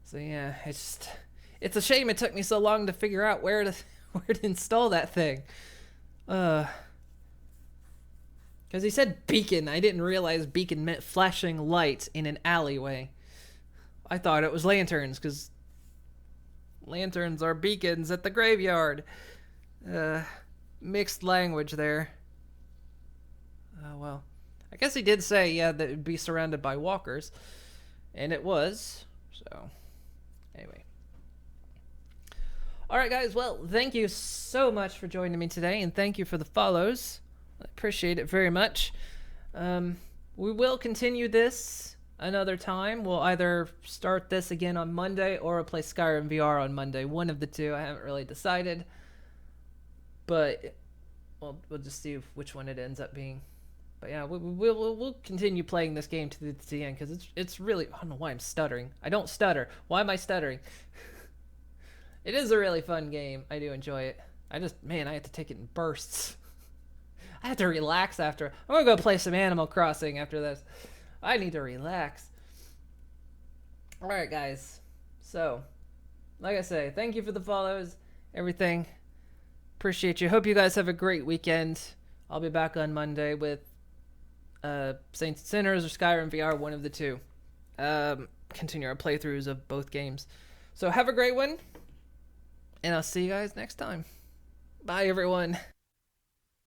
So yeah, it's a shame it took me so long to figure out where to install that thing. Because he said beacon, I didn't realize beacon meant flashing light in an alleyway. I thought it was lanterns, because lanterns are beacons at the graveyard. Mixed language there. Well, I guess he did say, yeah, that it'd be surrounded by walkers. And it was. So, anyway. Alright guys, well, thank you so much for joining me today. And thank you for the follows. I appreciate it very much. We will continue this another time. We'll either start this again on Monday or we'll play Skyrim VR on Monday. One of the two. I haven't really decided. But we'll just see which one it ends up being. But yeah, we'll continue playing this game to the end because it's really... I don't know why I'm stuttering. I don't stutter. Why am I stuttering? It is a really fun game. I do enjoy it. I have to take it in bursts. I have to relax after. I'm going to go play some Animal Crossing after this. I need to relax. Alright, guys. So, like I say, thank you for the follows, everything. Appreciate you. Hope you guys have a great weekend. I'll be back on Monday with Saints and Sinners or Skyrim VR, one of the two. Continue our playthroughs of both games. So have a great one, and I'll see you guys next time. Bye, everyone.